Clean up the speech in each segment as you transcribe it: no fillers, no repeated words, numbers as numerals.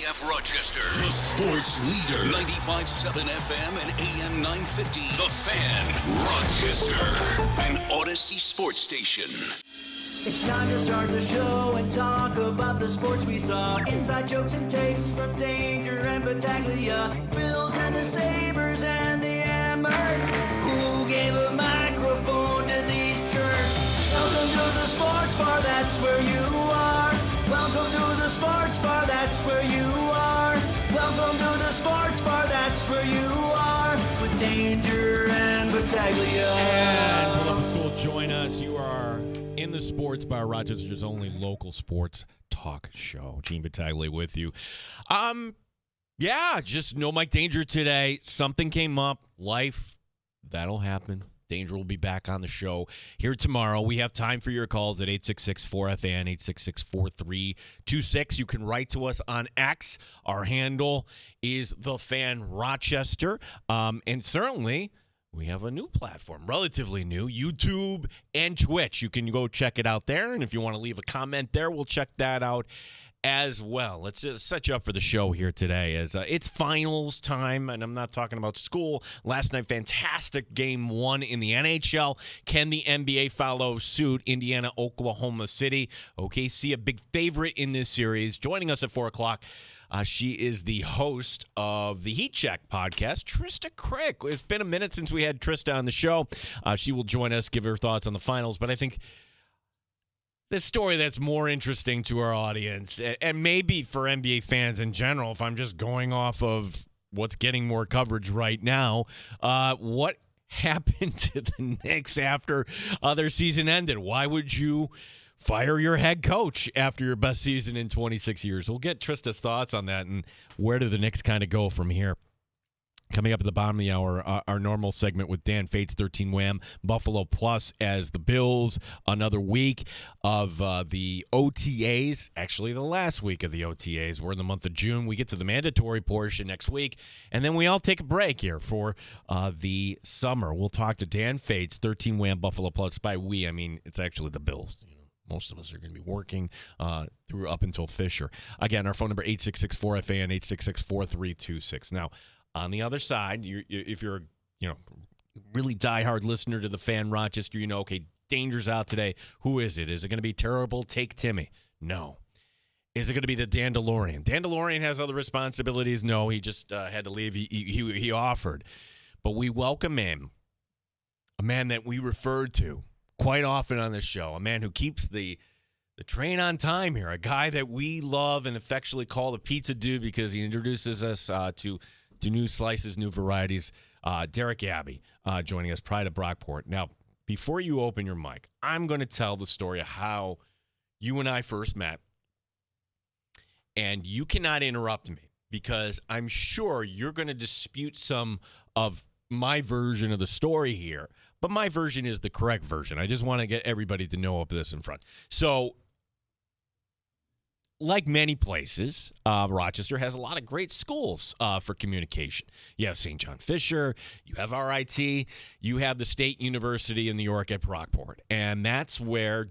WPTF Rochester, the sports leader. 95.7 FM and AM 950. The Fan, Rochester, an Odyssey sports station. It's time to start the show and talk about the sports we saw. Inside jokes and takes from Danger and Battaglia. Bills and the Sabres and the Amherst. Who gave a microphone to these jerks? Welcome to the sports bar, that's where you are. Welcome to the sports bar, that's where you are. Welcome to the sports bar, that's where you are. With Danger and Battaglia. And Columbus School, join us. You are in the sports bar, Rochester's only local sports talk show. Gene Battaglia with you. Yeah, just no Mike Danger today. Something came up. Life, that'll happen. Danger will be back on the show here tomorrow. We have time for your calls at 866-4FAN, 866-4326. You can write to us on X. Our handle is The Fan Rochester. And certainly, we have a new platform, relatively new, YouTube and Twitch. You can go check it out there. And if you want to leave a comment there, we'll check that out as well. Let's set you up for the show here today as it's finals time, and I'm not talking about school. Last night, fantastic game one in the NHL. Can the NBA follow suit? Indiana, Oklahoma City. OKC, a big favorite in this series. Joining us at 4 o'clock, she is the host of the Heat Check podcast, Trista Crick. It's been a minute since we had Trista on the show. She will join us, give her thoughts on the finals, but I think the story that's more interesting to our audience, and maybe for NBA fans in general, if I'm just going off of what's getting more coverage right now, what happened to the Knicks after their season ended? Why would you fire your head coach after your best season in 26 years? We'll get Trista's thoughts on that and where do the Knicks kind of go from here. Coming up at the bottom of the hour, our normal segment with Dan Fates, 13 Wham, Buffalo Plus as the Bills. Another week of the OTAs, actually the last week of the OTAs. We're in the month of June. We get to the mandatory portion next week, and then we all take a break here for the summer. We'll talk to Dan Fates, 13 Wham, Buffalo Plus. By we, I mean it's actually the Bills. Most of us are going to be working through up until Fisher. Again, our phone number, 866-4FAN, 866-4326. Now, on the other side, if you're a really diehard listener to the Fan Rochester, okay, Danger's out today. Who is it? Is it going to be terrible? Take Timmy. No. Is it going to be the Dan DeLorean? Dan DeLorean has other responsibilities. No, he just had to leave. He offered. But we welcome in a man that we referred to quite often on this show, a man who keeps the train on time here, a guy that we love and affectionately call the Pizza Dude because he introduces us to new slices, new varieties. Derek Abbey joining us, Pride of Brockport. Now, before you open your mic, I'm going to tell the story of how you and I first met. And you cannot interrupt me because I'm sure you're going to dispute some of my version of the story here. But my version is the correct version. I just want to get everybody to know of this in front. So, like many places, Rochester has a lot of great schools for communication. You have St. John Fisher, you have RIT, you have the State University in New York at Brockport. And that's where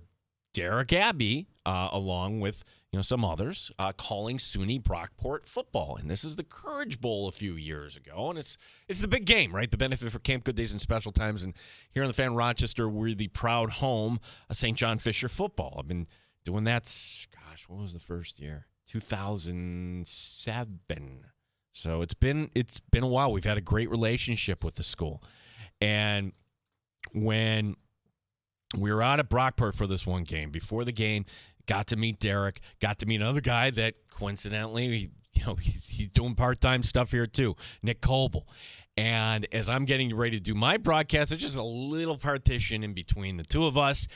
Derek Abbey, along with some others, calling SUNY Brockport football. And this is the Courage Bowl a few years ago. And it's the big game, right? The benefit for Camp Good Days and Special Times. And here on the Fan Rochester, we're the proud home of St. John Fisher football. I've been doing that, what was the first year? 2007. So it's been a while. We've had a great relationship with the school. And when we were out at Brockport for this one game, before the game, got to meet Derek, got to meet another guy that coincidentally, he's doing part-time stuff here too, Nick Coble. And as I'm getting ready to do my broadcast, there's just a little partition in between the two of us.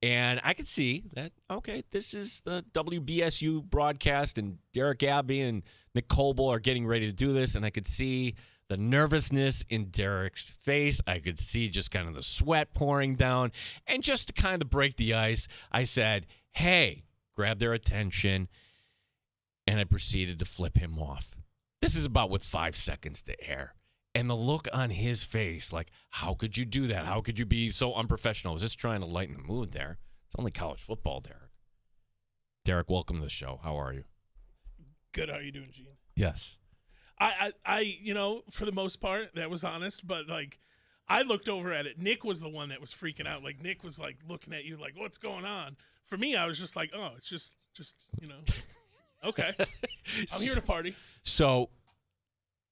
And I could see that, okay, this is the WBSU broadcast, and Derek Abbey and Nick Coble are getting ready to do this, and I could see the nervousness in Derek's face. I could see just kind of the sweat pouring down. And just to kind of break the ice, I said, hey, grab their attention, and I proceeded to flip him off. This is about with 5 seconds to air. And the look on his face, like, how could you do that? How could you be so unprofessional? I was just trying to lighten the mood there. It's only college football, Derek. Derek, welcome to the show. How are you? Good. How are you doing, Gene? Yes. I, for the most part, that was honest. But like, I looked over at it. Nick was the one that was freaking out. Like Nick was like looking at you, like, what's going on? For me, I was just like, oh, it's just okay. I'm here to party. So,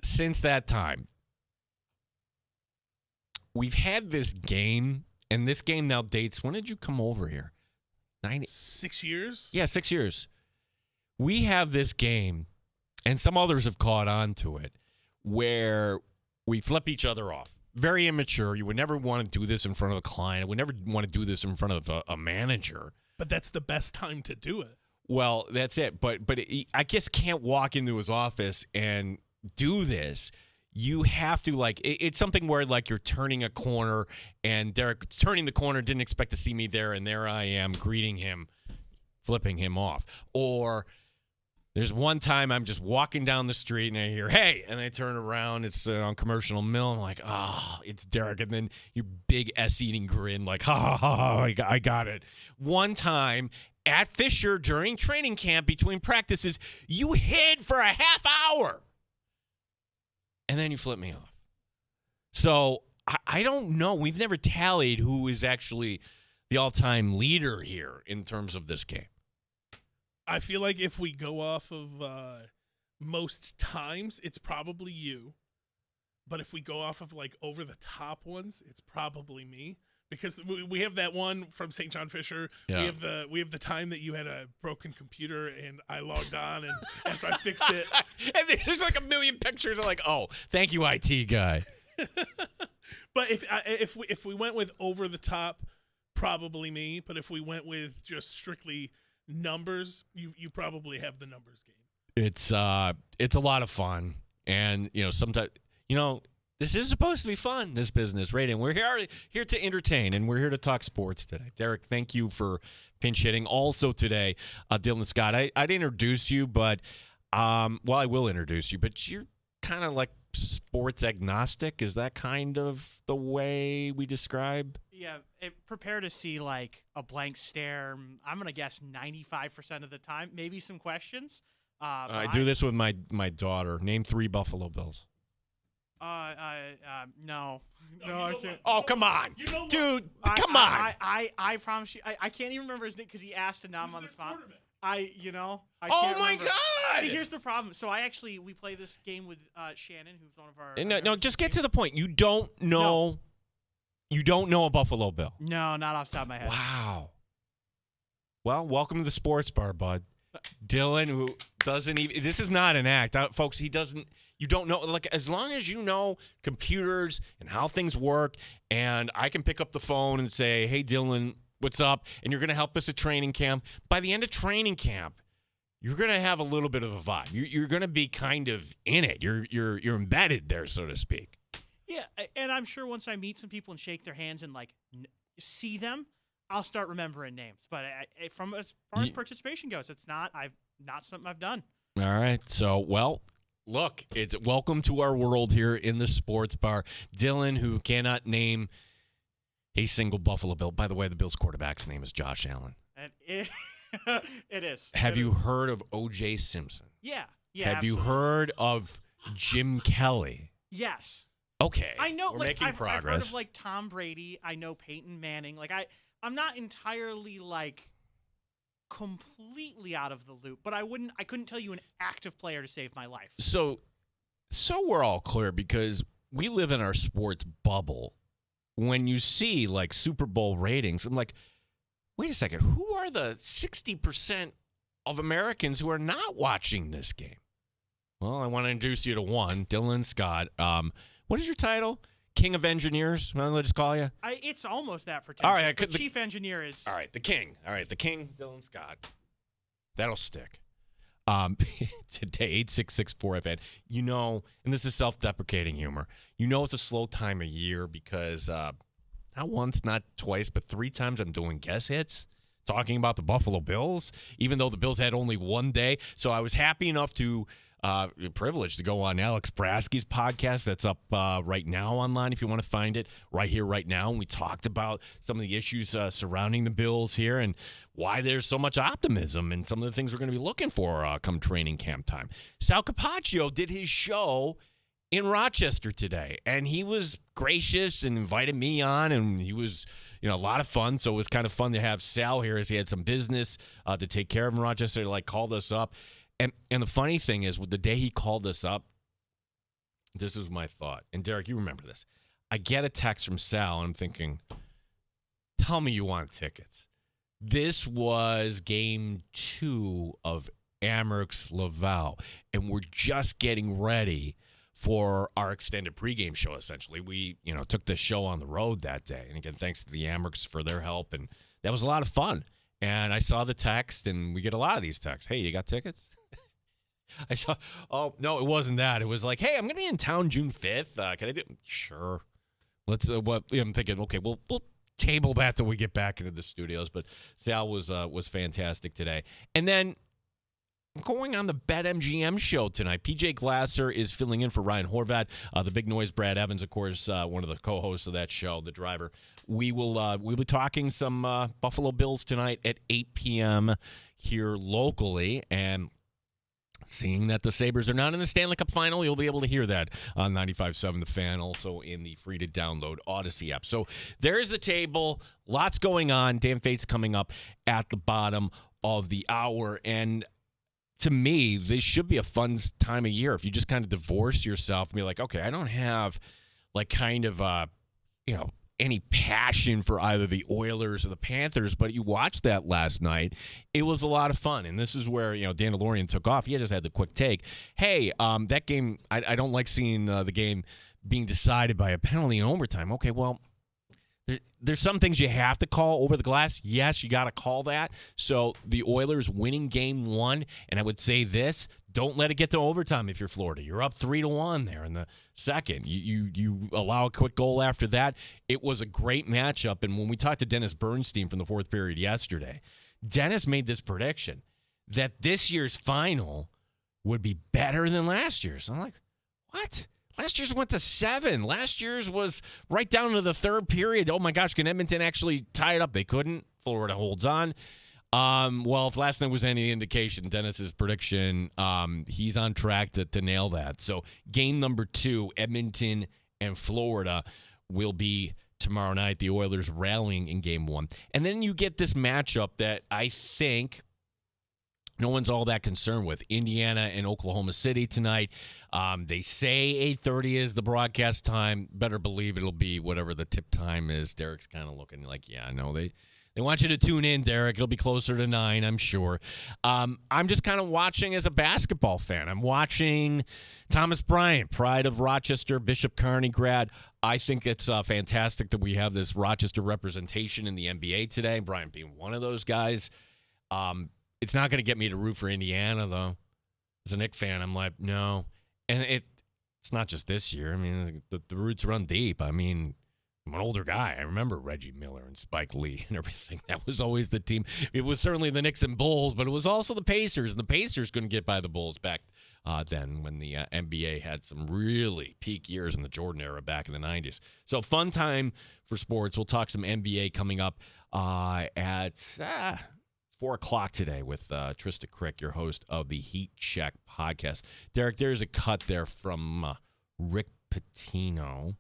since that time, we've had this game, and this game now dates. When did you come over here? 6 years? Yeah, 6 years. We have this game, and some others have caught on to it, where we flip each other off. Very immature. You would never want to do this in front of a client. I would never want to do this in front of a manager. But that's the best time to do it. Well, that's it. But I just can't walk into his office and do this. You have to, like, it's something where, like, you're turning a corner, and Derek's turning the corner, didn't expect to see me there, and there I am greeting him, flipping him off. Or there's one time I'm just walking down the street, and I hear, hey, and I turn around. It's on Commercial Mill. I'm like, it's Derek. And then your big S-eating grin, like, I got it. One time at Fisher during training camp between practices, you hid for a half hour. And then you flip me off. So I don't know. We've never tallied who is actually the all-time leader here in terms of this game. I feel like if we go off of most times, it's probably you. But if we go off of like over the top ones, it's probably me. Because we have that one from St. John Fisher. Yeah. We have the time that you had a broken computer and I logged on, and after I fixed it, and there's like a million pictures of like, oh, thank you, IT guy. But if we went with over the top, probably me. But if we went with just strictly numbers, you probably have the numbers game. It's a lot of fun, and sometimes this is supposed to be fun, this business radio. We're here to entertain, and we're here to talk sports today. Derek, thank you for pinch hitting. Also today, Dylan Scott, I'd introduce you, but, I will introduce you, but you're kind of like sports agnostic. Is that kind of the way we describe? Yeah, prepare to see like a blank stare. I'm going to guess 95% of the time, maybe some questions. I do this with my daughter. Name 3 Buffalo Bills. No, I can't. Oh, come on, dude! Come on! I promise you, I can't even remember his name because he asked, and now I'm on the spot. I Oh can't my remember. God! See, here's the problem. So we play this game with Shannon, who's one of our. No, just get to the point. You don't know. You don't know a Buffalo Bill. No, not off the top of my head. Wow. Well, welcome to the sports bar, bud. Dylan, who doesn't even. This is not an act, folks. He doesn't. You don't know, like, as long as you know computers and how things work, and I can pick up the phone and say, hey, Dylan, what's up? And you're going to help us at training camp. By the end of training camp, you're going to have a little bit of a vibe. You're going to be kind of in it. You're embedded there, so to speak. Yeah, and I'm sure once I meet some people and shake their hands and, like, see them, I'll start remembering names. But from as far as participation goes, it's not something I've done. All right. So, well, look, it's welcome to our world here in the sports bar. Dylan, who cannot name a single Buffalo Bill. By the way, the Bills' quarterback's name is Josh Allen. And it is. Have you heard of O.J. Simpson? Yeah. Have absolutely. you heard of Jim Kelly? Yes. Okay. I know. We're like, making progress. I've heard of like Tom Brady. I know Peyton Manning. Like I'm not entirely like completely out of the loop, but I couldn't tell you an active player to save my life. So we're all clear because we live in our sports bubble. When you see like Super Bowl ratings, I'm like, wait a second, who are the 60% of Americans who are not watching this game? Well, I want to introduce you to one, Dylan Scott. What is your title? King of Engineers? What I'll just call you? It's almost that pretentious. All right, but Chief Engineer is. All right, the King. All right, the King, Dylan Scott. That'll stick. Today, 866-4FN. And this is self-deprecating humor. It's a slow time of year because not once, not twice, but 3 times I'm doing guest hits talking about the Buffalo Bills, even though the Bills had only one day. So I was happy enough to privilege to go on Alex Brasky's podcast that's up right now online if you want to find it right here, right now. And we talked about some of the issues surrounding the Bills here and why there's so much optimism and some of the things we're going to be looking for come training camp time. Sal Capaccio did his show in Rochester today, and he was gracious and invited me on, and he was, a lot of fun. So it was kind of fun to have Sal here as he had some business to take care of in Rochester, called us up. And the funny thing is, with the day he called us up, this is my thought. And Derek, you remember this. I get a text from Sal, and I'm thinking, tell me you want tickets. This was game 2 of Amerks Laval, and we're just getting ready for our extended pregame show, essentially. We, took the show on the road that day. And again, thanks to the Amerks for their help. And that was a lot of fun. And I saw the text, and we get a lot of these texts. Hey, you got tickets? I saw, oh, no, it wasn't that. It was like, hey, I'm going to be in town June 5th. Can I do it? Sure. Let's, I'm thinking, okay, we'll table that till we get back into the studios. But Sal was fantastic today. And then going on the BetMGM show tonight, PJ Glasser is filling in for Ryan Horvat. The Big Noise, Brad Evans, of course, one of the co-hosts of that show, the driver. We'll be talking some Buffalo Bills tonight at 8 p.m. here locally, and seeing that the Sabres are not in the Stanley Cup Final, you'll be able to hear that on 95.7 The Fan, also in the free-to-download Odyssey app. So there's the table. Lots going on. Dan Fate's coming up at the bottom of the hour, and to me, this should be a fun time of year if you just kind of divorce yourself and be like, okay, I don't have any passion for either the Oilers or the Panthers, but you watched that last night. It was a lot of fun, and this is where, Dan DeLorean took off. He just had the quick take. Hey, that game, I don't like seeing the game being decided by a penalty in overtime. Okay, well, there's some things you have to call over the glass. Yes, you got to call that. So the Oilers winning game 1, and I would say this, don't let it get to overtime if you're Florida. You're up 3-1 there in the second. You allow a quick goal after that. It was a great matchup, and when we talked to Dennis Bernstein from the fourth period yesterday, Dennis made this prediction that this year's final would be better than last year's. I'm like, what? Last year's went to 7. Last year's was right down to the third period. Oh, my gosh, can Edmonton actually tie it up? They couldn't. Florida holds on. Well, if last night was any indication, Dennis's prediction, he's on track to nail that. So game number 2, Edmonton and Florida, will be tomorrow night. The Oilers rallying in game 1. And then you get this matchup that I think no one's all that concerned with. Indiana and Oklahoma City tonight. They say 8:30 is the broadcast time. Better believe it'll be whatever the tip time is. Derek's kind of looking like, yeah, no, they want you to tune in, Derek. It'll be closer to 9, I'm sure. I'm just kind of watching as a basketball fan. I'm watching Thomas Bryant, pride of Rochester, Bishop Kearney grad. I think it's fantastic that we have this Rochester representation in the NBA today, Bryant being one of those guys. It's not going to get me to root for Indiana, though. As a Knicks fan, I'm like, no. And it's not just this year. I mean, the roots run deep. I mean, I'm an older guy. I remember Reggie Miller and Spike Lee and everything. That was always the team. It was certainly the Knicks and Bulls, but it was also the Pacers. And the Pacers couldn't get by the Bulls back then when the NBA had some really peak years in the Jordan era back in the 90s. So fun time for sports. We'll talk some NBA coming up at 4 o'clock today with Trista Crick, your host of the Heat Check podcast. Derek, there's a cut there from Rick Pitino,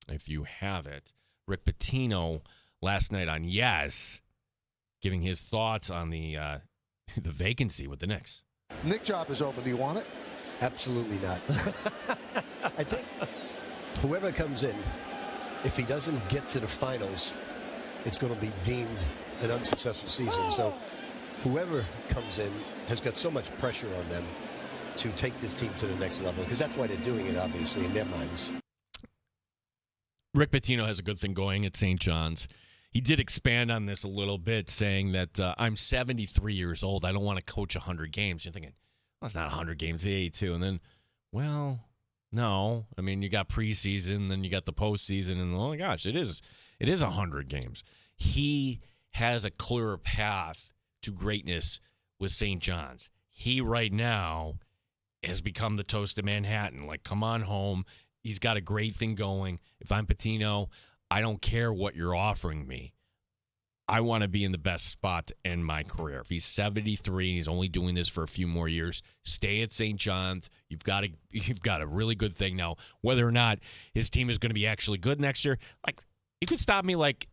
if you have it. Rick Pitino last night on Yes, giving his thoughts on the vacancy with the Knicks. Nick job is open. Do you want it? Absolutely not. I think whoever comes in, if he doesn't get to the finals, it's going to be deemed an unsuccessful season. So whoever comes in has got so much pressure on them to take this team to the next level, because that's why they're doing it, obviously, in their minds. Rick Pitino has a good thing going at St. John's. He did expand on this a little bit, saying that I'm 73 years old. I don't want to coach 100 games. You're thinking, well, it's not 100 games, it's 82. And then, well, no. I mean, you got preseason, then you got the postseason, and oh my gosh, it is 100 games. He has a clearer path to greatness with St. John's. He right now has become the toast of Manhattan. Like, come on home. He's got a great thing going. If I'm Patino, I don't care what you're offering me. I want to be in the best spot to end my career. If he's 73 and he's only doing this for a few more years, stay at St. John's. You've got a really good thing now. Whether or not his team is going to be actually good next year, like, you could stop me, like,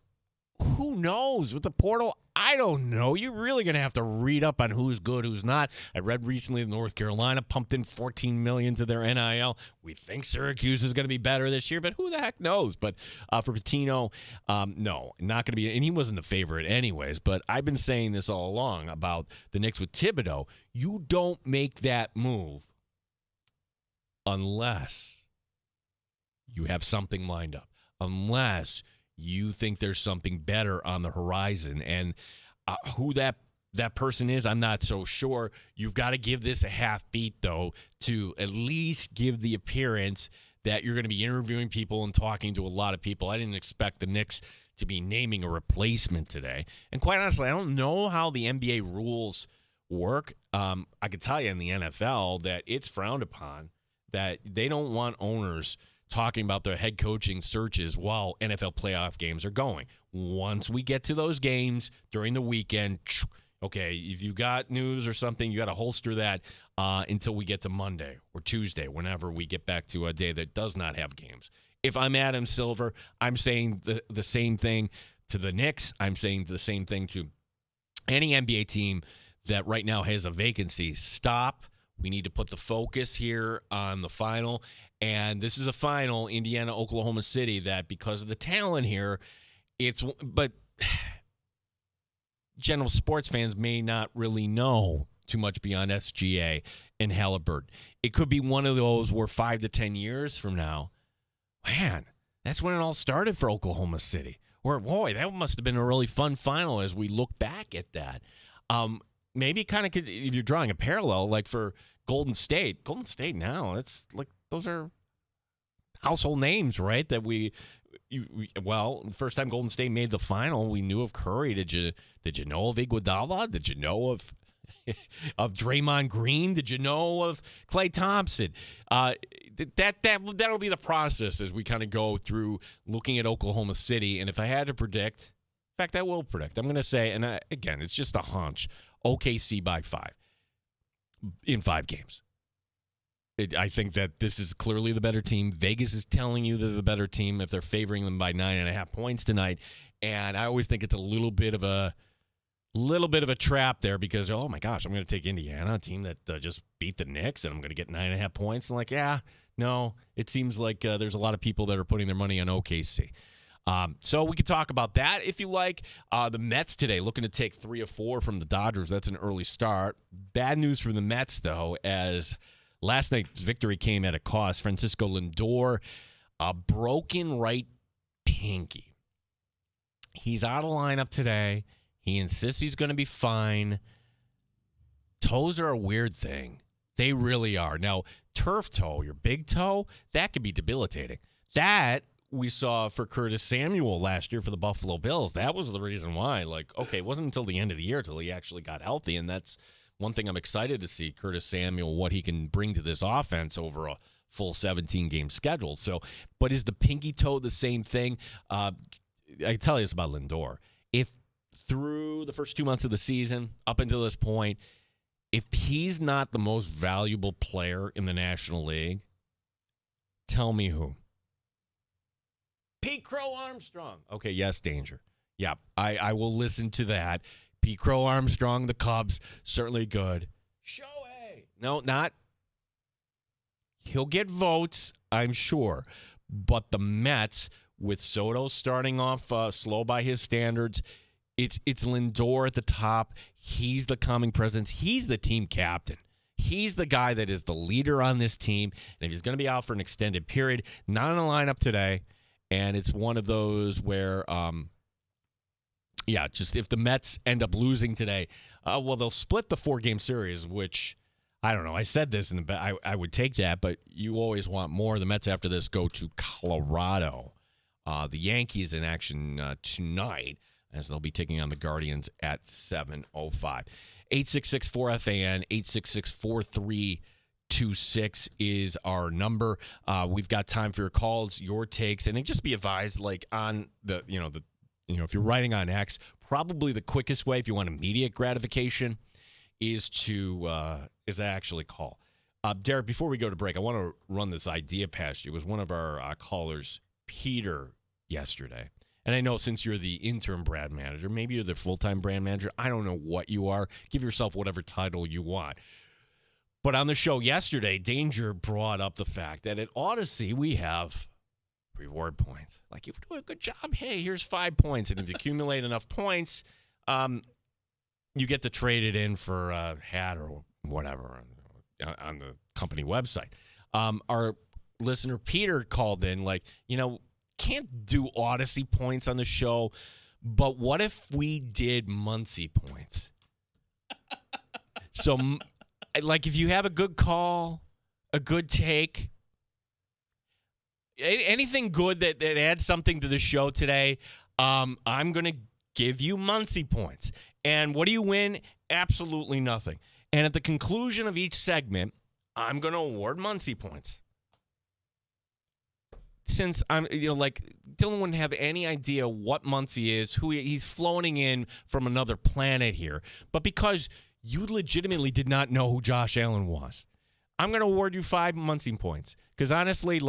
who knows with the portal? I don't know. You're really going to have to read up on who's good, who's not. I read recently that North Carolina pumped in $14 million to their NIL. We think Syracuse is going to be better this year, but who the heck knows? But for Pitino, no, not going to be. And he wasn't the favorite anyways, but I've been saying this all along about the Knicks with Thibodeau. You don't make that move unless you have something lined up, unless you think there's something better on the horizon. And who that person is, I'm not so sure. You've got to give this a half beat, though, to at least give the appearance that you're going to be interviewing people and talking to a lot of people. I didn't expect the Knicks to be naming a replacement today. And quite honestly, I don't know how the NBA rules work. I can tell you in the NFL that it's frowned upon, that they don't want owners talking about their head coaching searches while NFL playoff games are going. Once we get to those games during the weekend, okay, if you got news or something, you got to holster that until we get to Monday or Tuesday, whenever we get back to a day that does not have games. If I'm Adam Silver, I'm saying the same thing to the Knicks. I'm saying the same thing to any NBA team that right now has a vacancy. Stop. We need to put the focus here on the final. And this is a final, Indiana, Oklahoma City, that because of the talent here, but general sports fans may not really know too much beyond SGA and Halliburton. It could be one of those where 5 to 10 years from now, man, that's when it all started for Oklahoma City. Or, boy, that must have been a really fun final as we look back at that. Maybe kind of, if you're drawing a parallel, like for Golden State now, it's like those are household names, right? That the first time Golden State made the final, we knew of Curry. Did you know of Iguodala? Did you know of Draymond Green? Did you know of Klay Thompson? That'll be the process as we kind of go through looking at Oklahoma City. And if I had to predict, in fact, I will predict. I'm going to say, and again, it's just a hunch, OKC by 5 in 5 games. I think that this is clearly the better team. Vegas is telling you they're the better team if they're favoring them by 9.5 points tonight. And I always think it's a little bit of a trap there because, oh my gosh, I'm going to take Indiana, a team that just beat the Knicks, and I'm going to get 9.5 points. And no, it seems like there's a lot of people that are putting their money on OKC. So we could talk about that if you like. The Mets today looking to take 3 of 4 from the Dodgers. That's an early start. Bad news for the Mets, though, as last night's victory came at a cost. Francisco Lindor, a broken right pinky. He's out of lineup today. He insists he's going to be fine. Toes are a weird thing. They really are. Now, turf toe, your big toe, that could be debilitating. That we saw for Curtis Samuel last year for the Buffalo Bills. That was the reason why. It wasn't until the end of the year till he actually got healthy, and that's one thing I'm excited to see, Curtis Samuel, what he can bring to this offense over a full 17-game schedule. So, but is the pinky toe the same thing? I tell you this about Lindor. If through the first 2 months of the season, up until this point, if he's not the most valuable player in the National League, tell me who. Pete Crow Armstrong. Okay, yes, danger. Yeah, I will listen to that. Pete Crow Armstrong, the Cubs, certainly good. Shohei. No, not. He'll get votes, I'm sure. But the Mets, with Soto starting off slow by his standards, it's Lindor at the top. He's the calming presence. He's the team captain. He's the guy that is the leader on this team. And if he's going to be out for an extended period, not in the lineup today, and it's one of those where, just if the Mets end up losing today, they'll split the 4-game series, which, I don't know. I said this, I would take that, but you always want more. The Mets after this go to Colorado. The Yankees in action tonight, as they'll be taking on the Guardians at 7:05. 866-4FAN, 826 is our number. We've got time for your calls, your takes, and just be advised, like on if you're writing on X, probably the quickest way if you want immediate gratification is to actually call. Derek, before we go to break, I want to run this idea past you. It was one of our callers, Peter, yesterday. And I know since you're the interim brand manager, maybe you're the full-time brand manager. I don't know what you are. Give yourself whatever title you want. But on the show yesterday, Danger brought up the fact that at Odyssey, we have reward points. Like, if you do a good job, hey, here's 5 points. And if you accumulate enough points, you get to trade it in for a hat or whatever on the company website. Our listener Peter called in like, can't do Odyssey points on the show, but what if we did Muncie points? So, like, if you have a good call, a good take, anything good that adds something to the show today, I'm going to give you Muncie points. And what do you win? Absolutely nothing. And at the conclusion of each segment, I'm going to award Muncie points. Since Dylan wouldn't have any idea what Muncie is, who he's floating in from another planet here. But because you legitimately did not know who Josh Allen was, I'm going to award you 5 Muncie points. Because honestly,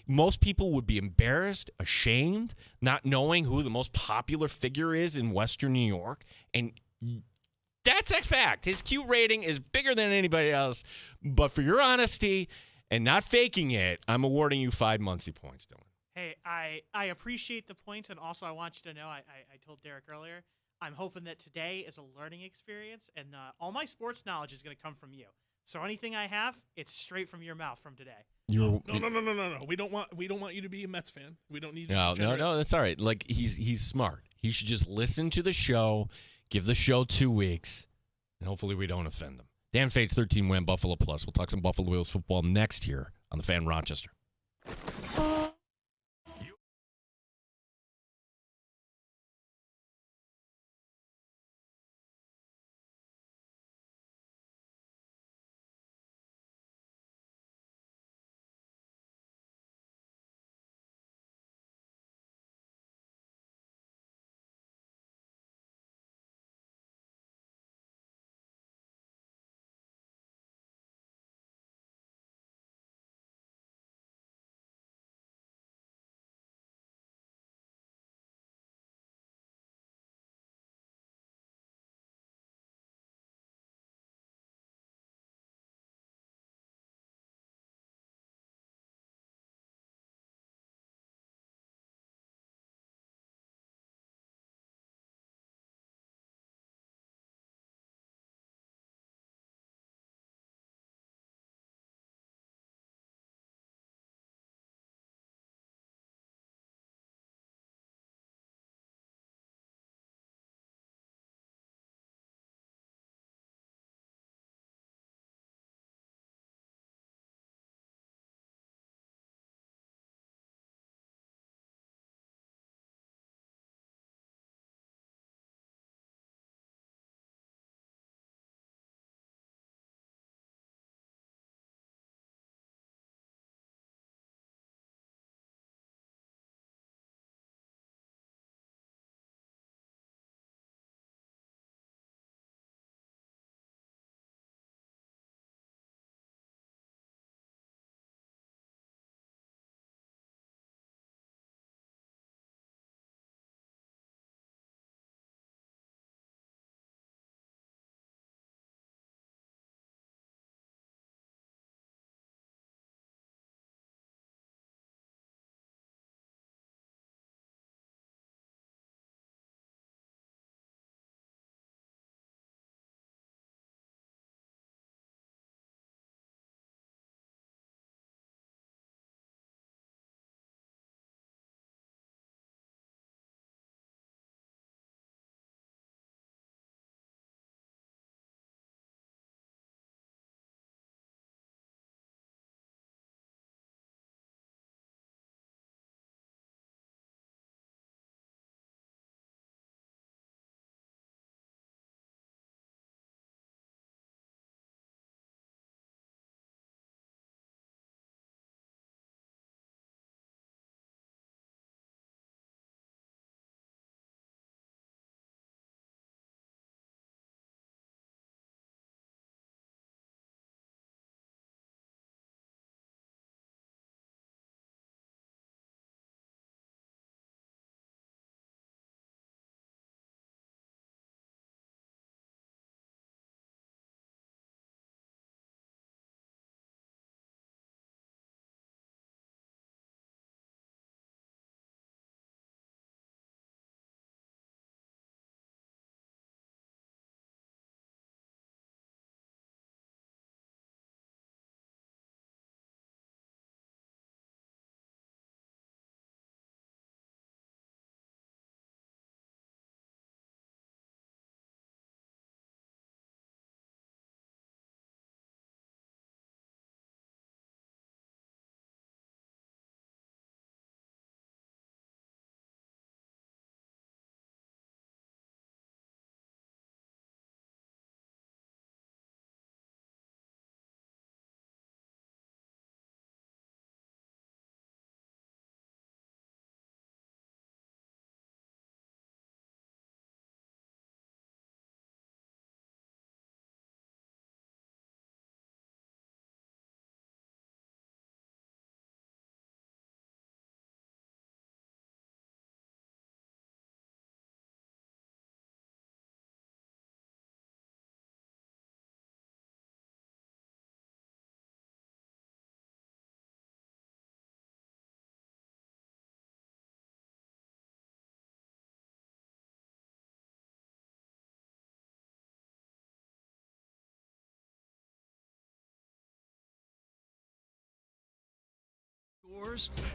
most people would be embarrassed, ashamed, not knowing who the most popular figure is in Western New York. And that's a fact. His Q rating is bigger than anybody else. But for your honesty and not faking it, I'm awarding you 5 Muncie points, Dylan. Hey, I appreciate the points, and also I want you to know, I told Derek earlier, I'm hoping that today is a learning experience, and all my sports knowledge is going to come from you. So anything I have, it's straight from your mouth from today. No. We don't want you to be a Mets fan. We don't need. No, that's all right. Like, he's smart. He should just listen to the show, give the show 2 weeks, and hopefully we don't offend them. Dan Fates 13-win Buffalo Plus. We'll talk some Buffalo Bills football next here on the Fan Rochester.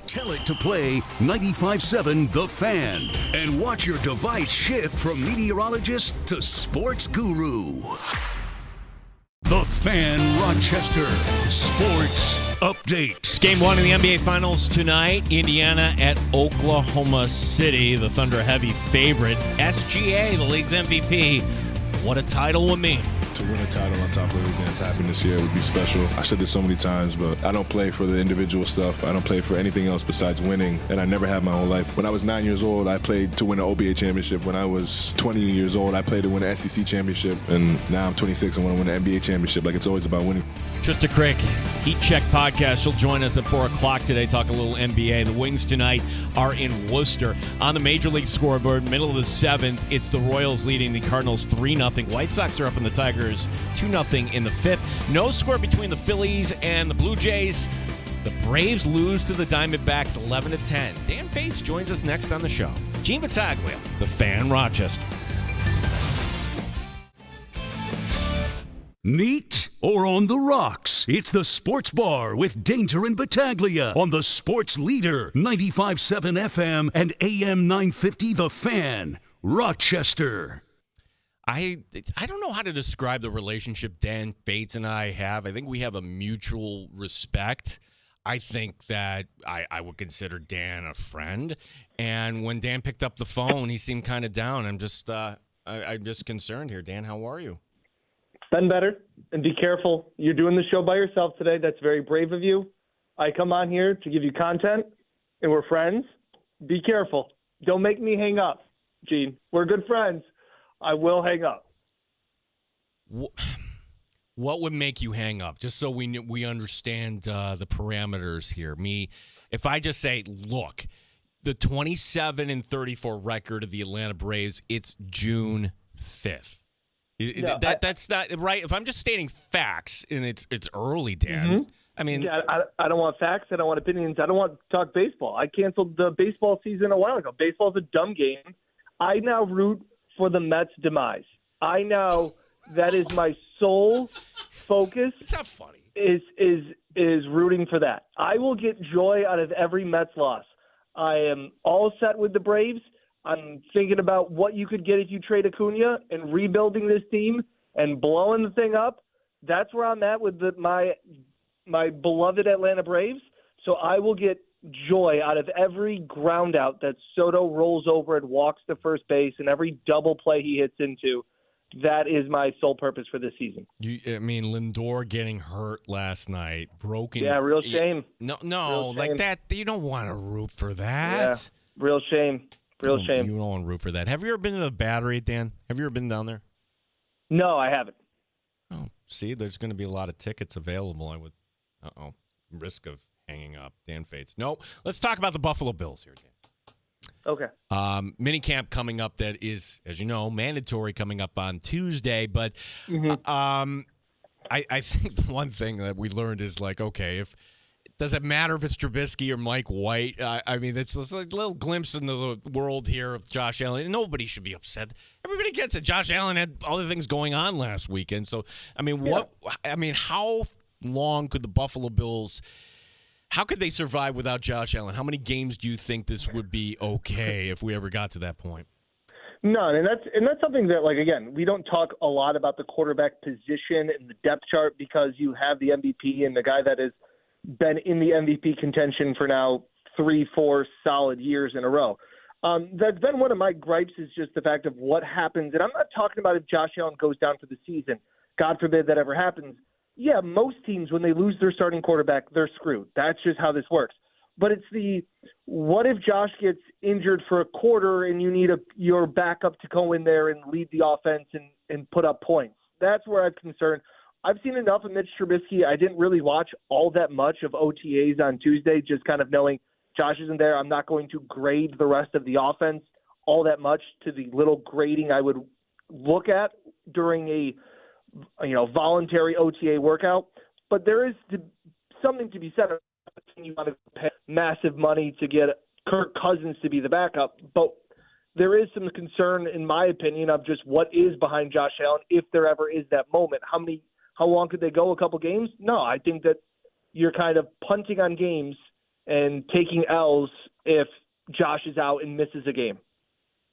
Tell it to play 95.7 The Fan and watch your device shift from meteorologist to sports guru. The Fan Rochester Sports Update. It's game one of the NBA Finals tonight. Indiana at Oklahoma City. The Thunder heavy favorite. SGA, the league's MVP. What a title would mean. To win a title on top of everything that's happened this year would be special. I've said this so many times, but I don't play for the individual stuff. I don't play for anything else besides winning, and I never have my whole life. When I was 9 years old, I played to win an OBA championship. When I was 20 years old, I played to win an SEC championship, and now I'm 26 and want to win an NBA championship. Like, it's always about winning. Trista Crick, Heat Check Podcast. She'll join us at 4 o'clock today, talk a little NBA. The Wings tonight are in Worcester. On the Major League scoreboard, middle of the 7th, it's the Royals leading the Cardinals 3-0. White Sox are up in the Tigers 2-0 in the 5th. No score between the Phillies and the Blue Jays. The Braves lose to the Diamondbacks 11-10. Dan Fates joins us next on the show. Gene Battaglia, The Fan Rochester. Neat or on the rocks? It's the Sports Bar with Danger and Battaglia on the Sports Leader, 95.7 FM and AM 950 The Fan, Rochester. I don't know how to describe the relationship Dan Fates and I have. I think we have a mutual respect. I think that I would consider Dan a friend. And when Dan picked up the phone, he seemed kind of down. I'm just concerned here. Dan, how are you? Been better, and be careful. You're doing the show by yourself today. That's very brave of you. I come on here to give you content, and we're friends. Be careful. Don't make me hang up, Gene. We're good friends. I will hang up. What would make you hang up? Just so we understand the parameters here. If I just say, look, the 27-34 record of the Atlanta Braves, it's June 5th. No, that's not right. If I'm just stating facts and it's early, Dan. Mm-hmm. I mean, yeah, I don't want facts. I don't want opinions. I don't want to talk baseball. I canceled the baseball season a while ago. Baseball's a dumb game. I now root for the Mets' demise. I know that is my sole focus. It's not funny. Is rooting for that. I will get joy out of every Mets loss. I am all set with the Braves. I'm thinking about what you could get if you trade Acuna and rebuilding this team and blowing the thing up. That's where I'm at with my beloved Atlanta Braves. So I will get joy out of every ground out that Soto rolls over and walks to first base and every double play he hits into. That is my sole purpose for this season. Lindor getting hurt last night, broken. Yeah, real shame. No, real like shame. that. You don't want to root for that. Yeah, real shame. Real shame. You don't want to root for that. Have you ever been to the Battery, Dan? Have you ever been down there? No, I haven't. Oh, see, there's going to be a lot of tickets available. Risk of hanging up. Dan Fates. Nope. Let's talk about the Buffalo Bills here, Dan. Okay. Mini camp coming up that is, as you know, mandatory coming up on Tuesday. But I think the one thing that we learned is like, okay, does it matter if it's Trubisky or Mike White? It's like a little glimpse into the world here of Josh Allen. Nobody should be upset. Everybody gets it. Josh Allen had other things going on last weekend. So, how long could the Buffalo Bills – how could they survive without Josh Allen? How many games do you think this would be okay if we ever got to that point? None, and that's something that, like, again, we don't talk a lot about the quarterback position and the depth chart because you have the MVP and the guy that has been in the MVP contention for now 3-4 solid years in a row. That's been one of my gripes is just the fact of what happens, and I'm not talking about if Josh Allen goes down for the season. God forbid that ever happens. Yeah, most teams, when they lose their starting quarterback, they're screwed. That's just how this works. But it's what if Josh gets injured for a quarter and you need your backup to go in there and lead the offense and put up points? That's where I'm concerned. I've seen enough of Mitch Trubisky. I didn't really watch all that much of OTAs on Tuesday, just kind of knowing Josh isn't there. I'm not going to grade the rest of the offense all that much to the little grading I would look at during a voluntary OTA workout. But there is something to be said. You want to pay massive money to get Kirk Cousins to be the backup, but there is some concern, in my opinion, of just what is behind Josh Allen if there ever is that moment. How long could they go? A couple games? No, I think that you're kind of punting on games and taking L's if Josh is out and misses a game.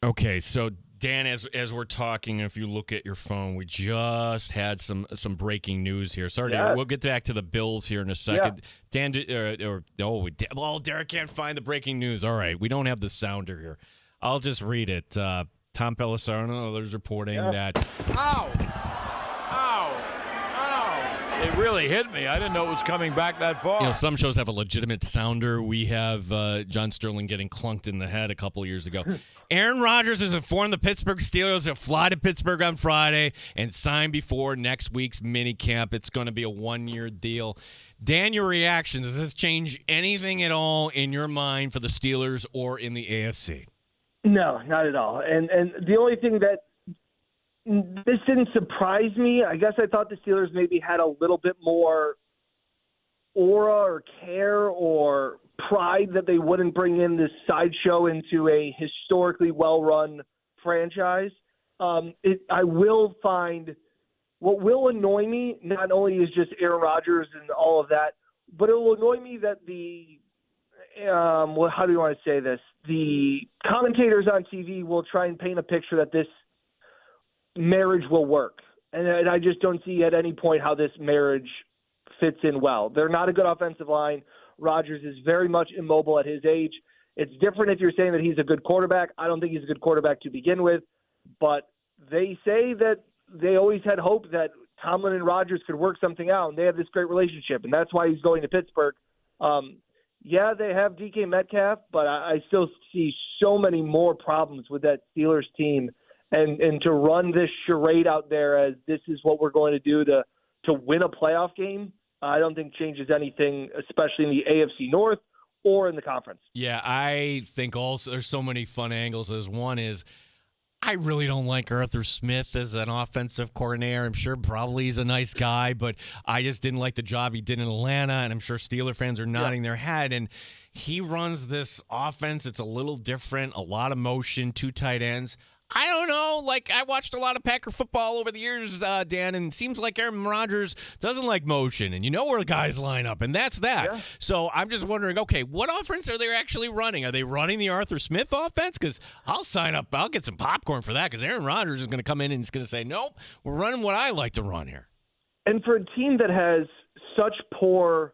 Okay, so Dan, as we're talking, if you look at your phone, we just had some breaking news here. Sorry, we'll get back to the Bills here in a second. Dan, Derek can't find the breaking news. All right, we don't have the sounder here. I'll just read it. Tom Pelissano, others reporting that. Ow! It really hit me. I didn't know it was coming back that far. Some shows have a legitimate sounder. We have John Sterling getting clunked in the head a couple of years ago. Aaron Rodgers has informed the Pittsburgh Steelers to fly to Pittsburgh on Friday and sign before next week's minicamp. It's going to be a 1-year deal. Dan, your reaction, does this change anything at all in your mind for the Steelers or in the AFC? No, not at all. And the only thing that this didn't surprise me. I guess I thought the Steelers maybe had a little bit more aura or care or pride that they wouldn't bring in this sideshow into a historically well-run franchise. I will find what will annoy me not only is just Aaron Rodgers and all of that, but it will annoy me that how do you want to say this? The commentators on TV will try and paint a picture that this marriage will work. And I just don't see at any point how this marriage fits in well. They're not a good offensive line. Rodgers is very much immobile at his age. It's different if you're saying that he's a good quarterback. I don't think he's a good quarterback to begin with, but they say that they always had hope that Tomlin and Rodgers could work something out, and they have this great relationship, and that's why he's going to Pittsburgh. Yeah, they have DK Metcalf, but I still see so many more problems with that Steelers team. And to run this charade out there as this is what we're going to do to win a playoff game, I don't think changes anything, especially in the AFC North or in the conference. Yeah, I think also there's so many fun angles. As one is, I really don't like Arthur Smith as an offensive coordinator. I'm sure probably he's a nice guy, but I just didn't like the job he did in Atlanta, and I'm sure Steeler fans are nodding their head. And he runs this offense. It's a little different, a lot of motion, 2 tight ends. I don't know. Like, I watched a lot of Packer football over the years, Dan, and it seems like Aaron Rodgers doesn't like motion, and you know where the guys line up, and that's that. Yeah. So I'm just wondering, okay, what offense are they actually running? Are they running the Arthur Smith offense? Because I'll sign up. I'll get some popcorn for that because Aaron Rodgers is going to come in and he's going to say, nope, we're running what I like to run here. And for a team that has such poor,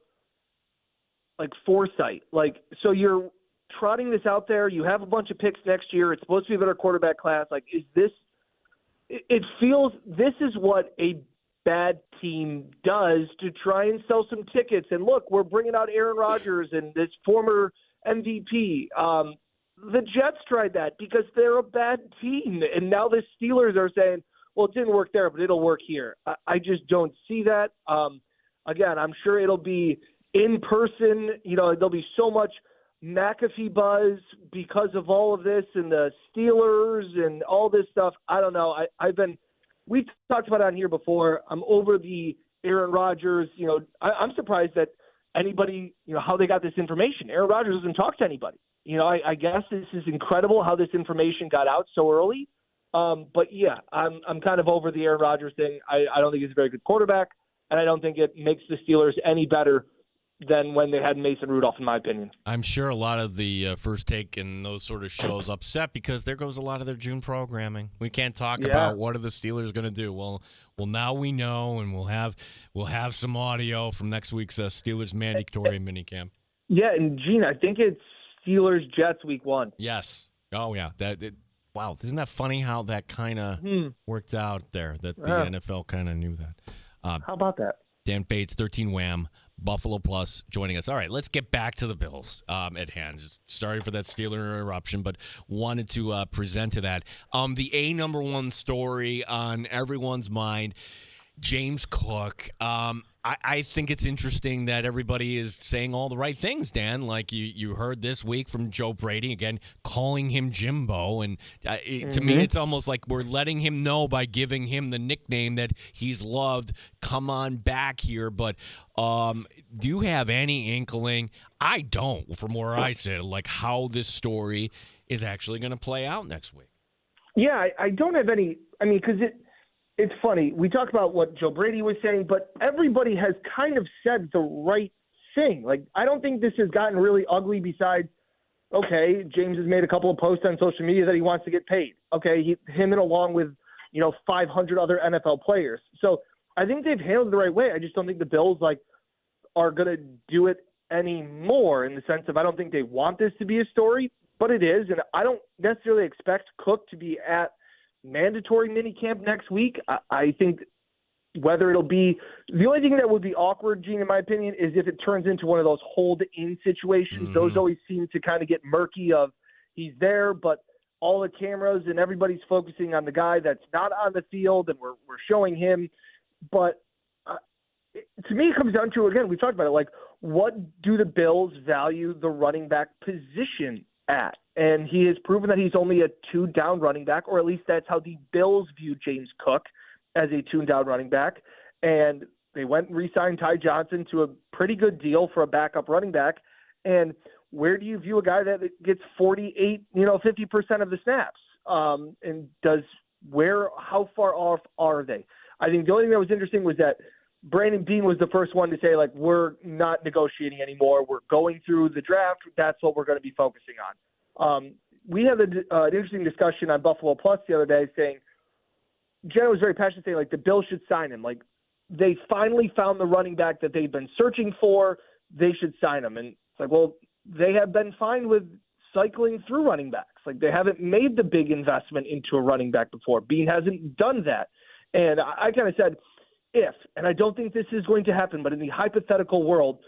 foresight, so you're – trotting this out there, you have a bunch of picks next year, it's supposed to be a better quarterback class. It feels this is what a bad team does to try and sell some tickets. And look, we're bringing out Aaron Rodgers and this former MVP. The Jets tried that because they're a bad team. And now the Steelers are saying, well, it didn't work there, but it'll work here. I just don't see that. Again, I'm sure it'll be in person. There'll be so much McAfee buzz because of all of this and the Steelers and all this stuff. I don't know. We've talked about it on here before. I'm over the Aaron Rodgers. I'm surprised that anybody, how they got this information. Aaron Rodgers doesn't talk to anybody. I guess this is incredible how this information got out so early. But yeah, I'm kind of over the Aaron Rodgers thing. I don't think he's a very good quarterback, and I don't think it makes the Steelers any better than when they had Mason Rudolph, in my opinion. I'm sure a lot of the First Take and those sort of shows upset because there goes a lot of their June programming. We can't talk about what are the Steelers going to do. Well, now we know, and we'll have some audio from next week's Steelers mandatory minicamp. Yeah, and Gene, I think it's Steelers Jets week 1. Yes. Oh yeah. Wow, isn't that funny how that kind of worked out there? That the NFL kind of knew that. How about that? Dan Fates, 13 Wham. Buffalo Plus joining us. All right, let's get back to the Bills at hand. Just sorry for that Steeler interruption, but wanted to present to that. The number one story on everyone's mind, James Cook. I think it's interesting that everybody is saying all the right things, Dan. Like you heard this week from Joe Brady, again, calling him Jimbo. And to me, it's almost like we're letting him know by giving him the nickname that he's loved. Come on back here. But do you have any inkling? I don't, from where I sit, like how this story is actually going to play out next week. Yeah, I don't have any. I mean, because it's funny. We talk about what Joe Brady was saying, but everybody has kind of said the right thing. Like, I don't think this has gotten really ugly besides, okay, James has made a couple of posts on social media that he wants to get paid. Okay, him and along with, 500 other NFL players. So I think they've handled it the right way. I just don't think the Bills, are going to do it anymore in the sense of I don't think they want this to be a story, but it is. And I don't necessarily expect Cook to be at mandatory minicamp next week. I think whether it'll be – the only thing that would be awkward, Gene, in my opinion, is if it turns into one of those hold-in situations. Mm-hmm. Those always seem to kind of get murky of he's there, but all the cameras and everybody's focusing on the guy that's not on the field, and we're showing him. But to me, it comes down to, again, we talked about it, what do the Bills value the running back position at? And he has proven that he's only a two-down running back, or at least that's how the Bills view James Cook, as a two-down running back. And they went and re-signed Ty Johnson to a pretty good deal for a backup running back. And where do you view a guy that gets 48, 50% of the snaps? And how far off are they? I think the only thing that was interesting was that Brandon Beane was the first one to say, we're not negotiating anymore. We're going through the draft. That's what we're going to be focusing on. We had an interesting discussion on Buffalo Plus the other day saying, Jenna was very passionate saying, the Bills should sign him. They finally found the running back that they've been searching for. They should sign him. And it's well, they have been fine with cycling through running backs. They haven't made the big investment into a running back before. Beane hasn't done that. And I kind of said, and I don't think this is going to happen, but in the hypothetical world,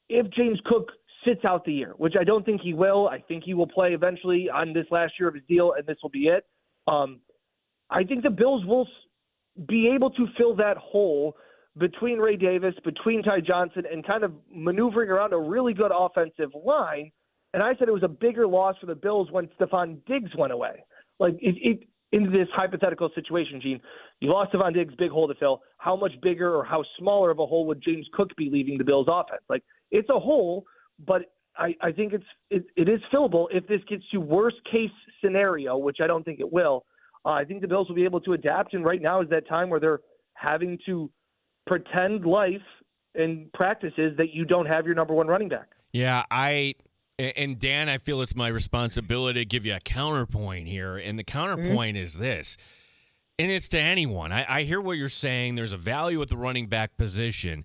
if James Cook sits out the year, which I don't think he will, I think he will play eventually on this last year of his deal, and this will be it. I think the Bills will be able to fill that hole between Ray Davis, between Ty Johnson, and kind of maneuvering around a really good offensive line. And I said it was a bigger loss for the Bills when Stephon Diggs went away. In this hypothetical situation, Gene, you lost Stephon Diggs, big hole to fill. How much bigger or how smaller of a hole would James Cook be leaving the Bills offense? It's a hole, but I think it is fillable if this gets to worst case scenario, which I don't think it will. I think the Bills will be able to adapt, and right now is that time where they're having to pretend life in practices that you don't have your number one running back. Yeah, and Dan, I feel it's my responsibility to give you a counterpoint here, and the counterpoint is this, and it's to anyone. I hear what you're saying. There's a value at the running back position.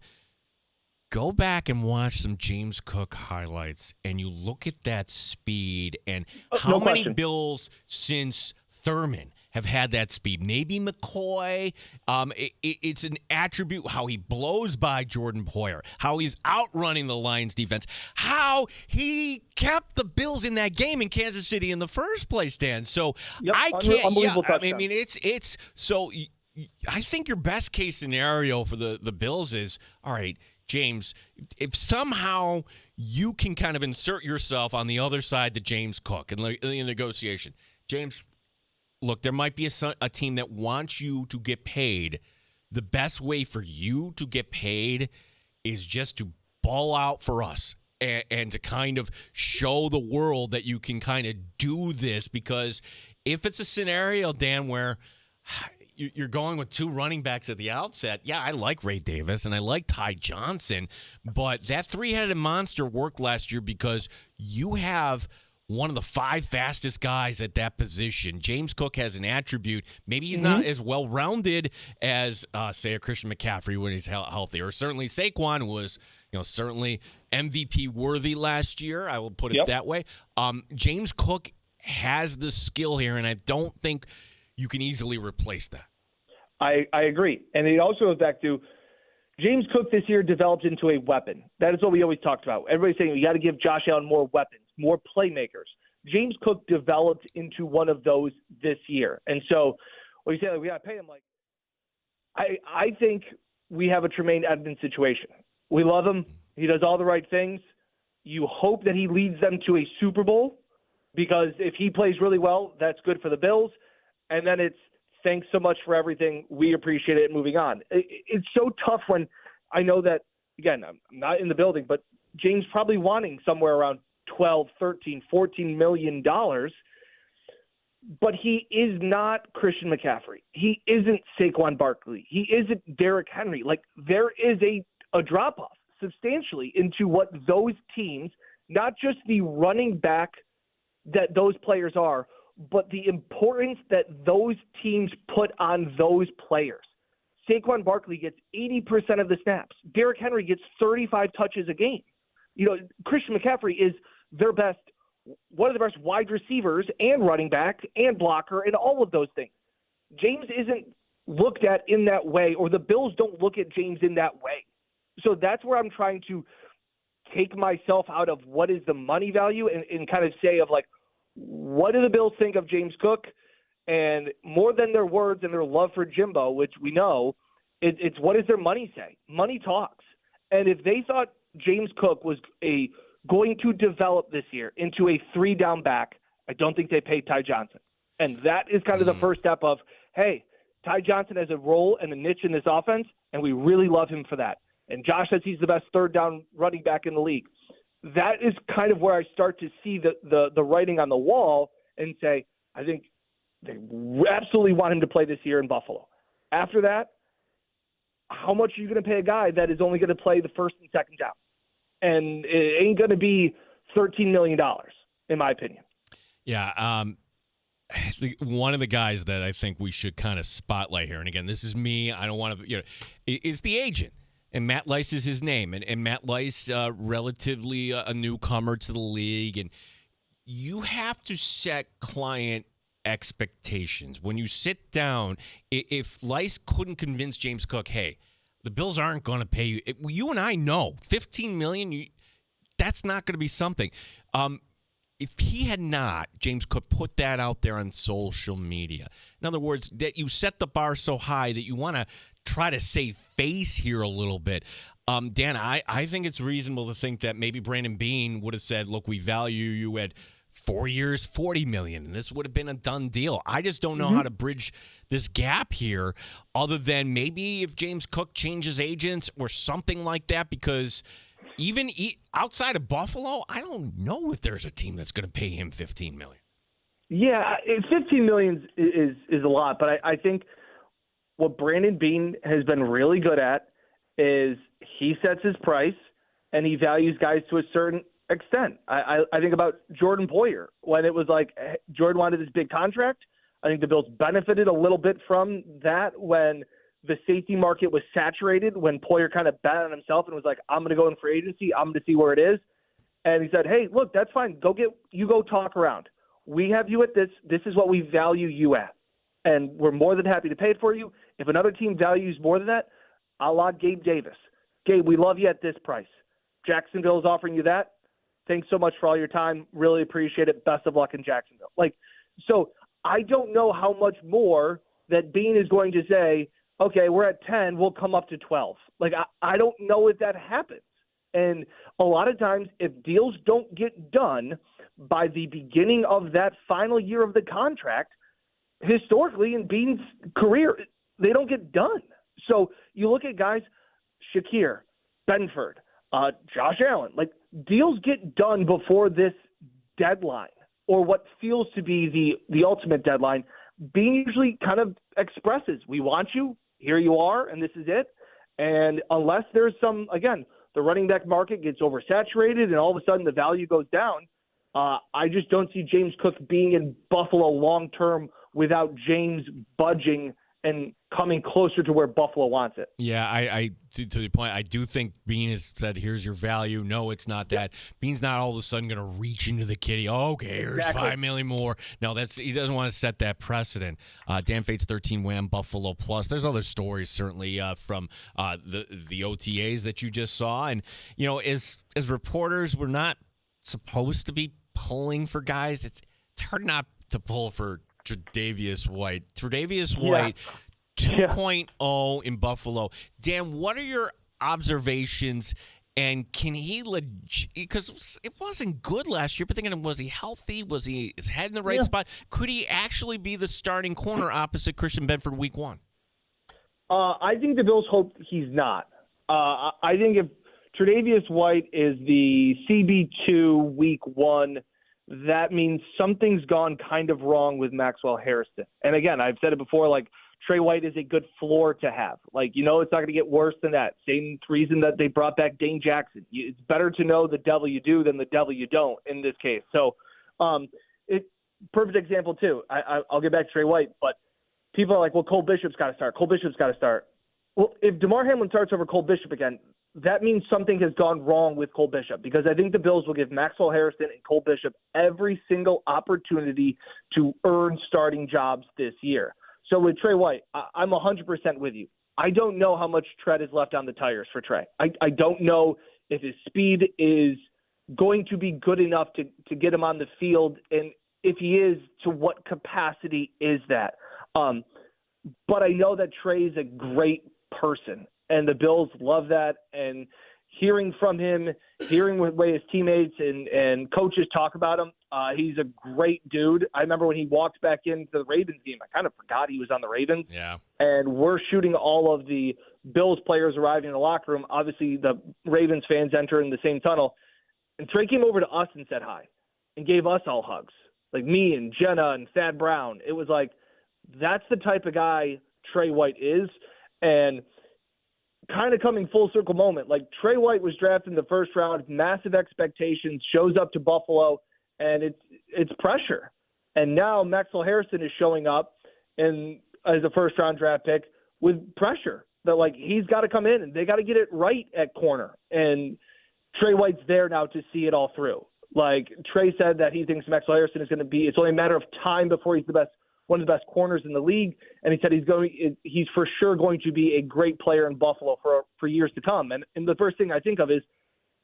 Go back and watch some James Cook highlights, and you look at that speed and how many Bills since Thurman have had that speed. Maybe McCoy. It's an attribute how he blows by Jordan Poyer, how he's outrunning the Lions defense, how he kept the Bills in that game in Kansas City in the first place, Dan. So I can't. It's so. I think your best case scenario for the Bills is, all right, James, if somehow you can kind of insert yourself on the other side to James Cook in the negotiation. James, look, there might be a team that wants you to get paid. The best way for you to get paid is just to ball out for us and to kind of show the world that you can kind of do this, because if it's a scenario, Dan, where you're going with two running backs at the outset. Yeah, I like Ray Davis and I like Ty Johnson, but that three-headed monster worked last year because you have one of the 5 fastest guys at that position. James Cook has an attribute. Maybe he's not as well-rounded as, say, a Christian McCaffrey when he's healthy, or certainly Saquon was, certainly MVP-worthy last year. I will put it that way. James Cook has the skill here, and I don't think you can easily replace that. I agree. And it also goes back to James Cook this year developed into a weapon. That is what we always talked about. Everybody's saying you got to give Josh Allen more weapons, more playmakers. James Cook developed into one of those this year. And so when you say we got to pay him, I think we have a Tremaine Edmonds situation. We love him. He does all the right things. You hope that he leads them to a Super Bowl, because if he plays really well, that's good for the Bills. And then it's thanks so much for everything. We appreciate it. Moving on. It's so tough when I know that, again, I'm not in the building, but James probably wanting somewhere around $12, $13, $14 million. But he is not Christian McCaffrey. He isn't Saquon Barkley. He isn't Derrick Henry. There is a drop-off. substantially into what those teams, not just the running back that those players are, but the importance that those teams put on those players. Saquon Barkley gets 80% of the snaps. Derrick Henry gets 35 touches a game. Christian McCaffrey is one of the best wide receivers and running back and blocker and all of those things. James isn't looked at in that way, or the Bills don't look at James in that way. So that's where I'm trying to take myself out of what is the money value and kind of say of like, what do the Bills think of James Cook? And more than their words and their love for Jimbo, which we know, it's what does their money say? Money talks. And if they thought James Cook was going to develop this year into a 3-down back, I don't think they paid Ty Johnson. And that is kind of the first step of, hey, Ty Johnson has a role and a niche in this offense, and we really love him for that. And Josh says he's the best 3rd-down running back in the league. That is kind of where I start to see the writing on the wall and say, I think they absolutely want him to play this year in Buffalo. After that, how much are you going to pay a guy that is only going to play the 1st and 2nd down? And it ain't going to be $13 million, in my opinion. Yeah, one of the guys that I think we should kind of spotlight here, and again, this is me, I don't want to, is the agent. And Matt Lice is his name. And Matt Lice, relatively a newcomer to the league. And you have to set client expectations. When you sit down, if Lice couldn't convince James Cook, hey, the Bills aren't going to pay you. You and I know, $15 million, that's not going to be something. If he had not, James Cook, put that out there on social media. In other words, that you set the bar so high that you want to try to save face here a little bit. Dan, I think it's reasonable to think that maybe Brandon Beane would have said, look, we value you at 4 years, $40 million, and this would have been a done deal. I just don't know how to bridge this gap here other than maybe if James Cook changes agents or something like that, because even outside of Buffalo, I don't know if there's a team that's going to pay him $15 million. Yeah, $15 million is a lot, but I think what Brandon Beane has been really good at is he sets his price and he values guys to a certain extent. I think about Jordan Poyer when it was like Jordan wanted this big contract. I think the Bills benefited a little bit from that when the safety market was saturated, when Poyer kind of bet on himself and was like, I'm going to go in free agency. I'm going to see where it is. And he said, hey, look, that's fine. Go talk around. We have you at this. This is what we value you at. And we're more than happy to pay it for you. If another team values more than that, a la Gabe Davis. Gabe, we love you at this price. Jacksonville is offering you that. Thanks so much for all your time. Really appreciate it. Best of luck in Jacksonville. So I don't know how much more that Beane is going to say, okay, we're at 10, we'll come up to 12. I don't know if that happens. And a lot of times, if deals don't get done by the beginning of that final year of the contract, historically in Beane's career, they don't get done. So you look at guys, Shakir, Benford, Josh Allen, deals get done before this deadline or what feels to be the ultimate deadline. Beane usually kind of expresses, we want you, here you are, and this is it. And unless there's the running back market gets oversaturated and all of a sudden the value goes down, I just don't see James Cook being in Buffalo long-term without James budging and coming closer to where Buffalo wants it. Yeah, I to the point, I do think Beane has said, here's your value. No, it's not that. Beane's not all of a sudden going to reach into the kitty. Oh, okay, here's $5 million more. No, he doesn't want to set that precedent. Dan Fate's 13 Wham Buffalo Plus. There's other stories certainly from the OTAs that you just saw. And, as reporters, we're not supposed to be pulling for guys. It's hard not to pull for Tre'Davious White. Tre'Davious White, 2.0 in Buffalo. Dan, what are your observations? And can he because it wasn't good last year, but thinking, was he healthy? Was his head in the right spot? Could he actually be the starting corner opposite Christian Benford week 1? I think the Bills hope he's not. I think if Tre'Davious White is the CB2 week 1, that means something's gone kind of wrong with Maxwell Harrison. And again, I've said it before, like, Trey White is a good floor to have. Like, it's not going to get worse than that. Same reason that they brought back Dane Jackson. It's better to know the devil you do than the devil you don't in this case. So, perfect example too. I'll get back to Trey White, but people are like, well, Cole Bishop's got to start. Cole Bishop's got to start. Well, if DeMar Hamlin starts over Cole Bishop again, that means something has gone wrong with Cole Bishop, because I think the Bills will give Maxwell Harrison and Cole Bishop every single opportunity to earn starting jobs this year. So with Trey White, I'm 100% with you. I don't know how much tread is left on the tires for Trey. I don't know if his speed is going to be good enough to get him on the field, and if he is, to what capacity is that? But I know that Trey is a great person, and the Bills love that. And hearing from him, hearing the way his teammates and coaches talk about him, he's a great dude. I remember when he walked back into the Ravens game, I kind of forgot he was on the Ravens. Yeah. And we're shooting all of the Bills players arriving in the locker room. Obviously, the Ravens fans enter in the same tunnel. And Trey came over to us and said hi and gave us all hugs, like me and Jenna and Thad Brown. It was like, that's the type of guy Trey White is. And kind of coming full circle moment, like Trey White was drafted in the first round, massive expectations, shows up to Buffalo, and it's pressure. And now Maxwell Harrison is showing up and as a first round draft pick with pressure that, like, he's got to come in and they got to get it right at corner. And Trey White's there now to see it all through. Like, Trey said that he thinks Maxwell Harrison is going to be, it's only a matter of time before he's one of the best corners in the league. And he said he's for sure going to be a great player in Buffalo for years to come. And the first thing I think of is,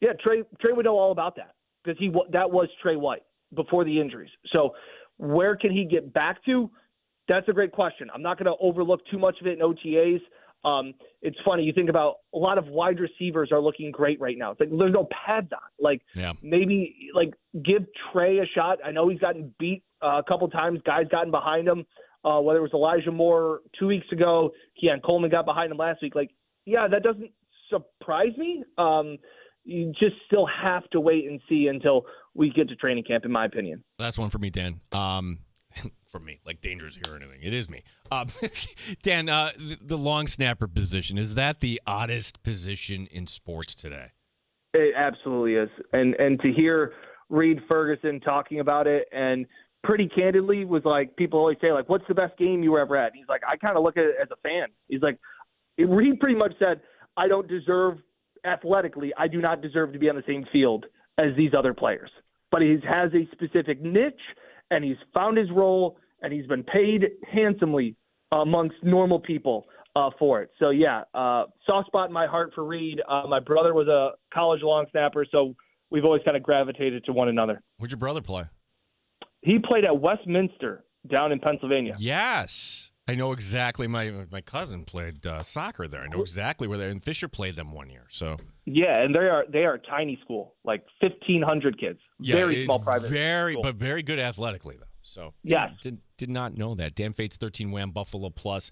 yeah, Trey would know all about that, because that was Trey White before the injuries. So where can he get back to? That's a great question. I'm not going to overlook too much of it in OTAs. It's funny. You think about a lot of wide receivers are looking great right now. It's like there's no pads on. Like, maybe like give Trey a shot. I know he's gotten beat a couple times. Guys gotten behind him. Whether it was Elijah Moore 2 weeks ago, Keon Coleman got behind him last week. Like, yeah, that doesn't surprise me. You just still have to wait and see until we get to training camp, in my opinion. That's one for me, Dan. For me, like Danger's here or anything. It is me. Dan, the long snapper position, is that the oddest position in sports today? It absolutely is. And to hear Reed Ferguson talking about it, and pretty candidly was like, people always say, like, what's the best game you were ever at? And he's like, I kind of look at it as a fan. He's like, Reed pretty much said, I don't deserve, athletically, I do not deserve to be on the same field as these other players. But he has a specific niche, and he's found his role, and he's been paid handsomely amongst normal people for it. So, yeah, soft spot in my heart for Reed. My brother was a college long snapper, so we've always kind of gravitated to one another. Where'd your brother play? He played at Westminster down in Pennsylvania. Yes. I know exactly. My cousin played soccer there. I know exactly where they, and Fisher played them one year. So yeah, and they are a tiny school, like 1,500 kids. Yeah, very small private school. But very good athletically though. So yes, did not know that. Dan Fates 13 Wham Buffalo Plus.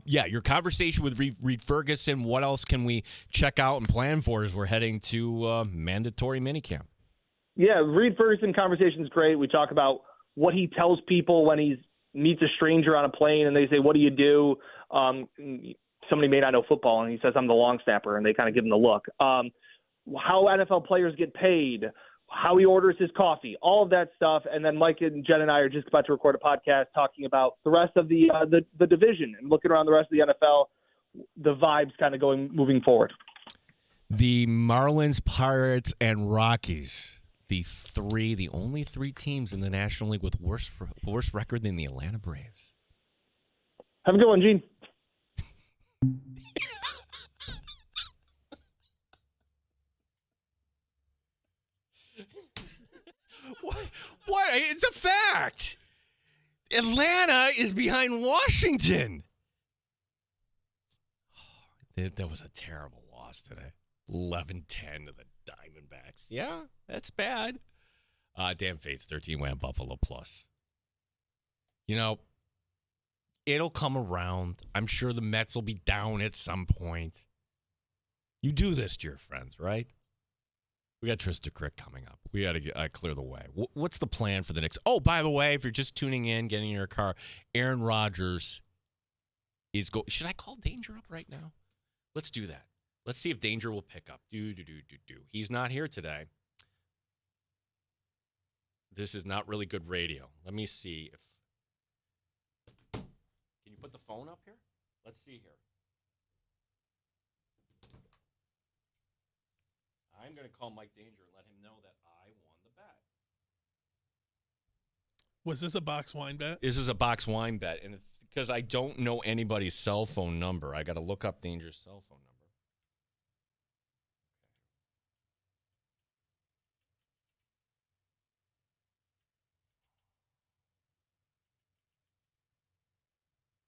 Your conversation with Reed Ferguson. What else can we check out and plan for as we're heading to mandatory minicamp? Yeah, Reed Ferguson conversation is great. We talk about what he tells people when he meets a stranger on a plane and they say, what do you do? Somebody may not know football, and he says, I'm the long snapper, and they kind of give him the look. How NFL players get paid, how he orders his coffee, all of that stuff. And then Mike and Jen and I are just about to record a podcast talking about the rest of the division and looking around the rest of the NFL, the vibes kind of moving forward. The Marlins, Pirates, and Rockies. The only three teams in the National League with worse record than the Atlanta Braves. Have a good one, Gene. What? It's a fact. Atlanta is behind Washington. That was a terrible loss today. 11-10 to the Diamondbacks. Yeah, that's bad. Dan Fates 13 Wham Buffalo Plus. It'll come around. I'm sure the Mets will be down at some point. You do this to your friends, right? We got Trista Crick coming up. We got to clear the way. What's the plan for the Knicks? Oh, by the way, if you're just tuning in, getting in your car, Aaron Rodgers is go. Should I call Danger up right now? Let's do that. Let's see if Danger will pick up. Do. He's not here today. This is not really good radio. Let me see if. Can you put the phone up here? Let's see here. I'm going to call Mike Danger and let him know that I won the bet. Was this a box wine bet? This is a box wine bet, and it's because I don't know anybody's cell phone number. I got to look up Danger's cell phone number.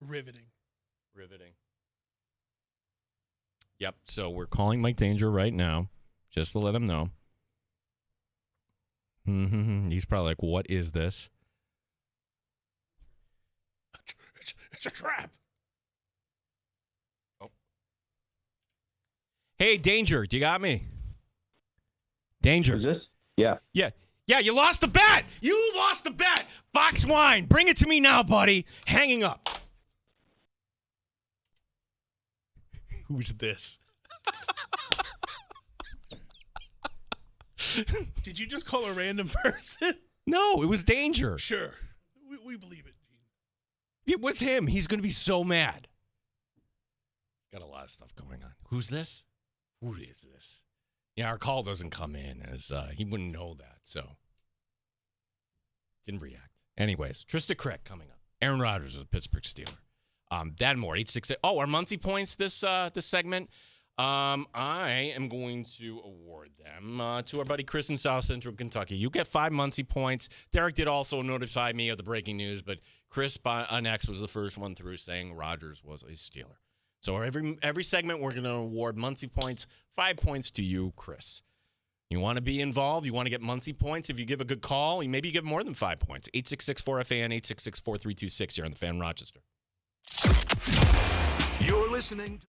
Riveting. Yep. So we're calling Mike Danger right now, just to let him know. He's probably like, "What is this?" It's a trap. Oh. Hey, Danger, do you got me? Danger. Is this? Yeah. Yeah, you lost the bet. You lost the bet. Box wine. Bring it to me now, buddy. Hanging up. Who's this? Did you just call a random person? No, it was Danger. Sure. We believe it, Gene. It was him. He's going to be so mad. Got a lot of stuff going on. Who's this? Who is this? Yeah, our call doesn't come in as he wouldn't know that, so didn't react. Anyways, Trista Crick coming up. Aaron Rodgers is a Pittsburgh Steeler. That and more. 868. Oh, our Muncie points this segment. I am going to award them to our buddy Chris in South Central Kentucky. You get 5 Muncie points. Derek did also notify me of the breaking news, but Chris on X was the first one through saying Rodgers was a Steeler. So every segment we're going to award Muncie points. 5 points to you, Chris. You want to be involved? You want to get Muncie points? If you give a good call, you maybe get more than 5 points. 866-4FAN, 866-4326 here on the Fan Rochester. You're listening to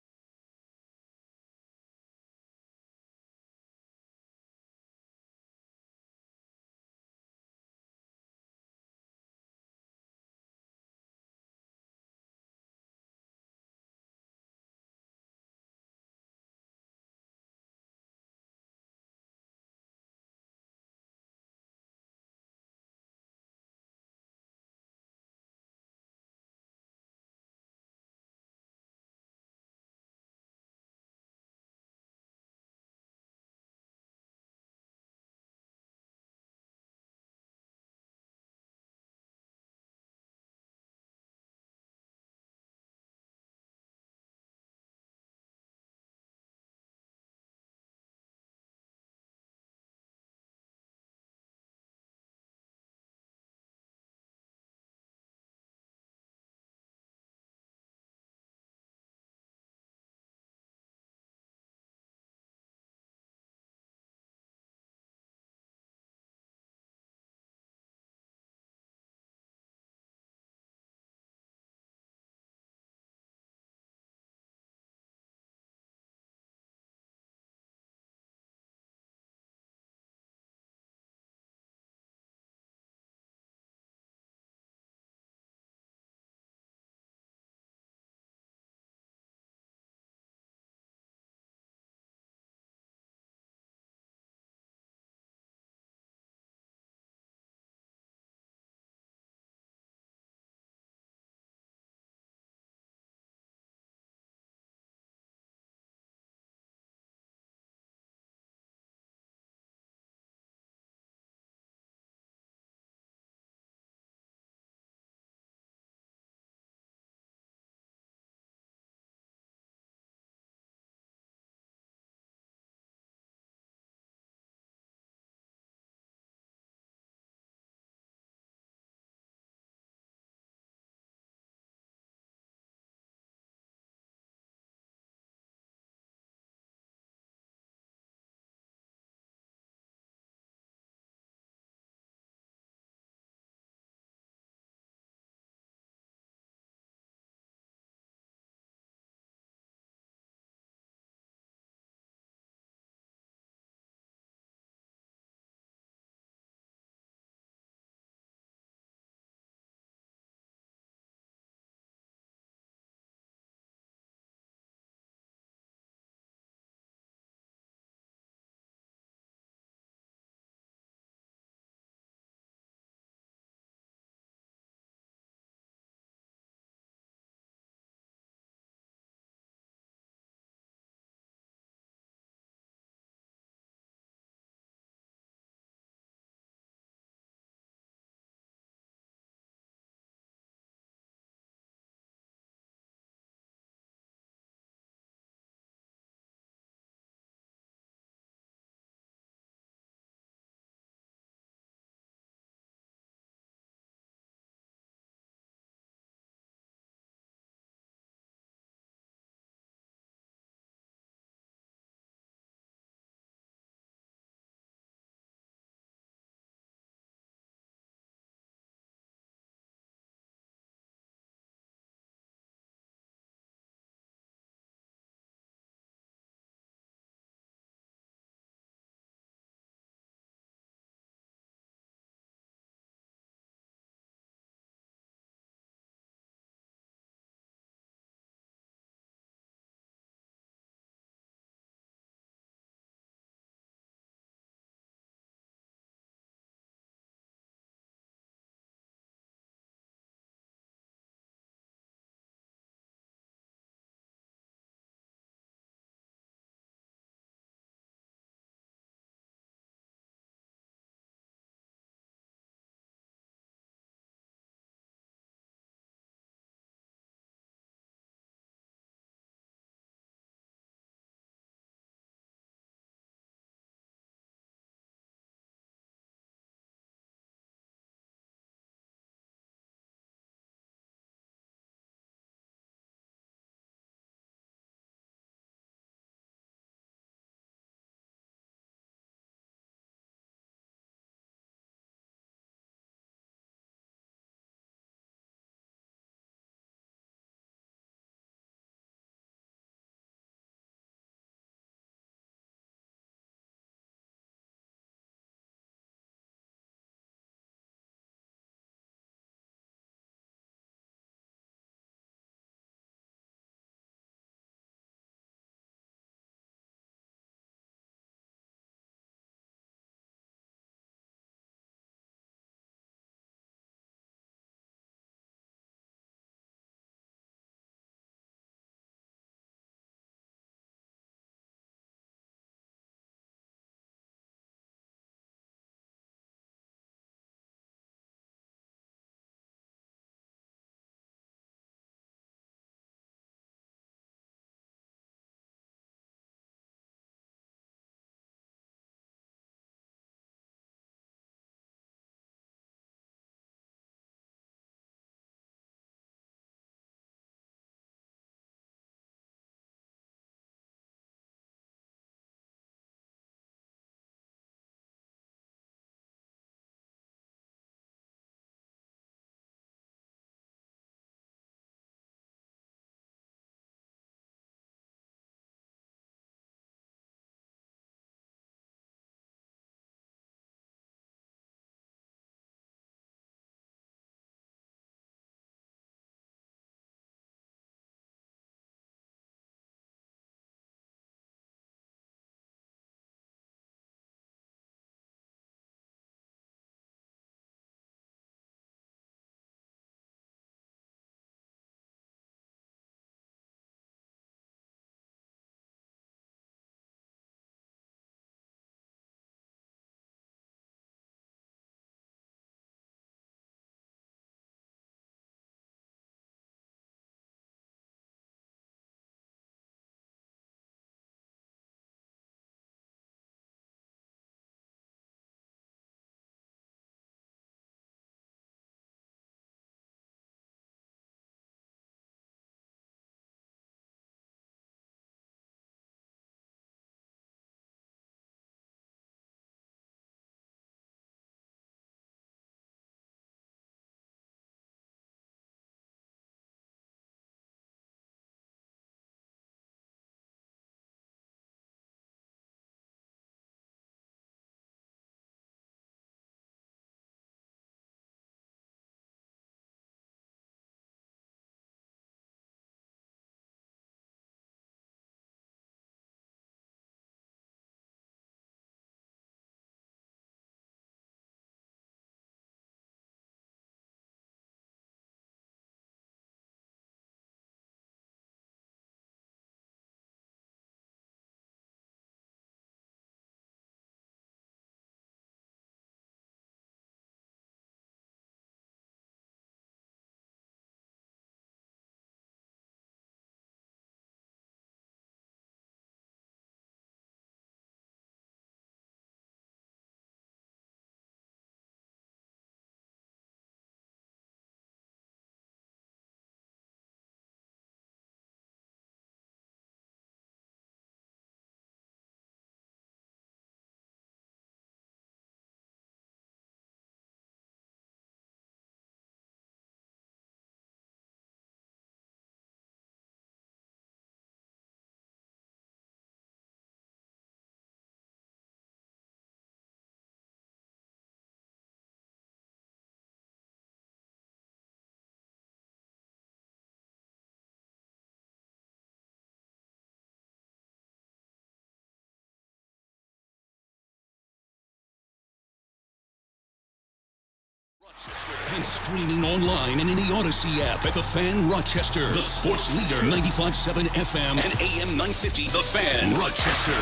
and streaming online and in the Odyssey app at The Fan Rochester. The sports leader, 95.7 FM and AM 950. The Fan Rochester,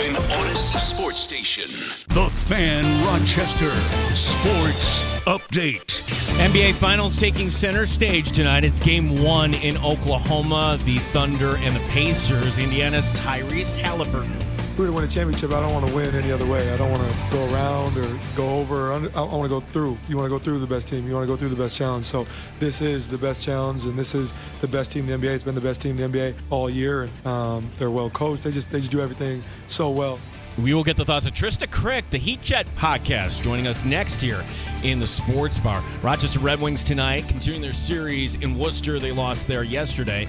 an Odyssey sports station. The Fan Rochester Sports Update. NBA Finals taking center stage tonight. It's Game 1 in Oklahoma. The Thunder and the Pacers. Indiana's Tyrese Halliburton. If we were to win a championship, I don't want to win any other way. I don't want to go around or go over. I want to go through. You want to go through the best team. You want to go through the best challenge. So this is the best challenge, and this is the best team in the NBA. It's been the best team in the NBA all year, and they're well coached. They just do everything so well. We will get the thoughts of Trista Crick, the Heat Chat podcast, joining us next here in the Sports Bar. Rochester Red Wings tonight, continuing their series in Worcester. They lost there yesterday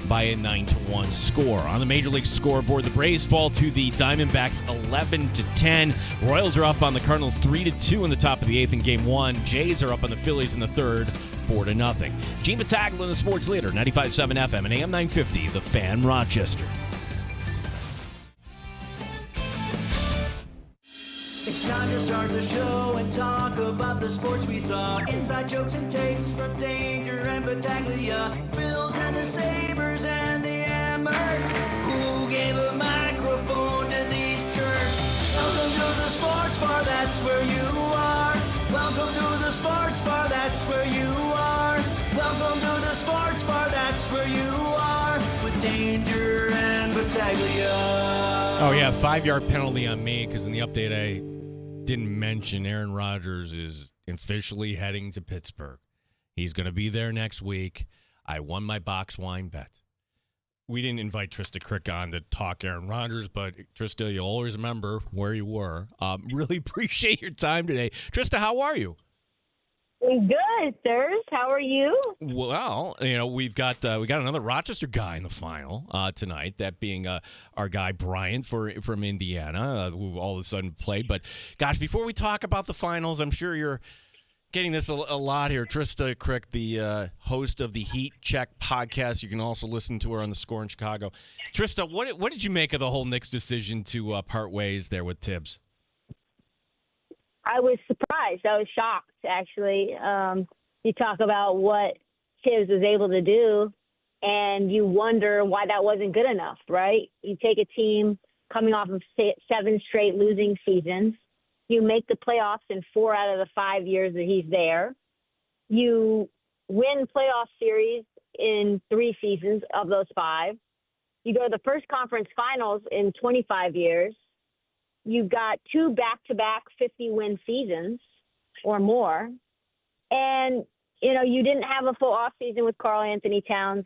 by a 9-1 score. On the Major League scoreboard, the Braves fall to the Diamondbacks 11-10. Royals are up on the Cardinals 3-2 in the top of the 8th in Game 1. Jays are up on the Phillies in the 3rd, 4-0. Gene Battaglia, the sports leader, 95.7 FM and AM 950, The Fan Rochester. It's time to start the show and talk about the sports we saw. Inside jokes and takes from Danger and Battaglia. Bills and the Sabres and the Amherst. Who gave a microphone to these jerks? Welcome to the sports bar, that's where you are. Welcome to the sports bar, that's where you are. Welcome to the sports bar, that's where you are. With Danger and Battaglia. Oh, yeah, 5-yard penalty on me because in the update I didn't mention Aaron Rodgers is officially heading to Pittsburgh. He's going to be there next week. I won my box wine bet. We didn't invite Trista Crick on to talk Aaron Rodgers, but Trista, you'll always remember where you were. Really appreciate your time today. Trista, how are you? Good, sirs. How are you? Well, you know, we got another Rochester guy in the final tonight. That being our guy Brian from Indiana, who all of a sudden played. But gosh, before we talk about the finals, I'm sure you're getting this a lot here. Trista Crick, the host of the Heat Check podcast. You can also listen to her on the Score in Chicago. Trista, what did you make of the whole Knicks decision to part ways there with Tibbs? I was surprised. I was shocked, actually. You talk about what Tibbs was able to do, and you wonder why that wasn't good enough, right? You take a team coming off of 7 straight losing seasons. You make the playoffs in 4 out of the 5 years that he's there. You win playoff series in 3 seasons of those 5. You go to the first conference finals in 25 years. You've got 2 back-to-back 50-win seasons or more. And, you know, you didn't have a full offseason with Karl Anthony Towns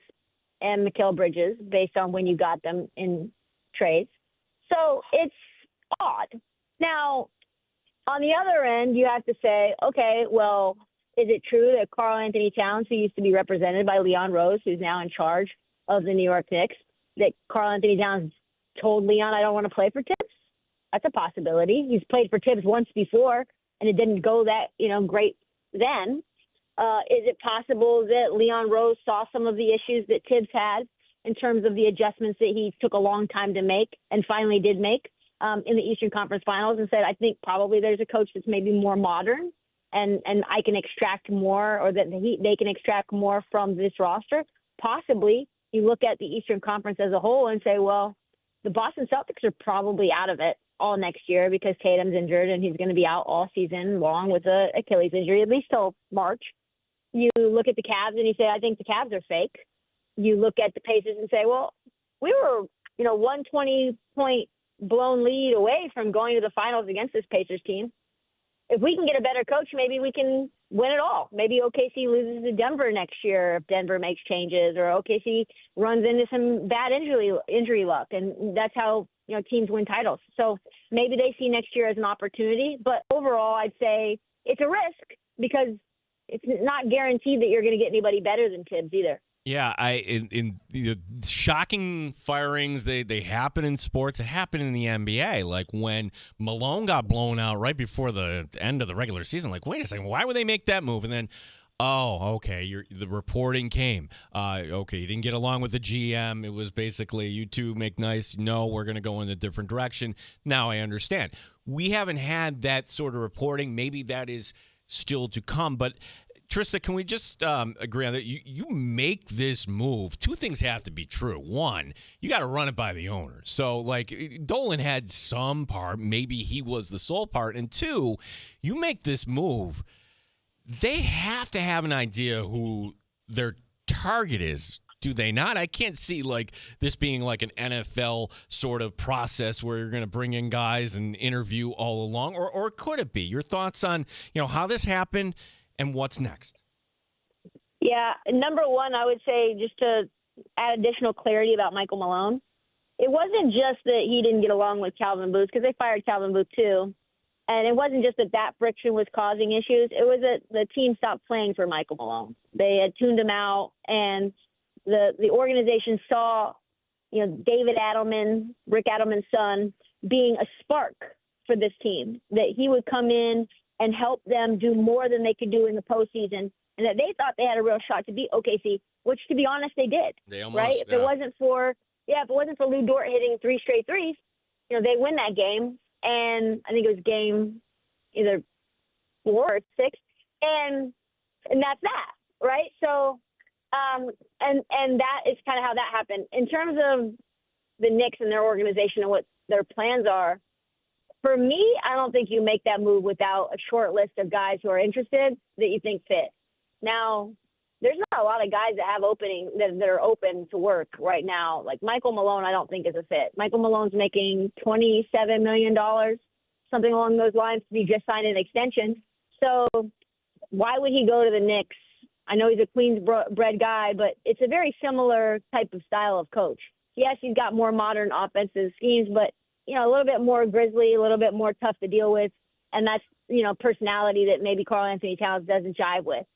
and Mikal Bridges based on when you got them in trades. So it's odd. Now, on the other end, you have to say, okay, well, is it true that Karl Anthony Towns, who used to be represented by Leon Rose, who's now in charge of the New York Knicks, that Karl Anthony Towns told Leon, I don't want to play for Tibbs? That's a possibility. He's played for Tibbs once before, and it didn't go that, great then. Is it possible that Leon Rose saw some of the issues that Tibbs had in terms of the adjustments that he took a long time to make and finally did make in the Eastern Conference Finals and said, I think probably there's a coach that's maybe more modern and I can extract more, or that they can extract more from this roster? Possibly. You look at the Eastern Conference as a whole and say, well, the Boston Celtics are probably out of it all next year because Tatum's injured and he's going to be out all season long with an Achilles injury, at least till March. You look at the Cavs and you say, I think the Cavs are fake. You look at the Pacers and say, well, we were, 120-point blown lead away from going to the finals against this Pacers team. If we can get a better coach, maybe we can win it all. Maybe OKC loses to Denver next year if Denver makes changes, or OKC runs into some bad injury luck, and that's how teams win titles. So maybe they see next year as an opportunity. But overall, I'd say it's a risk because it's not guaranteed that you're going to get anybody better than Tibbs either. Yeah, shocking firings, they happen in sports. They happen in the NBA. Like when Malone got blown out right before the end of the regular season. Like, wait a second, why would they make that move? And then, oh, okay, the reporting came. Okay, you didn't get along with the GM. It was basically, you two make nice. No, we're going to go in a different direction. Now I understand. We haven't had that sort of reporting. Maybe that is still to come. But Trista, can we just agree on that? You make this move. Two things have to be true. One, you got to run it by the owner. So, like, Dolan had some part. Maybe he was the sole part. And two, you make this move. They have to have an idea who their target is. Do they not? I can't see like this being like an NFL sort of process where you're going to bring in guys and interview all along, or could it be? Your thoughts on how this happened and what's next? Yeah, number one, I would say, just to add additional clarity about Michael Malone, it wasn't just that he didn't get along with Calvin Booth, because they fired Calvin Booth too. And it wasn't just that friction was causing issues. It was that the team stopped playing for Michael Malone. They had tuned him out, and the organization saw, David Adelman, Rick Adelman's son, being a spark for this team, that he would come in and help them do more than they could do in the postseason, and that they thought they had a real shot to beat OKC, which, to be honest, they did. They almost, right? If it wasn't for Lou Dort hitting 3 straight threes, they win that game. And I think it was game either 4 or 6, and that's that, right? So, and that is kind of how that happened. In terms of the Knicks and their organization and what their plans are, for me, I don't think you make that move without a short list of guys who are interested that you think fit. Now, there's not a lot of guys that have that are open to work right now. Like Michael Malone, I don't think is a fit. Michael Malone's making $27 million, something along those lines. He just signed an extension. So why would he go to the Knicks? I know he's a Queens-bred guy, but it's a very similar type of style of coach. Yes, he's got more modern offensive schemes, but a little bit more grisly, a little bit more tough to deal with, and that's personality that maybe Karl Anthony Towns doesn't jive with.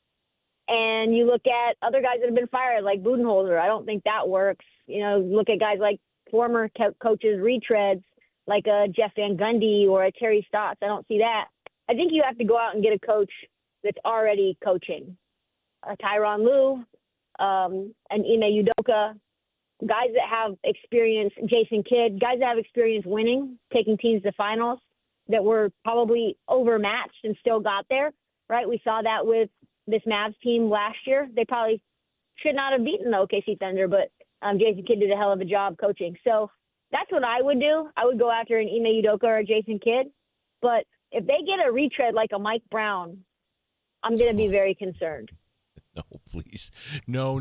And you look at other guys that have been fired, like Budenholzer. I don't think that works. Look at guys like former coaches, retreads, like a Jeff Van Gundy or a Terry Stotts. I don't see that. I think you have to go out and get a coach that's already coaching. Tyronn Lue, and Ime Udoka, guys that have experience, Jason Kidd, guys that have experience winning, taking teams to finals, that were probably overmatched and still got there, right? We saw that with this Mavs team last year. They probably should not have beaten the OKC Thunder, but Jason Kidd did a hell of a job coaching. So that's what I would do. I would go after an Ime Udoka or a Jason Kidd. But if they get a retread like a Mike Brown, I'm going to be very concerned. No, please. No.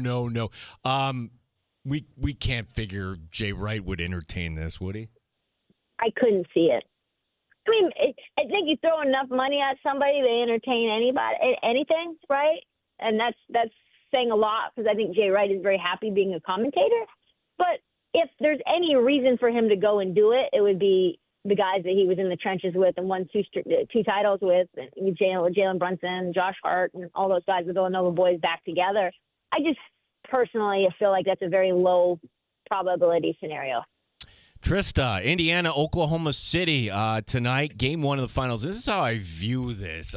We can't figure Jay Wright would entertain this, would he? I couldn't see it. I mean, I think you throw enough money at somebody, they entertain anything, right? And that's saying a lot, because I think Jay Wright is very happy being a commentator. But if there's any reason for him to go and do it, it would be the guys that he was in the trenches with and won two titles with, Jalen Brunson, Josh Hart, and all those guys, the Villanova boys back together. I just personally feel like that's a very low probability scenario. Trista, Indiana, Oklahoma City tonight, game 1 of the finals. This is how I view this.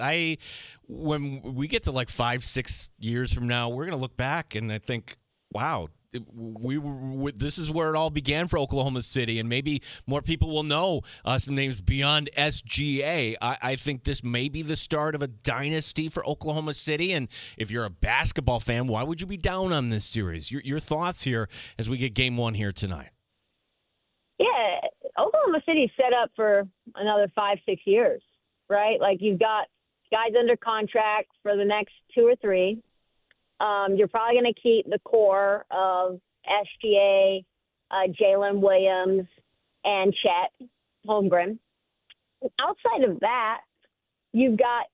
When we get to like 5-6 years from now, we're going to look back and I think, wow, this is where it all began for Oklahoma City, and maybe more people will know some names beyond SGA. I think this may be the start of a dynasty for Oklahoma City, and if you're a basketball fan, why would you be down on this series? Your thoughts here as we get game 1 here tonight. Yeah, Oklahoma City's set up for another 5-6 years, right? Like, you've got guys under contract for the next 2 or 3. You're probably going to keep the core of SGA, Jalen Williams, and Chet Holmgren. Outside of that, you've got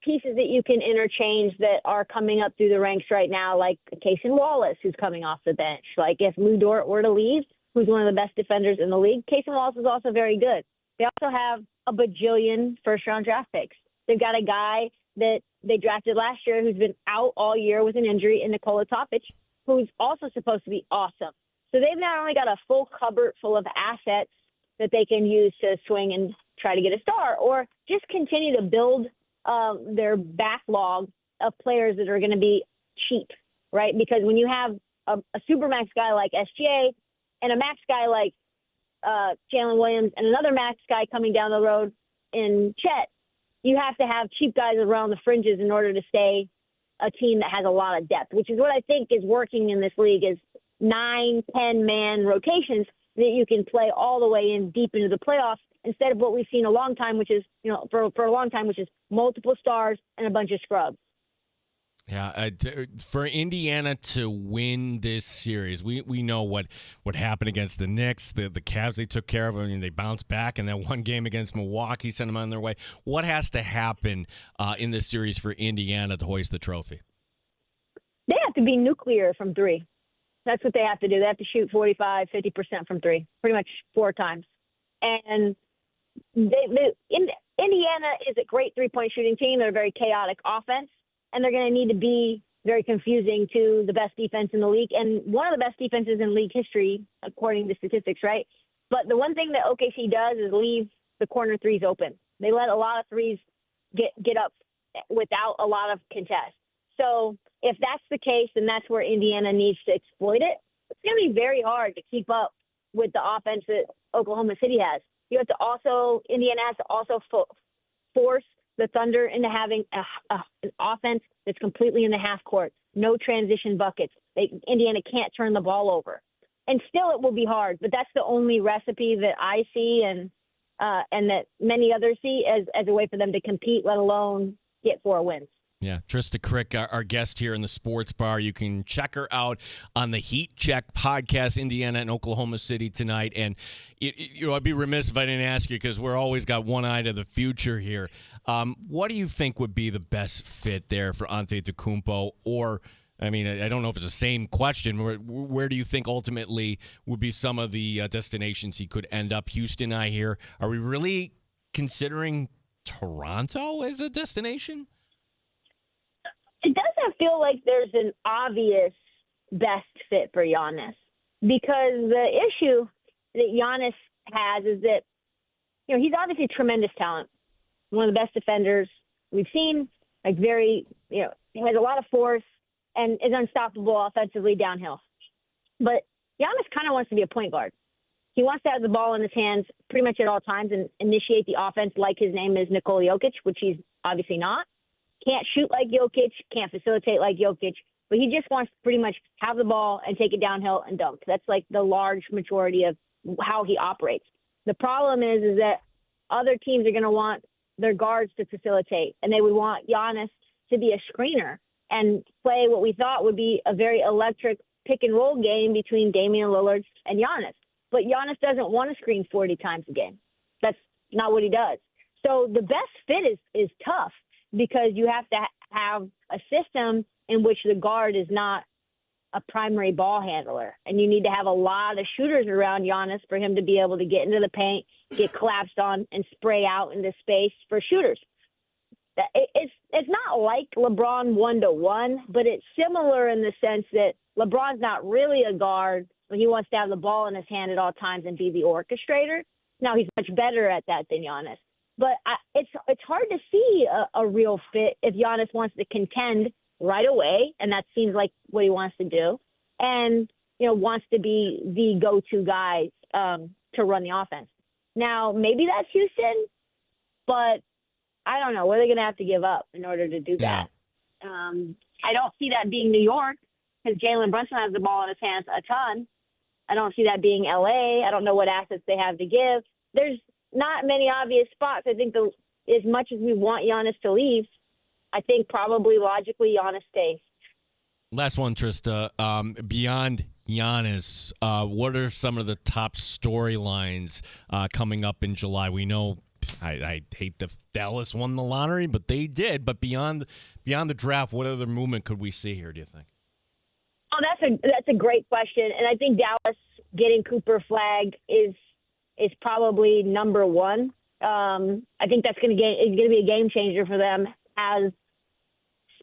pieces that you can interchange that are coming up through the ranks right now, like Cason Wallace, who's coming off the bench. Like, if Lou Dort were to leave, who's one of the best defenders in the league, Cason Wallace is also very good. They also have a bajillion first-round draft picks. They've got a guy that they drafted last year who's been out all year with an injury in Nikola Topic, who's also supposed to be awesome. So they've not only got a full cupboard full of assets that they can use to swing and try to get a star, or just continue to build their backlog of players that are going to be cheap, right? Because when you have a supermax guy like SGA and a max guy like Jalen Williams and another max guy coming down the road in Chet, you have to have cheap guys around the fringes in order to stay a team that has a lot of depth, which is what I think is working in this league is 9-10-man rotations that you can play all the way in deep into the playoffs instead of what we've seen a long time, which is, for a long time, which is multiple stars and a bunch of scrubs. Yeah, for Indiana to win this series, we know what happened against the Knicks. The Cavs, they took care of them, and they bounced back. And that one game against Milwaukee sent them on their way. What has to happen in this series for Indiana to hoist the trophy? They have to be nuclear from three. That's what they have to do. They have to shoot 45, 50% from three, pretty much 4 times. And Indiana is a great three-point shooting team. They're a very chaotic offense. And they're going to need to be very confusing to the best defense in the league and one of the best defenses in league history, according to statistics, right? But the one thing that OKC does is leave the corner threes open. They let a lot of threes get up without a lot of contest. So if that's the case, then that's where Indiana needs to exploit it. It's going to be very hard to keep up with the offense that Oklahoma City has. Indiana has to also force the Thunder into having an offense that's completely in the half court, no transition buckets. Indiana can't turn the ball over. And still it will be hard, but that's the only recipe that I see and that many others see as a way for them to compete, let alone get 4 wins. Yeah, Trista Crick, our guest here in the Sports Bar. You can check her out on the Heat Check podcast, Indiana and Oklahoma City tonight. And, I'd be remiss if I didn't ask you because we're always got one eye to the future here. What do you think would be the best fit there for Antetokounmpo? Or, I mean, I don't know if it's the same question. Where do you think ultimately would be some of the destinations he could end up? Houston, I hear. Are we really considering Toronto as a destination? It doesn't feel like there's an obvious best fit for Giannis because the issue that Giannis has is that, he's obviously tremendous talent, one of the best defenders we've seen, he has a lot of force and is unstoppable offensively downhill. But Giannis kind of wants to be a point guard. He wants to have the ball in his hands pretty much at all times and initiate the offense like his name is Nikola Jokic, which he's obviously not. Can't shoot like Jokic, can't facilitate like Jokic, but he just wants to pretty much have the ball and take it downhill and dunk. That's like the large majority of how he operates. The problem is that other teams are going to want their guards to facilitate, and they would want Giannis to be a screener and play what we thought would be a very electric pick-and-roll game between Damian Lillard and Giannis. But Giannis doesn't want to screen 40 times a game. That's not what he does. So the best fit is tough, because you have to have a system in which the guard is not a primary ball handler. And you need to have a lot of shooters around Giannis for him to be able to get into the paint, get collapsed on, and spray out into space for shooters. It's not like LeBron 1-to-1, but it's similar in the sense that LeBron's not really a guard when he wants to have the ball in his hand at all times and be the orchestrator. Now, he's much better at that than Giannis. But it's hard to see a real fit if Giannis wants to contend right away, and that seems like what he wants to do, and wants to be the go-to guy to run the offense. Now, maybe that's Houston, but I don't know. What are they going to have to give up in order to do that? Yeah. I don't see that being New York because Jalen Brunson has the ball in his hands a ton. I don't see that being L.A. I don't know what assets they have to give. There's not many obvious spots. I think as much as we want Giannis to leave, I think probably logically Giannis stays. Last one, Trista. Beyond Giannis, what are some of the top storylines coming up in July? We know I hate the Dallas won the lottery, but they did. But beyond the draft, what other movement could we see here, do you think? Oh, that's a great question. And I think Dallas getting Cooper flagged is probably number one. I think that's going to be a game changer for them as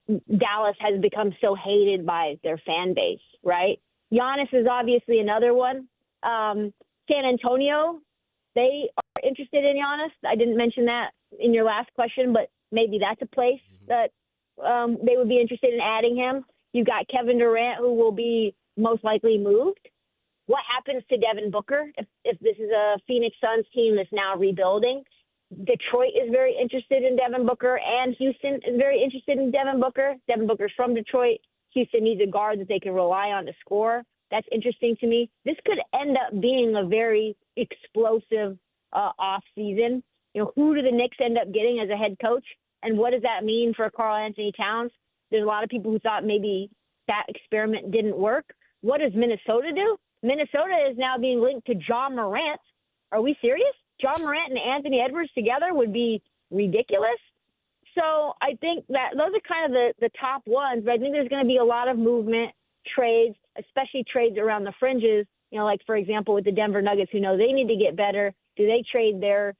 Dallas has become so hated by their fan base, right? Giannis is obviously another one. San Antonio, they are interested in Giannis. I didn't mention that in your last question, but maybe that's a place that they would be interested in adding him. You've got Kevin Durant, who will be most likely moved. What happens to Devin Booker if this is a Phoenix Suns team that's now rebuilding? Detroit is very interested in Devin Booker, and Houston is very interested in Devin Booker. Devin Booker's from Detroit. Houston needs a guard that they can rely on to score. That's interesting to me. This could end up being a very explosive off season. Who do the Knicks end up getting as a head coach, and what does that mean for Karl Anthony Towns? There's a lot of people who thought maybe that experiment didn't work. What does Minnesota do? Minnesota is now being linked to John Morant. Are we serious? John Morant and Anthony Edwards together would be ridiculous. So I think that those are kind of the top ones, but I think there's going to be a lot of movement, trades, especially trades around the fringes. Like, for example, with the Denver Nuggets, who know they need to get better. Do they trade their,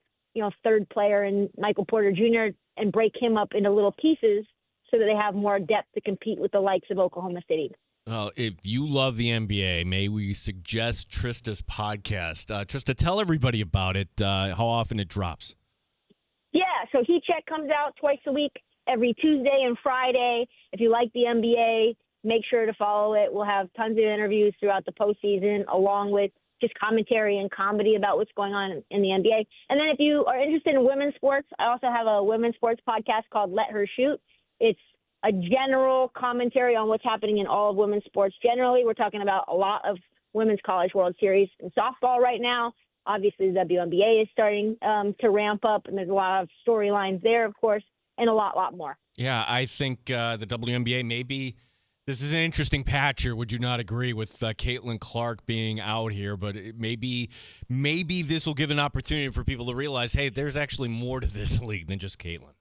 third player in Michael Porter Jr. and break him up into little pieces so that they have more depth to compete with the likes of Oklahoma City? Well, if you love the NBA, may we suggest Trista's podcast. Trista, tell everybody about it, how often it drops. Yeah, so Heat Check comes out twice a week, every Tuesday and Friday. If you like the NBA, make sure to follow it. We'll have tons of interviews throughout the postseason, along with just commentary and comedy about what's going on in the NBA. And then if you are interested in women's sports, I also have a women's sports podcast called Let Her Shoot. It's a general commentary on what's happening in all of women's sports. Generally, we're talking about a lot of Women's College World Series in softball right now. Obviously, the WNBA is starting to ramp up, and there's a lot of storylines there, of course, and a lot more. Yeah, I think the WNBA maybe this is an interesting patch here. Would you not agree with Caitlin Clark being out here? But maybe this will give an opportunity for people to realize, hey, there's actually more to this league than just Caitlin.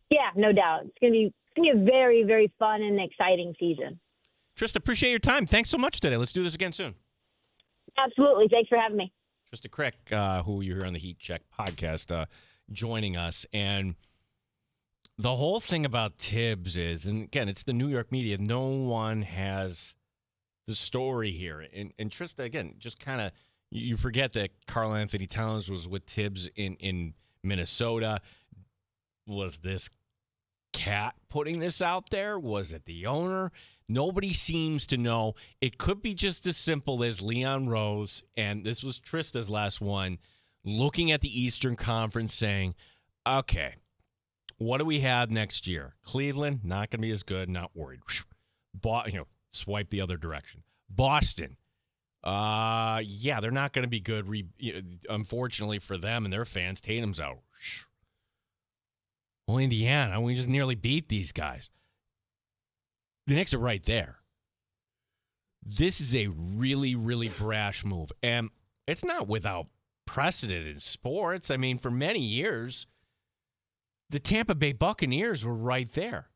Yeah, no doubt. It's going to be a very, very fun and exciting season. Trista, appreciate your time. Thanks so much today. Let's do this again soon. Absolutely. Thanks for having me. Trista Crick, who you hear on the Heat Check podcast, joining us. And the whole thing about Tibbs is, and again, it's the New York media. No one has the story here. And Trista, again, just kind of, you forget that Karl Anthony Towns was with Tibbs in Minnesota. Was this Cat putting this out there? Was it the owner? Nobody seems to know. It could be just as simple as Leon Rose, and this was Trista's last one, looking at the Eastern Conference saying, okay, what do we have next year? Cleveland, not going to be as good, not worried. Swipe the other direction. Boston, yeah, they're not going to be good. Unfortunately for them and their fans, Tatum's out. Well, Indiana, we just nearly beat these guys. The Knicks are right there. This is a really, really brash move. And it's not without precedent in sports. I mean, for many years, the Tampa Bay Buccaneers were right there.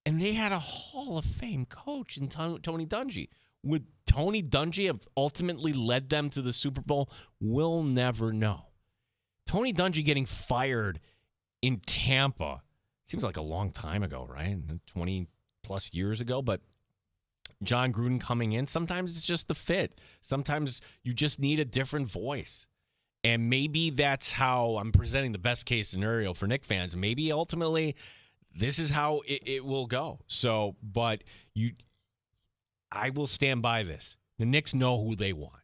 And they had a Hall of Fame coach in Tony Dungy. Would Tony Dungy have ultimately led them to the Super Bowl? We'll never know. Tony Dungy getting fired in Tampa seems like a long time ago, right? 20-plus years ago. But John Gruden coming in, sometimes it's just the fit. Sometimes you just need a different voice. And maybe that's how I'm presenting the best case scenario for Knicks fans. Maybe ultimately this is how it will go. So, but I will stand by this. The Knicks know who they want.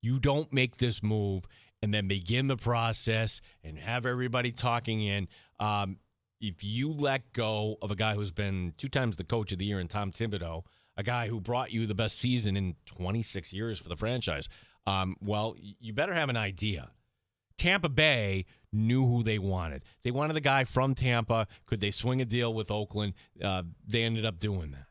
You don't make this move and then begin the process and have everybody talking in. If you let go of a guy who's been 2 times the coach of the year in Tom Thibodeau, a guy who brought you the best season in 26 years for the franchise, well, you better have an idea. Tampa Bay knew who they wanted. They wanted a guy from Tampa. Could they swing a deal with Oakland? They ended up doing that.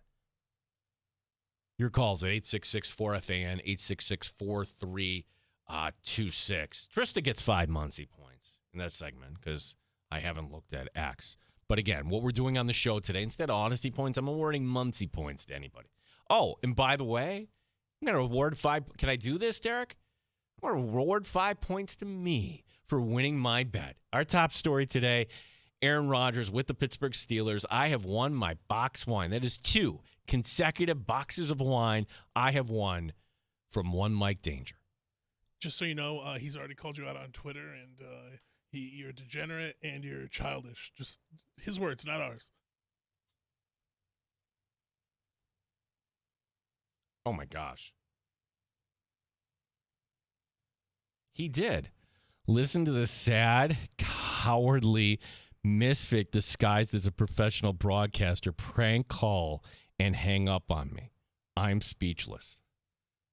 Your calls at 866-4FAN, 866-4326. Trista gets 5 Muncie points in that segment because I haven't looked at X. But again, what we're doing on the show today, instead of honesty points, I'm awarding Muncie points to anybody. Oh, and by the way, I'm going to award 5. Can I do this, Derek? I'm going to award 5 points to me for winning my bet. Our top story today, Aaron Rodgers with the Pittsburgh Steelers. I have won my box wine. That is 2 consecutive boxes of wine I have won from one Mike Danger. Just so you know, he's already called you out on Twitter, and you're degenerate and you're childish. Just his words, not ours. Oh, my gosh. He did. Listen to the sad, cowardly misfit disguised as a professional broadcaster prank call and hang up on me. I'm speechless.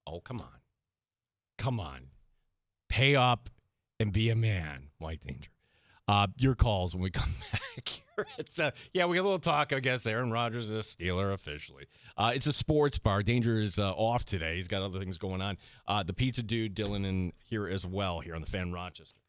Oh, come on. Come on. Pay up and be a man, White Danger. Your calls when we come back here. We got a little talk, I guess. Aaron Rodgers is a Steeler officially. It's a sports bar. Danger is off today. He's got other things going on. The pizza dude, Dylan, in here as well, here on the Fan Rochester.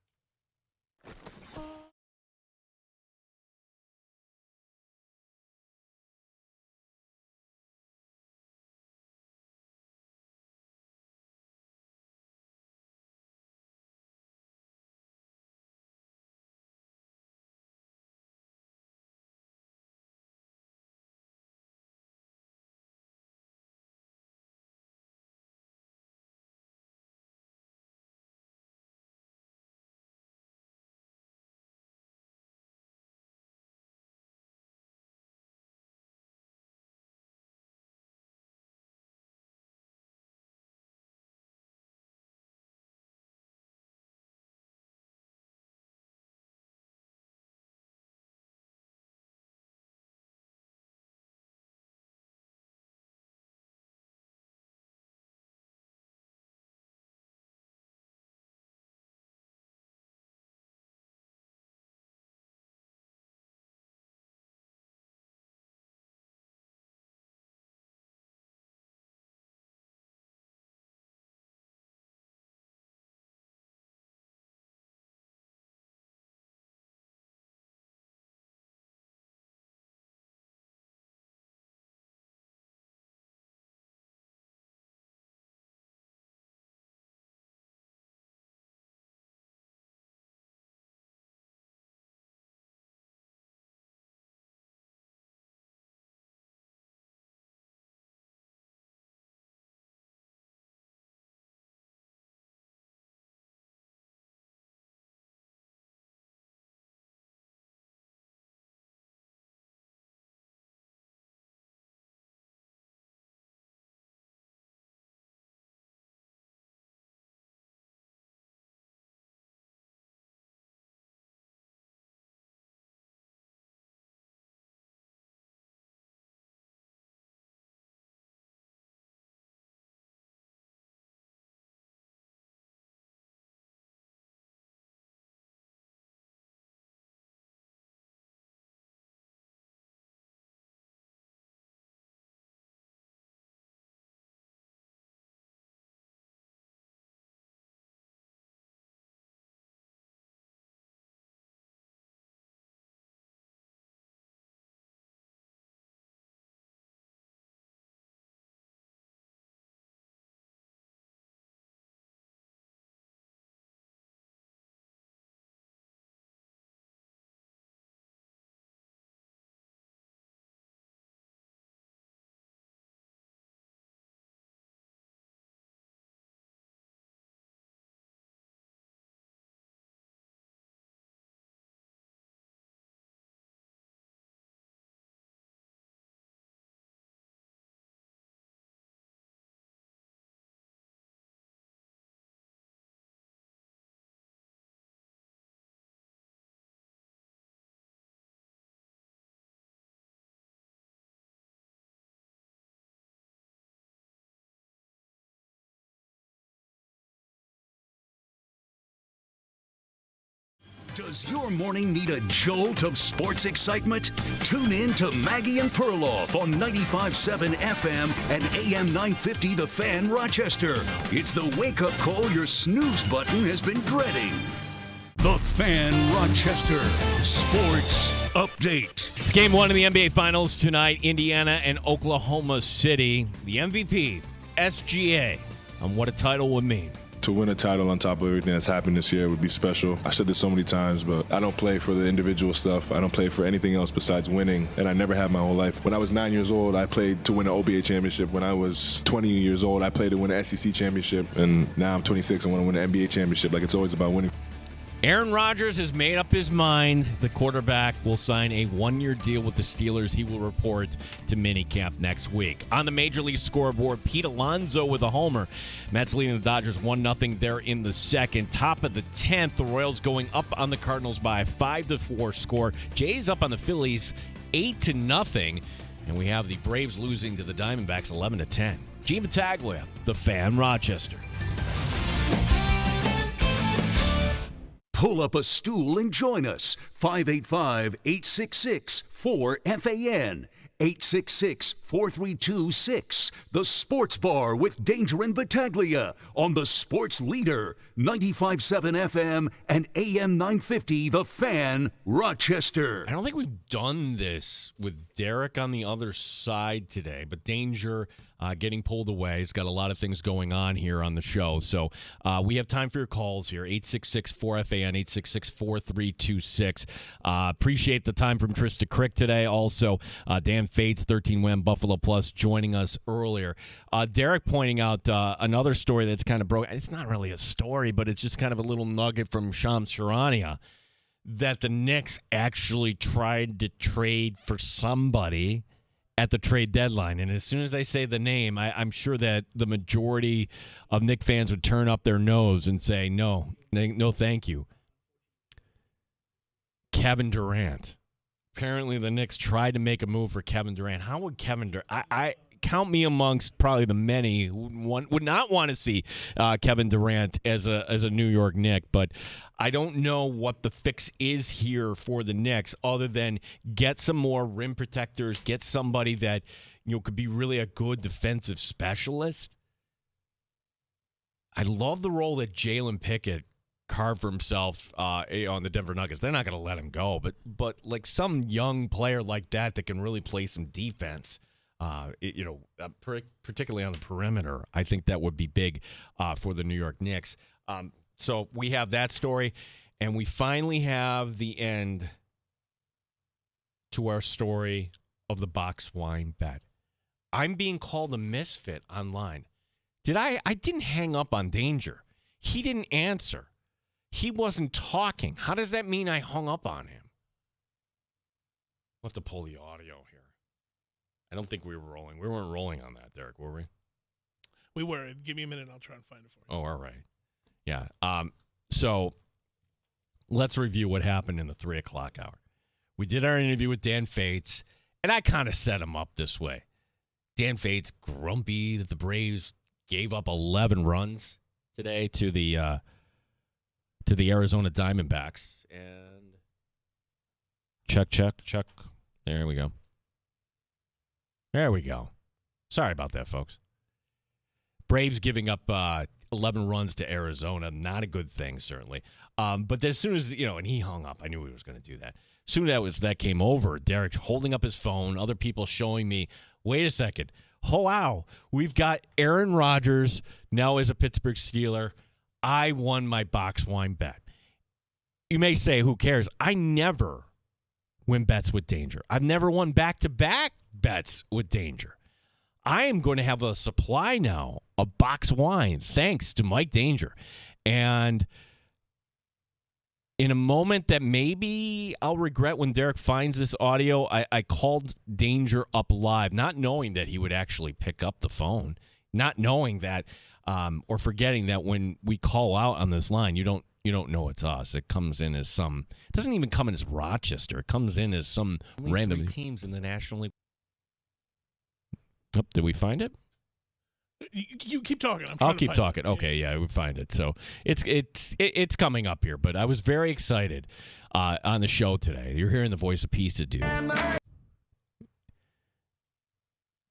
Does your morning need a jolt of sports excitement? Tune in to Maggie and Perloff on 95.7 FM and AM 950 The Fan Rochester. It's the wake-up call your snooze button has been dreading. The Fan Rochester Sports Update. It's game one of the NBA Finals tonight, Indiana and Oklahoma City. The MVP, SGA, on what a title would mean. To win a title on top of everything that's happened this year would be special. I said this so many times, but I don't play for the individual stuff. I don't play for anything else besides winning, and I never have my whole life. When I was 9 years old, I played to win an OBA championship. When I was 20 years old, I played to win an SEC championship, and now I'm 26 and want to win an NBA championship. Like, it's always about winning. Aaron Rodgers has made up his mind. The quarterback will sign a one-year deal with the Steelers. He will report to minicamp next week. On the Major League scoreboard, Pete Alonso with a homer. Mets leading the Dodgers 1-0 there in the second. Top of the 10th, the Royals going up on the Cardinals by a 5-4 score. Jays up on the Phillies 8-0. And we have the Braves losing to the Diamondbacks 11-10. Gene Battaglia, the Fan, Rochester. Pull up a stool and join us. 585-866-4FAN. 866-432-6. The Sports Bar with Danger and Battaglia on the Sports Leader. 95.7 FM and AM 950, The Fan, Rochester. I don't think we've done this with Derek on the other side today, but Danger getting pulled away. He's got a lot of things going on here on the show. So we have time for your calls here. 866-4FAN, 866-4326. Appreciate the time from Trista Crick today. Also, Dan Fates, 13-win Buffalo Plus, joining us earlier. Derek pointing out another story that's kind of broken. It's not really a story, but it's just kind of a little nugget from Shams Charania that the Knicks actually tried to trade for somebody at the trade deadline. And as soon as I say the name, I'm sure that the majority of Knicks fans would turn up their nose and say, no, thank you. Kevin Durant. Apparently the Knicks tried to make a move for Kevin Durant. How would Kevin Durant... I count me amongst probably the many who would not want to see Kevin Durant as a New York Knick, but I don't know what the fix is here for the Knicks other than get some more rim protectors, get somebody that could be really a good defensive specialist. I love the role that Jalen Pickett carved for himself on the Denver Nuggets. They're not going to let him go, but like some young player like that can really play some defense. Particularly on the perimeter, I think that would be big for the New York Knicks. So we have that story, and we finally have the end to our story of the box wine bet. I'm being called a misfit online. I didn't hang up on Danger. He didn't answer. He wasn't talking. How does that mean I hung up on him? We'll have to pull the audio here. I don't think we were rolling. We weren't rolling on that, Derek, were we? We were. Give me a minute. I'll try and find it for you. Oh, all right. Yeah. So let's review what happened in the 3 o'clock hour. We did our interview with Dan Fates, and I kind of set him up this way. Dan Fates, grumpy that the Braves gave up 11 runs today to the Arizona Diamondbacks. And check. There we go. There we go. Sorry about that, folks. Braves giving up 11 runs to Arizona. Not a good thing, certainly. But as soon as, and he hung up, I knew he was going to do that. As soon as that came over, Derek holding up his phone, other people showing me, wait a second. Oh, wow. We've got Aaron Rodgers now as a Pittsburgh Steeler. I won my box wine bet. You may say, who cares? I never win bets with Danger. I've never won back-to-back bets with Danger. I am going to have a supply now of box wine thanks to Mike Danger. And in a moment that maybe I'll regret when Derek finds this audio, I called Danger up live, not knowing that he would actually pick up the phone, not knowing that or forgetting that when we call out on this line, you don't know it's us. It comes in as some. It doesn't even come in as Rochester. It comes in as some random teams in the National League. Oh, did we find it? You keep talking. I'll keep talking. Okay, yeah, we find it. So it's coming up here. But I was very excited on the show today. You're hearing the voice of Pizza Dude.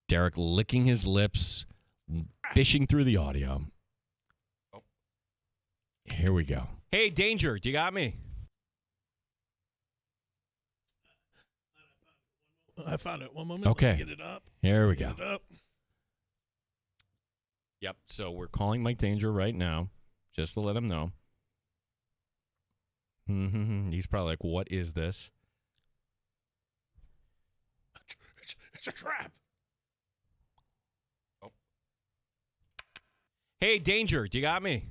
Derek licking his lips, fishing through the audio. Oh. Here we go. Hey, Danger, do you got me? I found it. One moment. Okay. Let me get it up. Here we go. Get it up. Yep. So we're calling Mike Danger right now, just to let him know. He's probably like, "What is this?" It's a trap. Oh. Hey, Danger, do you got me?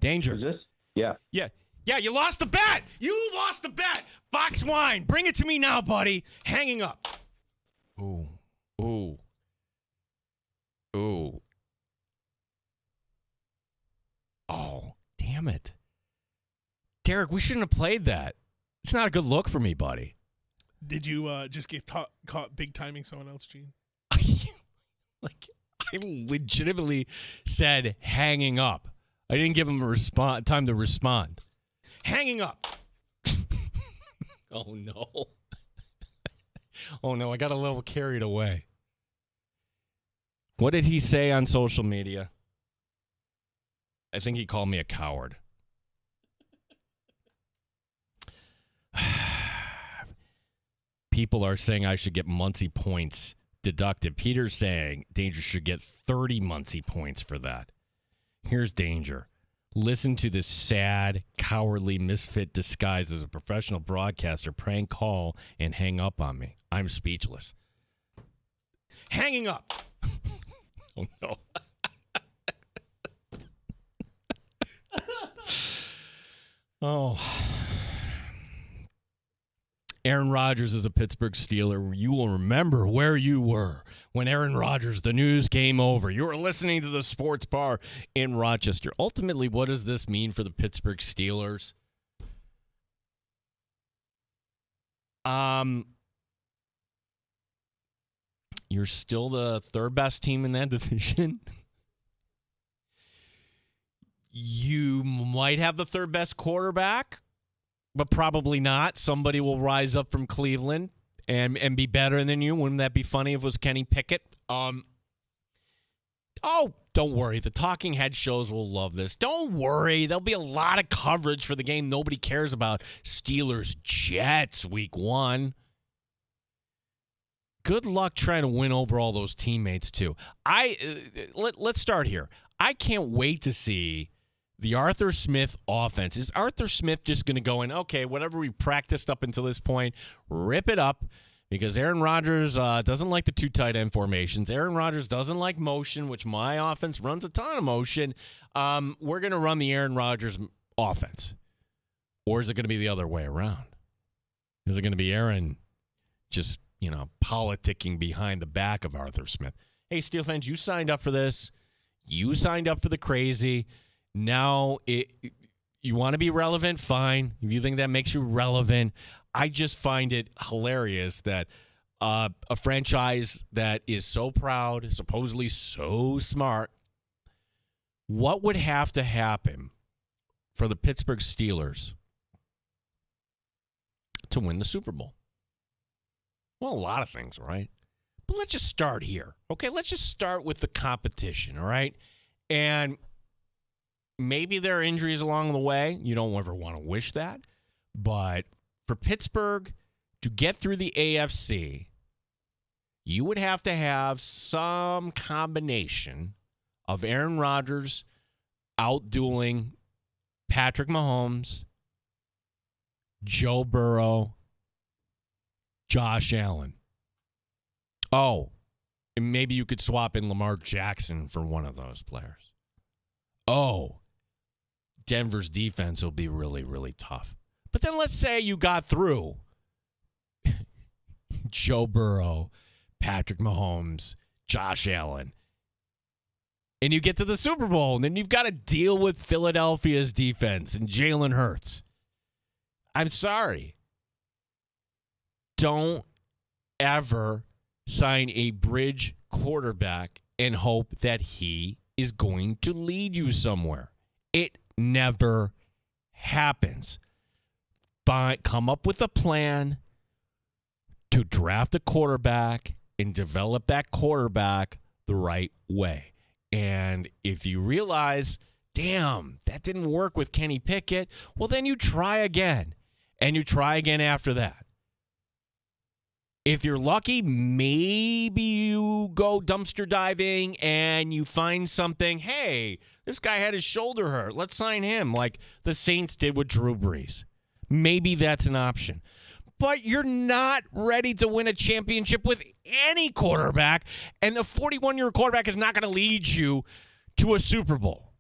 Danger. Who's this? Yeah. Yeah. Yeah, you lost the bet. You lost the bet. Box wine. Bring it to me now, buddy. Hanging up. Ooh. Ooh. Ooh. Oh, damn it. Derek, we shouldn't have played that. It's not a good look for me, buddy. Did you just get caught big timing someone else, Gene? Like, I legitimately said hanging up. I didn't give him time to respond. Hanging up. Oh, no. Oh, no, I got a little carried away. What did he say on social media? I think he called me a coward. People are saying I should get Muncie points deducted. Peter's saying Danger should get 30 Muncie points for that. Here's Danger. Listen to this sad, cowardly misfit disguised as a professional broadcaster prank call and hang up on me. I'm speechless. Hanging up. Oh, no. Oh. Aaron Rodgers is a Pittsburgh Steeler. You will remember where you were when Aaron Rodgers, the news came over. You were listening to the sports bar in Rochester. Ultimately, what does this mean for the Pittsburgh Steelers? You're still the third best team in that division. You might have the third best quarterback, but probably not. Somebody will rise up from Cleveland and be better than you. Wouldn't that be funny if it was Kenny Pickett? Oh, don't worry. The talking head shows will love this. Don't worry. There'll be a lot of coverage for the game nobody cares about. Steelers-Jets week 1. Good luck trying to win over all those teammates, too. Let's start here. I can't wait to see the Arthur Smith offense. Is Arthur Smith just going to go in, okay, whatever we practiced up until this point, rip it up, because Aaron Rodgers doesn't like the two tight end formations. Aaron Rodgers doesn't like motion, which my offense runs a ton of motion. We're going to run the Aaron Rodgers offense. Or is it going to be the other way around? Is it going to be Aaron just, politicking behind the back of Arthur Smith? Hey, Steel fans, you signed up for this. You signed up for the crazy. Now, you want to be relevant? Fine. If you think that makes you relevant, I just find it hilarious that a franchise that is so proud, supposedly so smart, what would have to happen for the Pittsburgh Steelers to win the Super Bowl? Well, a lot of things, right? But let's just start here. Okay, let's just start with the competition, all right? And maybe there are injuries along the way. You don't ever want to wish that. But for Pittsburgh to get through the AFC, you would have to have some combination of Aaron Rodgers outdueling Patrick Mahomes, Joe Burrow, Josh Allen. Oh, and maybe you could swap in Lamar Jackson for one of those players. Oh, Denver's defense will be really, really tough. But then let's say you got through Joe Burrow, Patrick Mahomes, Josh Allen, and you get to the Super Bowl, and then you've got to deal with Philadelphia's defense and Jalen Hurts. I'm sorry. Don't ever sign a bridge quarterback and hope that he is going to lead you somewhere. It never happens. Come up with a plan to draft a quarterback and develop that quarterback the right way. And if you realize, damn, that didn't work with Kenny Pickett, well, then you try again. And you try again after that. If you're lucky, maybe you go dumpster diving and you find something. Hey, this guy had his shoulder hurt. Let's sign him like the Saints did with Drew Brees. Maybe that's an option. But you're not ready to win a championship with any quarterback, and the 41-year-old quarterback is not going to lead you to a Super Bowl.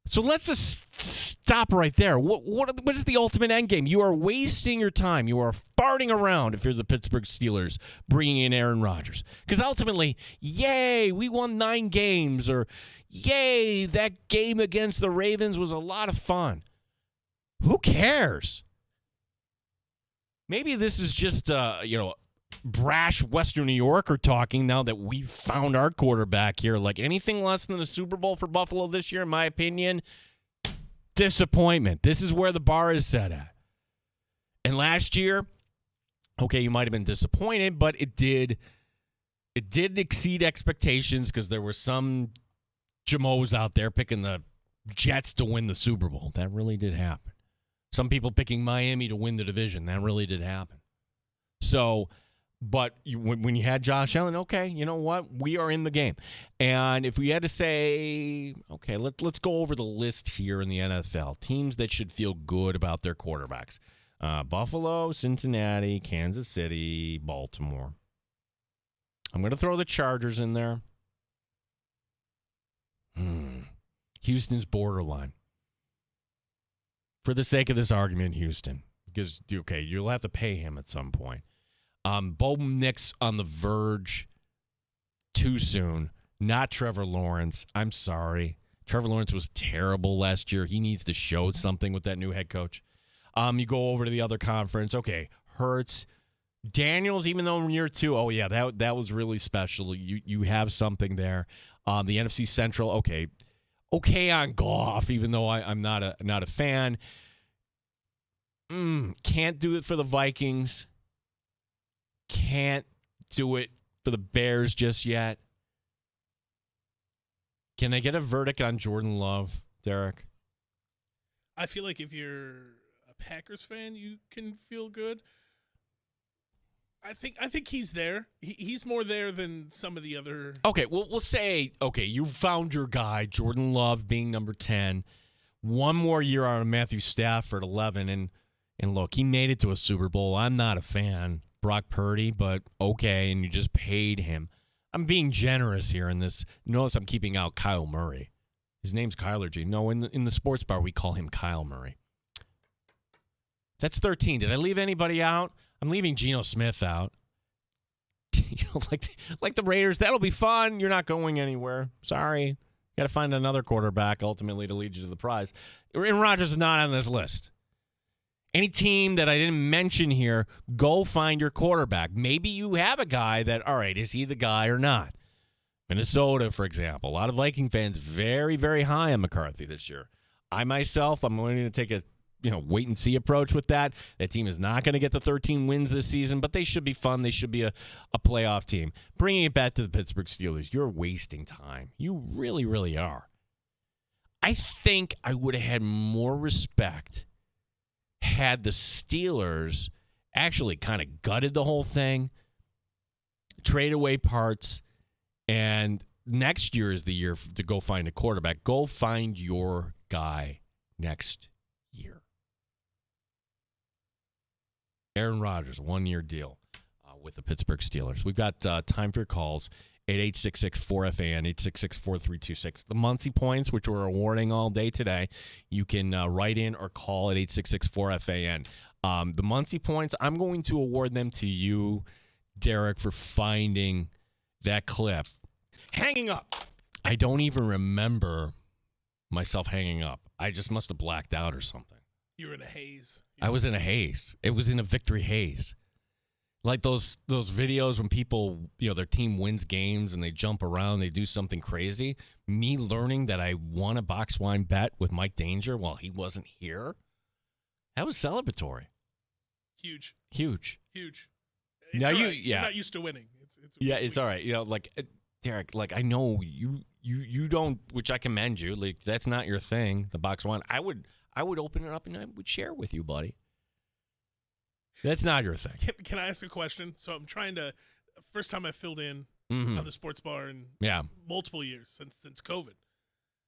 So let's just stop right there. What is the ultimate end game? You are wasting your time. You are farting around if you're the Pittsburgh Steelers bringing in Aaron Rodgers. Because ultimately, yay, we won 9 games, or yay, that game against the Ravens was a lot of fun. Who cares? Maybe this is just, brash Western New Yorker talking now that we've found our quarterback here. Like, anything less than the Super Bowl for Buffalo this year, in my opinion, disappointment. This is where the bar is set at. And last year, okay, you might have been disappointed, but it did exceed expectations because there were some Jamos out there picking the Jets to win the Super Bowl. That really did happen. Some people picking Miami to win the division. That really did happen. So, but when you had Josh Allen, okay, you know what? We are in the game. And if we had to say, okay, let's go over the list here in the NFL. Teams that should feel good about their quarterbacks. Buffalo, Cincinnati, Kansas City, Baltimore. I'm going to throw the Chargers in there. Houston's borderline. For the sake of this argument, Houston. Because, okay, you'll have to pay him at some point. Bo Nix on the verge too soon. Not Trevor Lawrence. I'm sorry. Trevor Lawrence was terrible last year. He needs to show something with that new head coach. You go over to the other conference. Okay, Hurts. Daniels, even though in year 2, oh, yeah, that was really special. You have something there. The NFC Central, okay on Goff, even though I'm not a fan. Can't do it for the Vikings. Can't do it for the Bears just yet. Can I get a verdict on Jordan Love, Derek? I feel like if you're a Packers fan, you can feel good. I think he's there. He's more there than some of the other. Okay, well, we'll say, you found your guy, Jordan Love being number 10. One more year out of Matthew Stafford, 11. And look, he made it to a Super Bowl. I'm not a fan. Brock Purdy, but okay, and you just paid him. I'm being generous here in this. Notice I'm keeping out Kyle Murray. His name's Kyler G. No, in the sports bar, we call him Kyle Murray. That's 13. Did I leave anybody out? I'm leaving Geno Smith out. Like the Raiders, that'll be fun. You're not going anywhere. Sorry. Got to find another quarterback ultimately to lead you to the prize. Aaron Rodgers is not on this list. Any team that I didn't mention here, go find your quarterback. Maybe you have a guy that, all right, is he the guy or not? Minnesota, for example. A lot of Viking fans very, very high on McCarthy this year. I myself, I'm going to take a wait-and-see approach with that. That team is not going to get the 13 wins this season, but they should be fun. They should be a playoff team. Bringing it back to the Pittsburgh Steelers, you're wasting time. You really, really are. I think I would have had more respect had the Steelers actually kind of gutted the whole thing, trade away parts, and next year is the year to go find a quarterback. Go find your guy next year. Aaron Rodgers, 1-year deal with the Pittsburgh Steelers. We've got time for your calls. 866-4FAN, 866-4326. The Muncie points, which we're awarding all day today, you can write in or call at 866-4FAN. The Muncie points, I'm going to award them to you, Derek, for finding that clip. Hanging up. I don't even remember myself hanging up. I just must have blacked out or something. You were in a haze. I was in a haze. It was in a victory haze. Like those videos when people, their team wins games and they jump around, they do something crazy. Me learning that I won a box wine bet with Mike Danger while he wasn't here, that was celebratory. Huge. Now right. You're not used to winning. It's all right. Derek, I know you don't, which I commend you. Like, that's not your thing, the box wine. I would open it up and I would share with you, buddy. That's not your thing. Can I ask a question? So I'm trying to. First time I filled in on the sports bar in multiple years since COVID.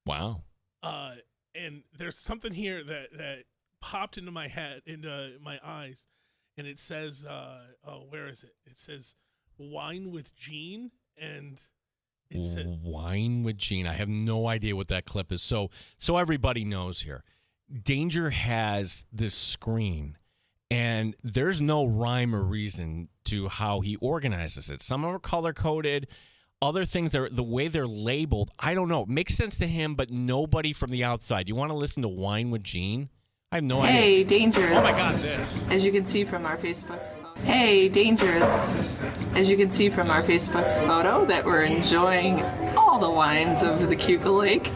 Wow. And there's something here that popped into my head, into my eyes, and it says, where is it? It says "Wine with Gene," and it said "Wine with Gene." I have no idea what that clip is. So everybody knows here. Danger has this screen, and there's no rhyme or reason to how he organizes it. Some are color-coded. Other things, are the way they're labeled, I don't know. It makes sense to him, but nobody from the outside. You want to listen to Wine with Gene? I have no idea. Hey, Dangerous. Oh, my God, this. As you can see from our Facebook photo. Hey, Dangerous. As you can see from our Facebook photo that we're enjoying all the wines of the Keuka Lake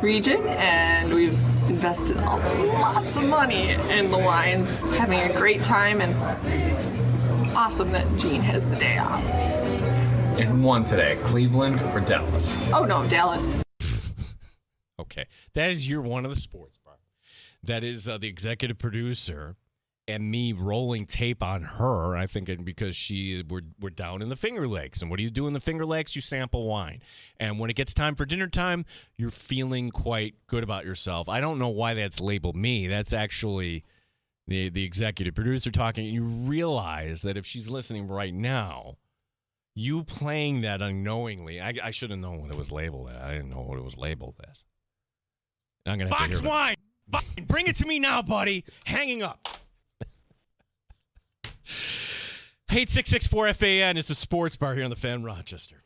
region, and we've invested lots of money in the wines, having a great time, and awesome that Gene has the day off. And won today, Cleveland or Dallas? Oh no, Dallas. Okay, that is year one of the sports bar. That is the executive producer and me rolling tape on her. I think because we're down in the Finger Lakes, and what do you do in the Finger Lakes? You sample wine, and when it gets time for dinner time, you're feeling quite good about yourself. I don't know why that's labeled me. That's actually the executive producer talking. You realize that if she's listening right now, you playing that unknowingly, I should have known what it was labeled as. I didn't know what it was labeled as. I'm gonna have to hear wine. Bring it to me now, buddy. Hanging up. 8664 FAN. It's a sports bar here on the Fan Rochester.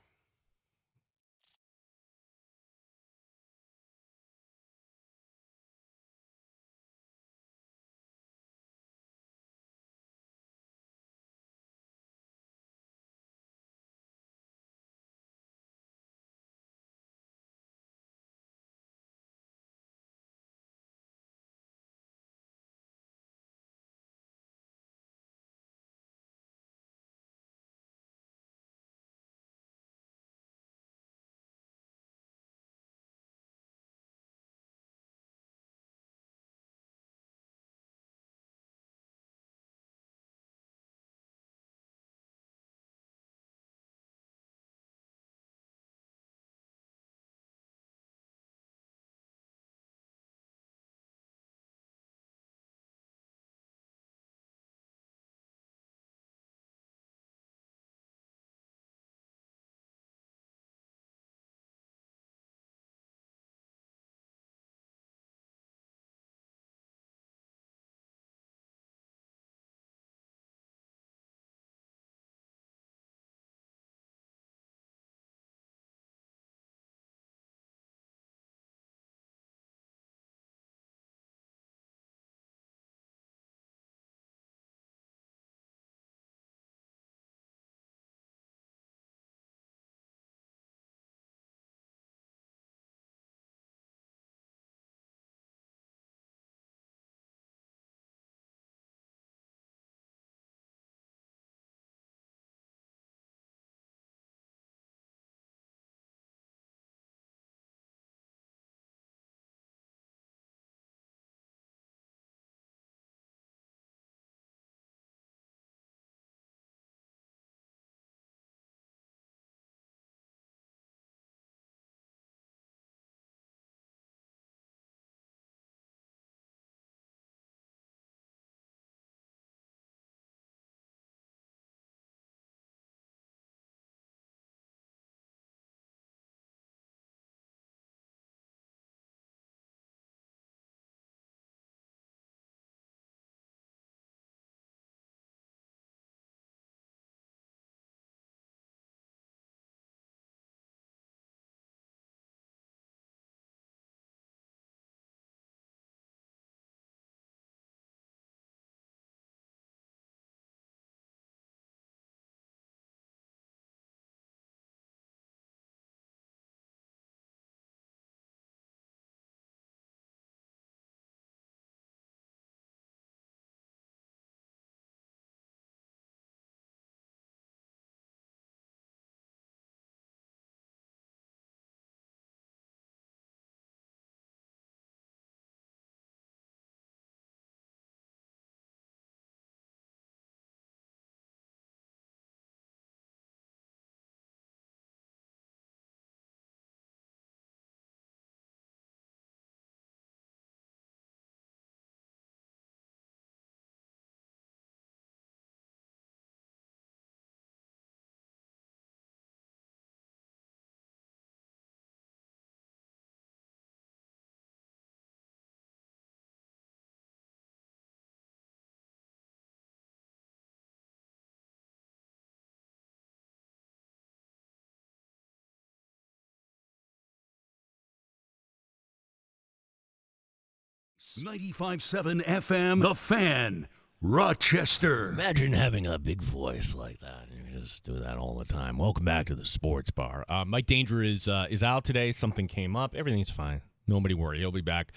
95.7 FM, The Fan, Rochester. Imagine having a big voice like that. You just do that all the time. Welcome back to the Sports Bar. Mike Danger is out today. Something came up. Everything's fine. Nobody worry. He'll be back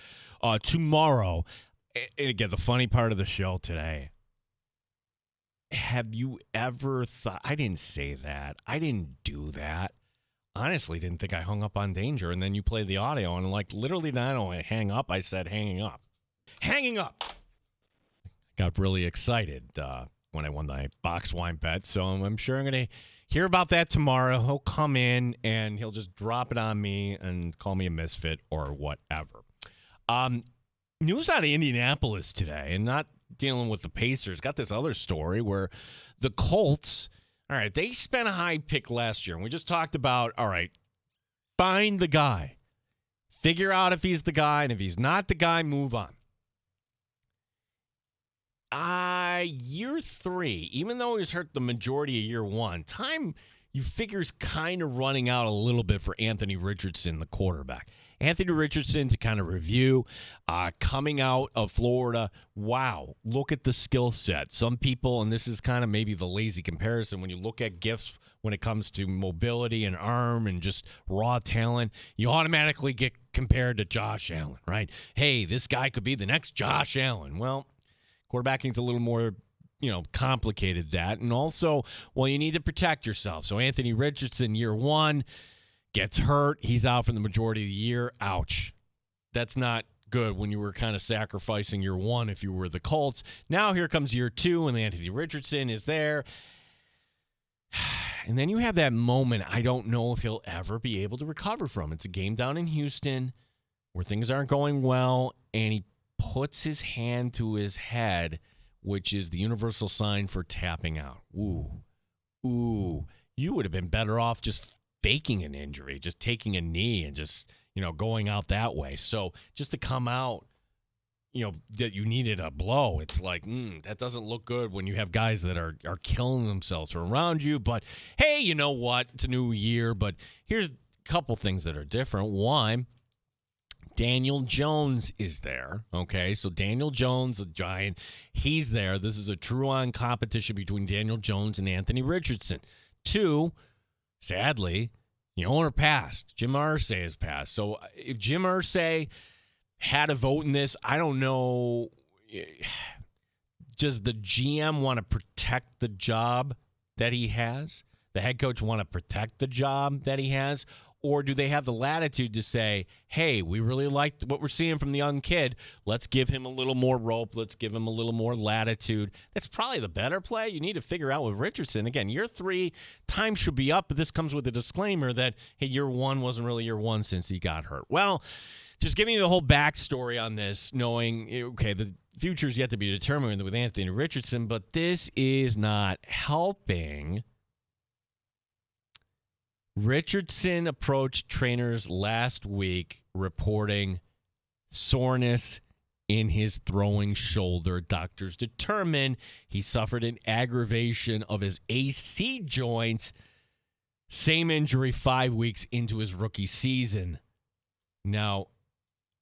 tomorrow. And again, the funny part of the show today. Have you ever thought, I didn't say that. I didn't do that. Honestly, didn't think I hung up on Danger. And then you played the audio, and like literally not only hang up, I said hanging up. Hanging up. Got really excited when I won my box wine bet. So I'm sure I'm going to hear about that tomorrow. He'll come in and he'll just drop it on me and call me a misfit or whatever. News out of Indianapolis today, and not dealing with the Pacers. Got this other story where the Colts, all right, they spent a high pick last year. And we just talked about, all right, find the guy. Figure out if he's the guy, and if he's not the guy, move on. Year 3, even though he was hurt the majority of year 1, time you figure is kind of running out a little bit for Anthony Richardson, the quarterback. Anthony Richardson, to kind of review, coming out of Florida, wow, look at the skill set. Some people, and this is kind of maybe the lazy comparison, when you look at gifts when it comes to mobility and arm and just raw talent, you automatically get compared to Josh Allen, right? Hey, this guy could be the next Josh Allen. Well, quarterbacking's a little more, complicated that. And also, well, you need to protect yourself. So Anthony Richardson, year 1, gets hurt. He's out for the majority of the year. Ouch. That's not good when you were kind of sacrificing year 1 if you were the Colts. Now here comes year 2, and Anthony Richardson is there. And then you have that moment I don't know if he'll ever be able to recover from. It's a game down in Houston where things aren't going well, and he puts his hand to his head, which is the universal sign for tapping out. Ooh. You would have been better off just faking an injury, just taking a knee and just, going out that way. So just to come out, that you needed a blow, it's like, that doesn't look good when you have guys that are killing themselves around you. But, hey, you know what? It's a new year, but here's a couple things that are different. One, Daniel Jones is there, okay? So Daniel Jones, the Giant, he's there. This is a true-on competition between Daniel Jones and Anthony Richardson. 2, sadly, the owner passed. Jim Irsay has passed. So if Jim Irsay had a vote in this, I don't know, does the GM want to protect the job that he has? The head coach want to protect the job that he has? Or do they have the latitude to say, hey, we really like what we're seeing from the young kid. Let's give him a little more rope. Let's give him a little more latitude. That's probably the better play. You need to figure out with Richardson. Again, year 3, time should be up, but this comes with a disclaimer that, hey, year 1 wasn't really year 1 since he got hurt. Well, just giving you the whole backstory on this, knowing, okay, the future's yet to be determined with Anthony Richardson, but this is not helping. Richardson approached trainers last week reporting soreness in his throwing shoulder. Doctors determined he suffered an aggravation of his AC joints. Same injury 5 weeks into his rookie season. Now,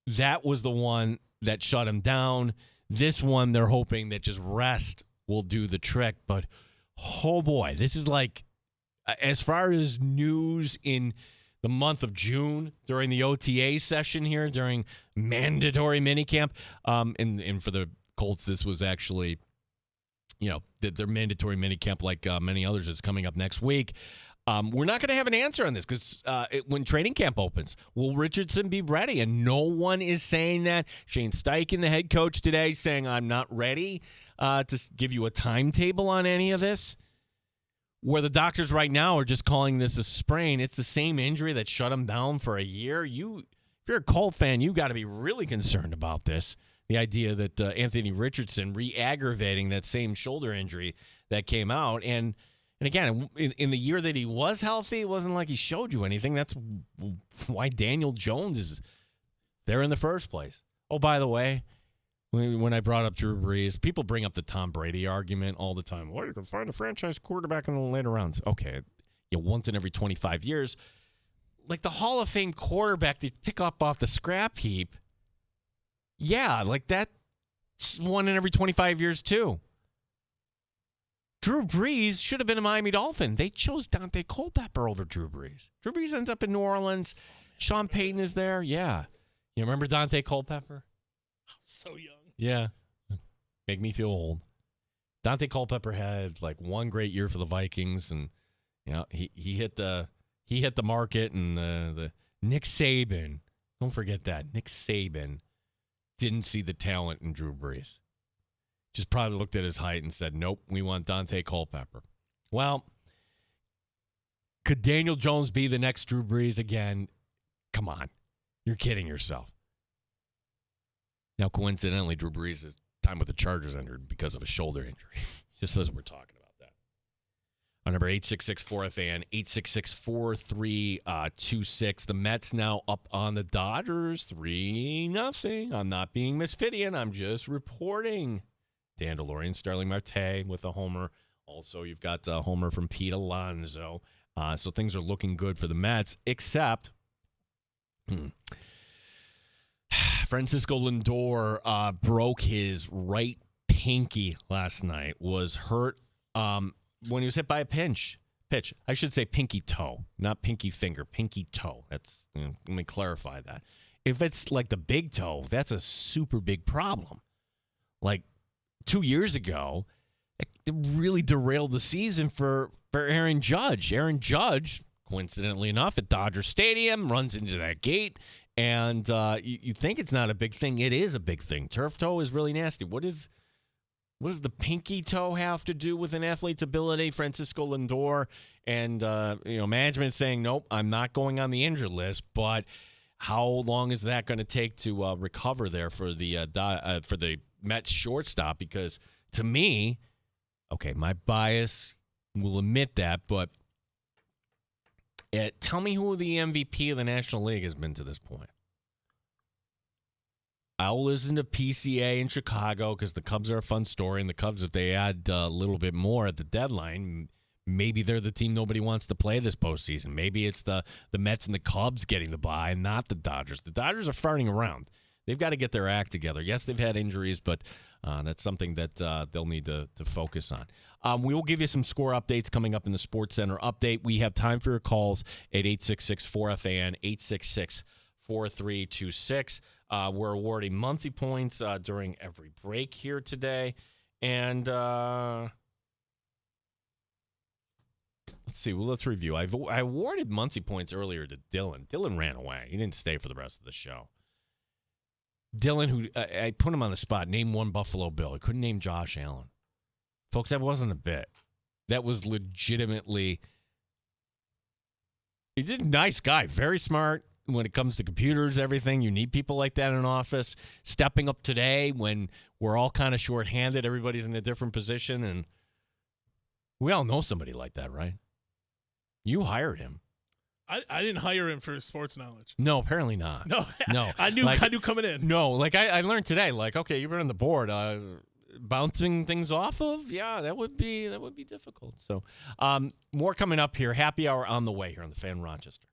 that was the one that shut him down. This one, they're hoping that just rest will do the trick. But, oh boy, this is like, as far as news in the month of June during the OTA session here, during mandatory minicamp, and for the Colts, this was actually, their mandatory minicamp, like many others, is coming up next week. We're not going to have an answer on this because when training camp opens, will Richardson be ready? And no one is saying that. Shane Steichen, the head coach today, saying, I'm not ready to give you a timetable on any of this. Where the doctors right now are just calling this a sprain. It's the same injury that shut him down for a year. If you're a Colt fan, you've got to be really concerned about this. The idea that Anthony Richardson re-aggravating that same shoulder injury that came out. And again, in the year that he was healthy, it wasn't like he showed you anything. That's why Daniel Jones is there in the first place. Oh, by the way, when I brought up Drew Brees, people bring up the Tom Brady argument all the time. Well, you can find a franchise quarterback in the later rounds. Okay, once in every 25 years. Like the Hall of Fame quarterback they pick up off the scrap heap Yeah, like that's one in every 25 years, too. Drew Brees should have been a Miami Dolphin. They chose Dante Culpepper over Drew Brees. Drew Brees ends up in New Orleans. Sean Payton is there. Yeah. You remember Dante Culpepper? So young. Yeah. Make me feel old. Dante Culpepper had like one great year for the Vikings, and he hit the market, and the Nick Saban. Don't forget that. Nick Saban didn't see the talent in Drew Brees. Just probably looked at his height and said, nope, we want Dante Culpepper. Well, could Daniel Jones be the next Drew Brees again? Come on. You're kidding yourself. Now, coincidentally, Drew Brees' time with the Chargers ended because of a shoulder injury. Just as we're talking about that. Our number 866-4FAN, 866-4326. The Mets now up on the Dodgers, 3-0. I'm not being misfitting. I'm just reporting. Dan DeLorean, Starling Marte with a homer. Also, you've got a homer from Pete Alonso. So things are looking good for the Mets, except Francisco Lindor broke his right pinky last night, was hurt when he was hit by a pitch. I should say pinky toe, not pinky finger, pinky toe. That's let me clarify that. If it's like the big toe, that's a super big problem. Like 2 years ago, it really derailed the season for Aaron Judge. Aaron Judge, coincidentally enough, at Dodger Stadium, runs into that gate, and you think it's not a big thing. It is a big thing. Turf toe is really nasty. What does the pinky toe have to do with an athlete's ability? Francisco Lindor and management saying, nope, I'm not going on the injured list, but how long is that going to take to recover there for the Mets shortstop? Because to me, okay, my bias will admit that, but tell me who the MVP of the National League has been to this point. I'll listen to PCA in Chicago because the Cubs are a fun story, and the Cubs, if they add a little bit more at the deadline, maybe they're the team nobody wants to play this postseason. Maybe it's the Mets and the Cubs getting the bye, not the Dodgers. The Dodgers are farting around. They've got to get their act together. Yes, they've had injuries, but that's something that they'll need to focus on. We will give you some score updates coming up in the Sports Center update. We have time for your calls at 866-4FAN, 866-4326. We're awarding Muncie points during every break here today. And let's see. Well, let's review. I awarded Muncie points earlier to Dylan. Dylan ran away. He didn't stay for the rest of the show. Dylan, who I put him on the spot, name one Buffalo Bill. I couldn't name Josh Allen. Folks, that wasn't a bit. That was legitimately. He's a nice guy, very smart when it comes to computers, everything. You need people like that in an office. Stepping up today when we're all kind of shorthanded, everybody's in a different position, and we all know somebody like that, right? You hired him. I didn't hire him for his sports knowledge. No, apparently not. No. I knew coming in. No, like I learned today, like, okay, you've been on the board. Bouncing things off of, yeah, that would be difficult. So more coming up here. Happy hour on the way here on the Fan Rochester.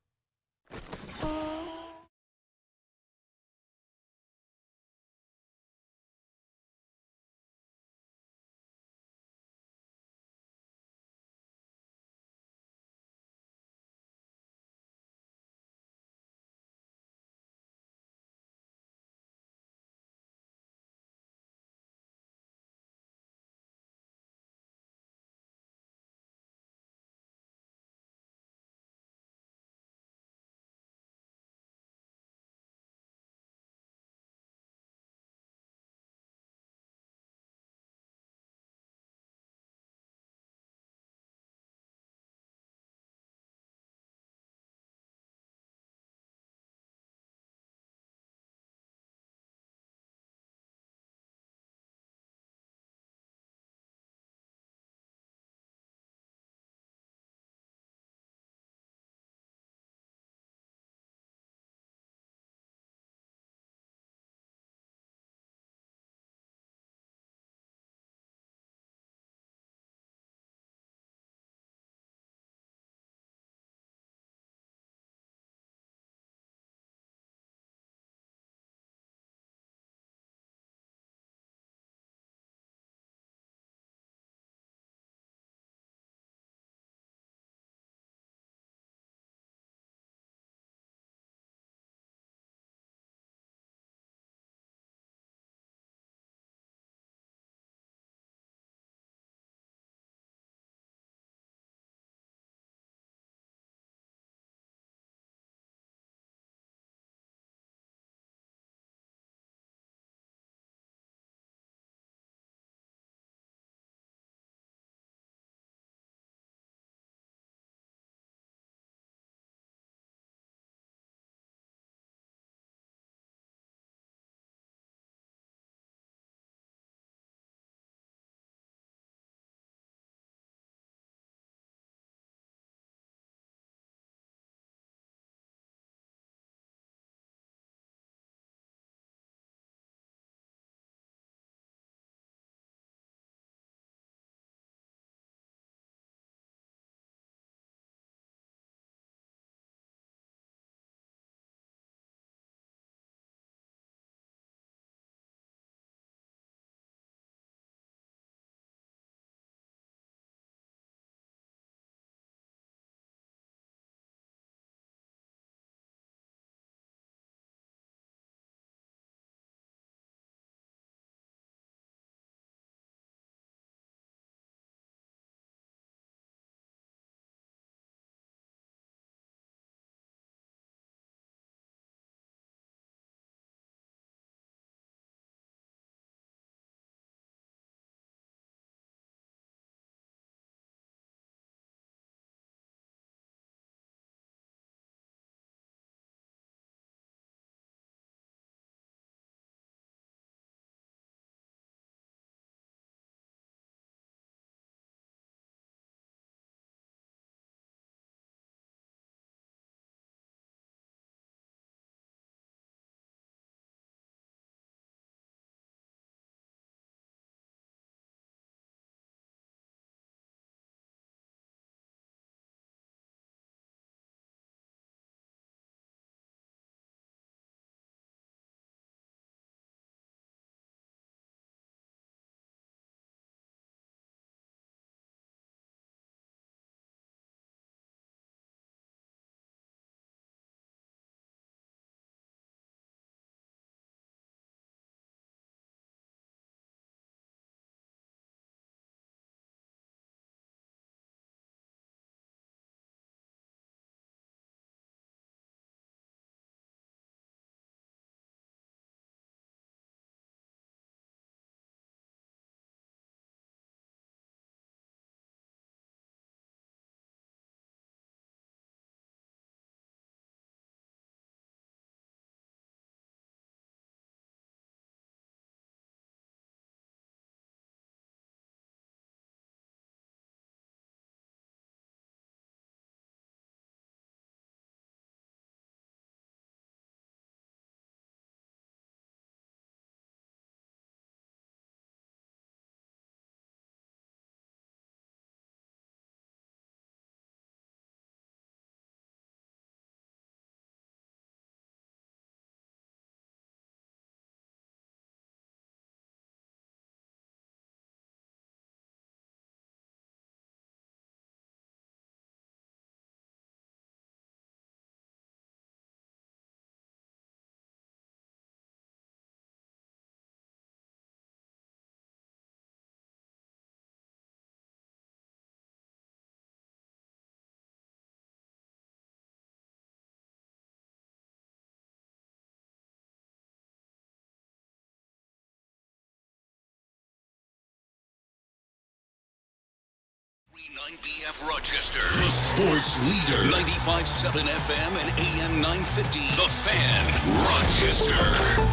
9BF Rochester, the sports leader. 95.7 FM and AM 950. The Fan, Rochester.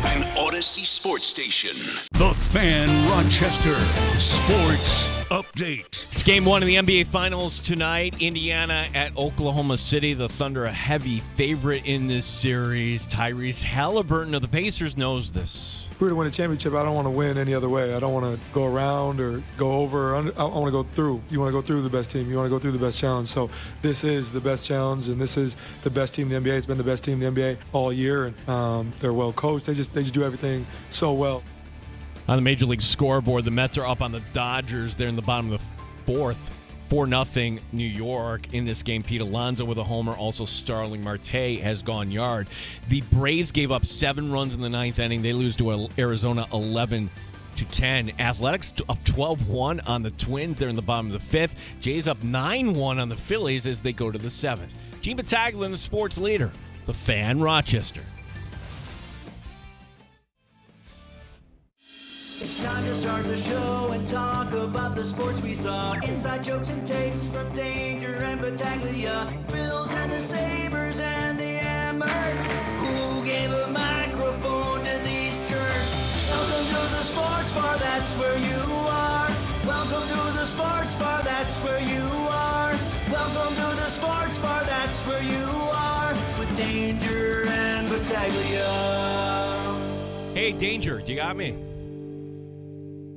An Odyssey sports station. The Fan, Rochester. Sports update. It's game one of the NBA Finals tonight. Indiana at Oklahoma City. The Thunder a heavy favorite in this series. Tyrese Halliburton of the Pacers knows this. If we were to win a championship, I don't want to win any other way. I don't want to go around or go over. I want to go through. You want to go through the best team. You want to go through the best challenge. So this is the best challenge, and this is the best team in the NBA. It's been the best team in the NBA all year, and they're well coached. They just do everything so well. On the Major League scoreboard, the Mets are up on the Dodgers. They're in the bottom of the fourth. 4-0 New York in this game. Pete Alonso with a homer. Also, Starling Marte has gone yard. The Braves gave up 7 runs in the ninth inning. They lose to Arizona 11-10. Athletics up 12-1 on the Twins. They're in the bottom of the fifth. Jays up 9-1 on the Phillies as they go to the seventh. Gene Battaglin, the sports leader. The Fan, Rochester. It's time to start the show and talk about the sports we saw. Inside jokes and takes from Danger and Battaglia. Bills and the Sabres and the Amherst. Who gave a microphone to these jerks? Welcome to the sports bar, that's where you are. Welcome to the sports bar, that's where you are. Welcome to the sports bar, that's where you are. With Danger and Battaglia. Hey, Danger, you got me?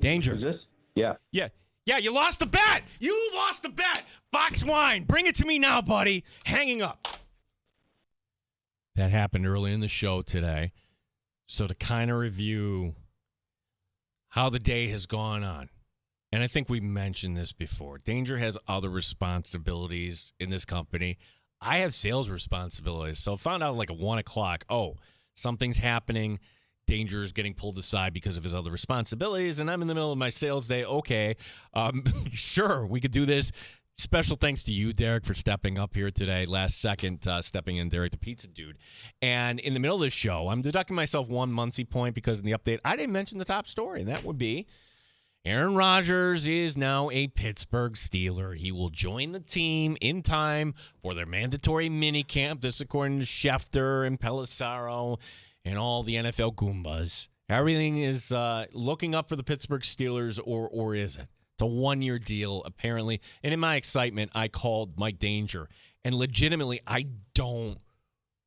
Danger. Is this? Yeah. Yeah, you lost the bet. You lost the bet. Box wine. Bring it to me now, buddy. Hanging up. That happened early in the show today. So to kind of review how the day has gone on, and I think we mentioned this before, Danger has other responsibilities in this company. I have sales responsibilities. So I found out like at 1 o'clock, something's happening. Danger is getting pulled aside because of his other responsibilities, and I'm in the middle of my sales day. Okay, sure, we could do this. Special thanks to you, Derek, for stepping up here today. Last second, stepping in, Derek, the pizza dude. And in the middle of this show, I'm deducting myself 1 Muncie point because in the update, I didn't mention the top story, and that would be Aaron Rodgers is now a Pittsburgh Steeler. He will join the team in time for their mandatory minicamp. This according to Schefter and Pelissero and all the NFL Goombas. Everything is looking up for the Pittsburgh Steelers, or is it? It's a 1-year deal, apparently. And in my excitement, I called Mike Danger. And legitimately, I don't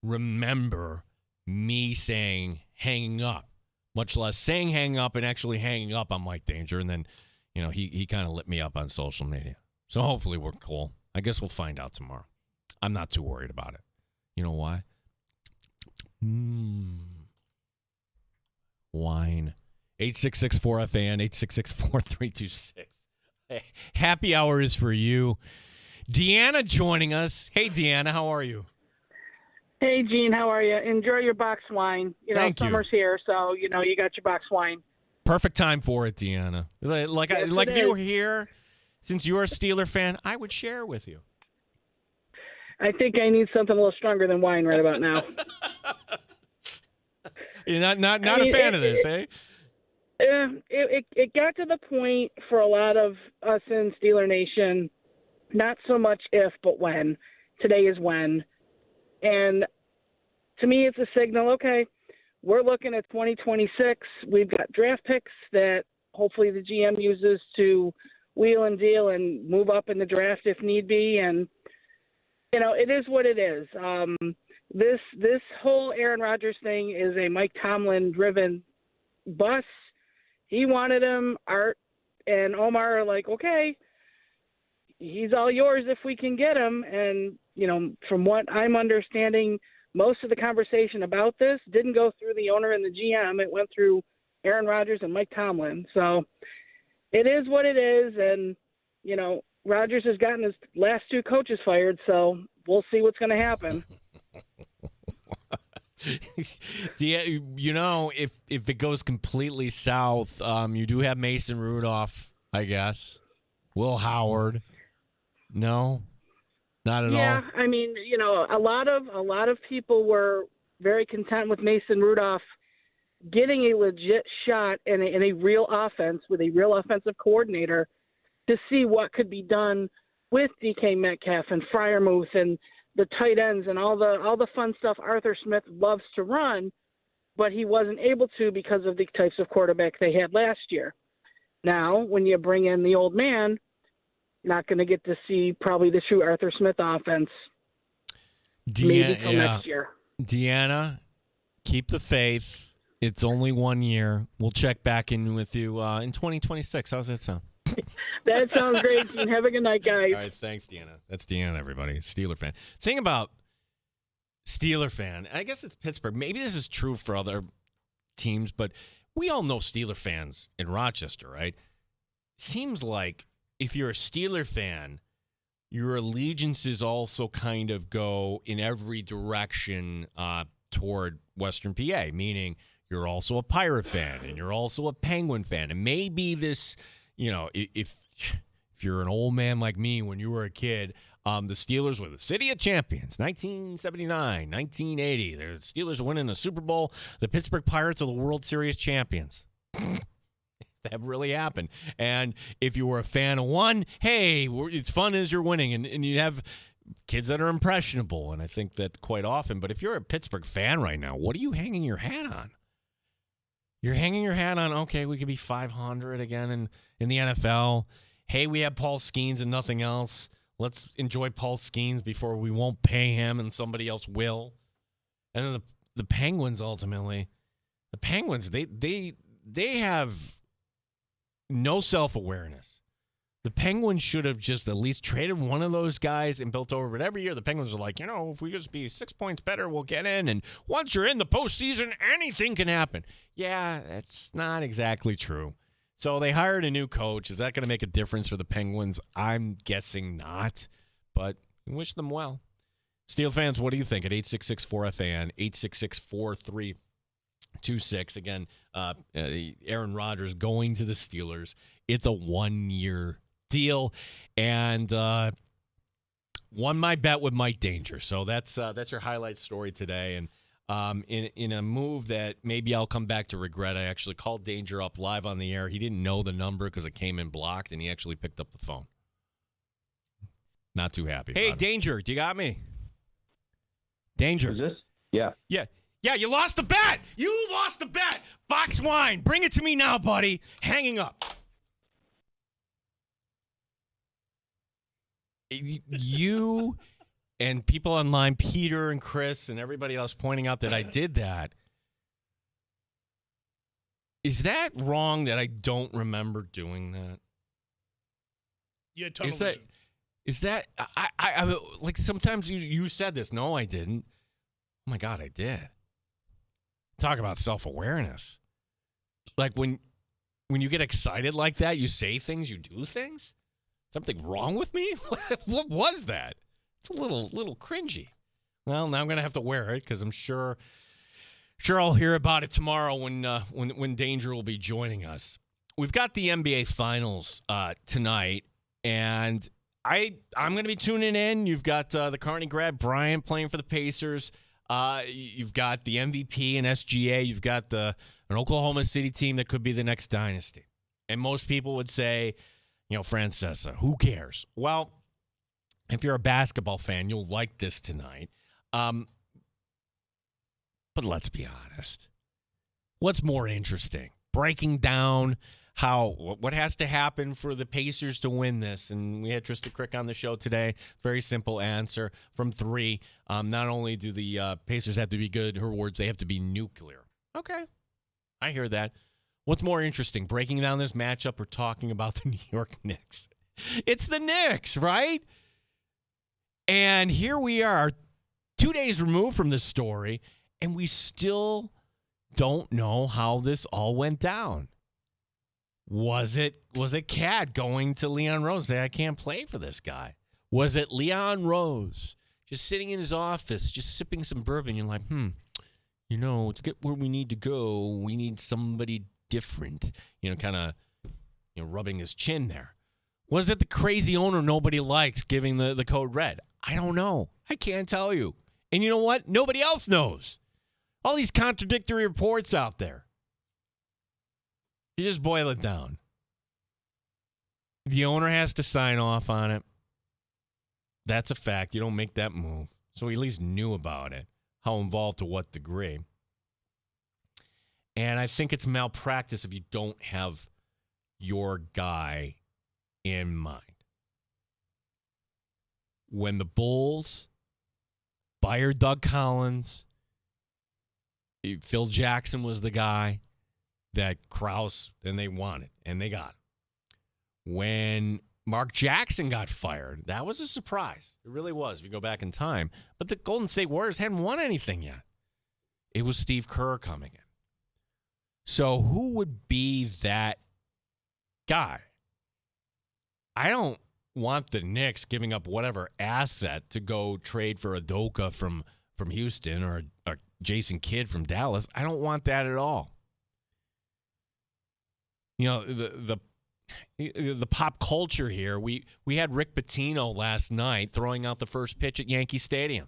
remember me saying hanging up, much less saying hang up and actually hanging up on Mike Danger. And then, he kind of lit me up on social media. So hopefully we're cool. I guess we'll find out tomorrow. I'm not too worried about it. You know why? Wine. 866-4FAN, 866-4326. Happy hour is for you. Deanna joining us. Hey, Deanna, how are you? Hey, Gene, how are you? Enjoy your box wine. Thank you. Summer's here, so, you got your box wine. Perfect time for it, Deanna. Like if you were here, since you're a Steeler fan, I would share with you. I think I need something a little stronger than wine right about now. You're not a fan of this, eh? It got to the point for a lot of us in Steeler Nation, not so much if, but when. Today is when. And to me, it's a signal, okay, we're looking at 2026. We've got draft picks that hopefully the GM uses to wheel and deal and move up in the draft if need be. And it is what it is. This whole Aaron Rodgers thing is a Mike Tomlin driven bus. He wanted him. Art and Omar are like, okay, he's all yours if we can get him. And, from what I'm understanding, most of the conversation about this didn't go through the owner and the GM. It went through Aaron Rodgers and Mike Tomlin. So it is what it is. And, Rodgers has gotten his last 2 coaches fired, so we'll see what's going to happen. If it goes completely south, you do have Mason Rudolph, I guess. Will Howard. No, not at all. Yeah, I mean, a lot of people were very content with Mason Rudolph getting a legit shot in a real offense with a real offensive coordinator to see what could be done with DK Metcalf and Freiermuth and the tight ends and all the fun stuff Arthur Smith loves to run, but he wasn't able to because of the types of quarterback they had last year. Now, when you bring in the old man, not going to get to see probably the true Arthur Smith offense maybe till next year. Deanna, keep the faith. It's only 1 year. We'll check back in with you in 2026. How's that sound? That sounds great, team. Have a good night, guys. All right, thanks, Deanna. That's Deanna, everybody. Steeler fan. Thing about Steeler fan, I guess it's Pittsburgh. Maybe this is true for other teams, but we all know Steeler fans in Rochester, right? Seems like if you're a Steeler fan, your allegiances also kind of go in every direction toward Western PA, meaning you're also a Pirate fan and you're also a Penguin fan. And maybe this, if you're an old man like me when you were a kid, the Steelers were the city of champions, 1979, 1980. The Steelers are winning the Super Bowl. The Pittsburgh Pirates are the World Series champions. That really happened. And if you were a fan of one, hey, it's fun as you're winning. And you have kids that are impressionable, and I think that quite often. But if you're a Pittsburgh fan right now, what are you hanging your hat on? You're hanging your hat on, okay, we could be 500 again in the NFL. Hey, we have Paul Skeens and nothing else. Let's enjoy Paul Skeens before we won't pay him and somebody else will. And then the Penguins, ultimately, they have no self-awareness. The Penguins should have just at least traded one of those guys and built over. But every year the Penguins are like, if we just be 6 points better, we'll get in. And once you're in the postseason, anything can happen. Yeah, that's not exactly true. So they hired a new coach. Is that going to make a difference for the Penguins? I'm guessing not, but I wish them well. Steel fans, what do you think? At 866-4FAN, 866-4326. Again, Aaron Rodgers going to the Steelers. It's a 1-year deal, and won my bet with Mike Danger. So that's your highlight story today. And in a move that maybe I'll come back to regret, I actually called Danger up live on the air. He didn't know the number because it came in blocked, and he actually picked up the phone. Not too happy. Hey, Danger, you got me? Danger. Is this? Yeah. Yeah, you lost the bet. You lost the bet. Box wine. Bring it to me now, buddy. Hanging up. You and people online, Peter and Chris and everybody else pointing out that I did that. Is that wrong that I don't remember doing that? Yeah, totally. Is that I like sometimes you said this. No, I didn't. Oh my God, I did. Talk about self-awareness. Like when you get excited like that, you say things, you do things. Something wrong with me? What was that? It's a little cringy. Well, now I'm gonna have to wear it because I'm sure I'll hear about it tomorrow when Danger will be joining us. We've got the NBA Finals tonight, and I'm going to be tuning in. You've got the Carney grad Bryant playing for the Pacers. You've got the MVP and SGA. You've got an Oklahoma City team that could be the next dynasty. And most people would say, Francesa, who cares? Well, if you're a basketball fan, you'll like this tonight. But let's be honest. What's more interesting? Breaking down what has to happen for the Pacers to win this. And we had Trista Crick on the show today. Very simple answer from 3. Not only do the Pacers have to be good, her words, they have to be nuclear. Okay. I hear that. What's more interesting, breaking down this matchup or talking about the New York Knicks? It's the Knicks, right? And here we are, 2 days removed from this story, and we still don't know how this all went down. Was it Cat going to Leon Rose say, I can't play for this guy? Was it Leon Rose just sitting in his office, just sipping some bourbon? You're like, to get where we need to go, we need somebody different, rubbing his chin there. Was it the crazy owner nobody likes giving the code red? I don't know. I can't tell you. And you know what? Nobody else knows. All these contradictory reports out there. You just boil it down. The owner has to sign off on it. That's a fact. You don't make that move. So he at least knew about it. How involved, to what degree. And I think it's malpractice if you don't have your guy in mind. When the Bulls fired Doug Collins, Phil Jackson was the guy that Krause, and they wanted, and they got him. When Mark Jackson got fired, that was a surprise. It really was, if you go back in time. But the Golden State Warriors hadn't won anything yet. It was Steve Kerr coming in. So who would be that guy? I don't want the Knicks giving up whatever asset to go trade for Udoka from Houston or Jason Kidd from Dallas. I don't want that at all. You know, the pop culture here. We had Rick Pitino last night throwing out the first pitch at Yankee Stadium.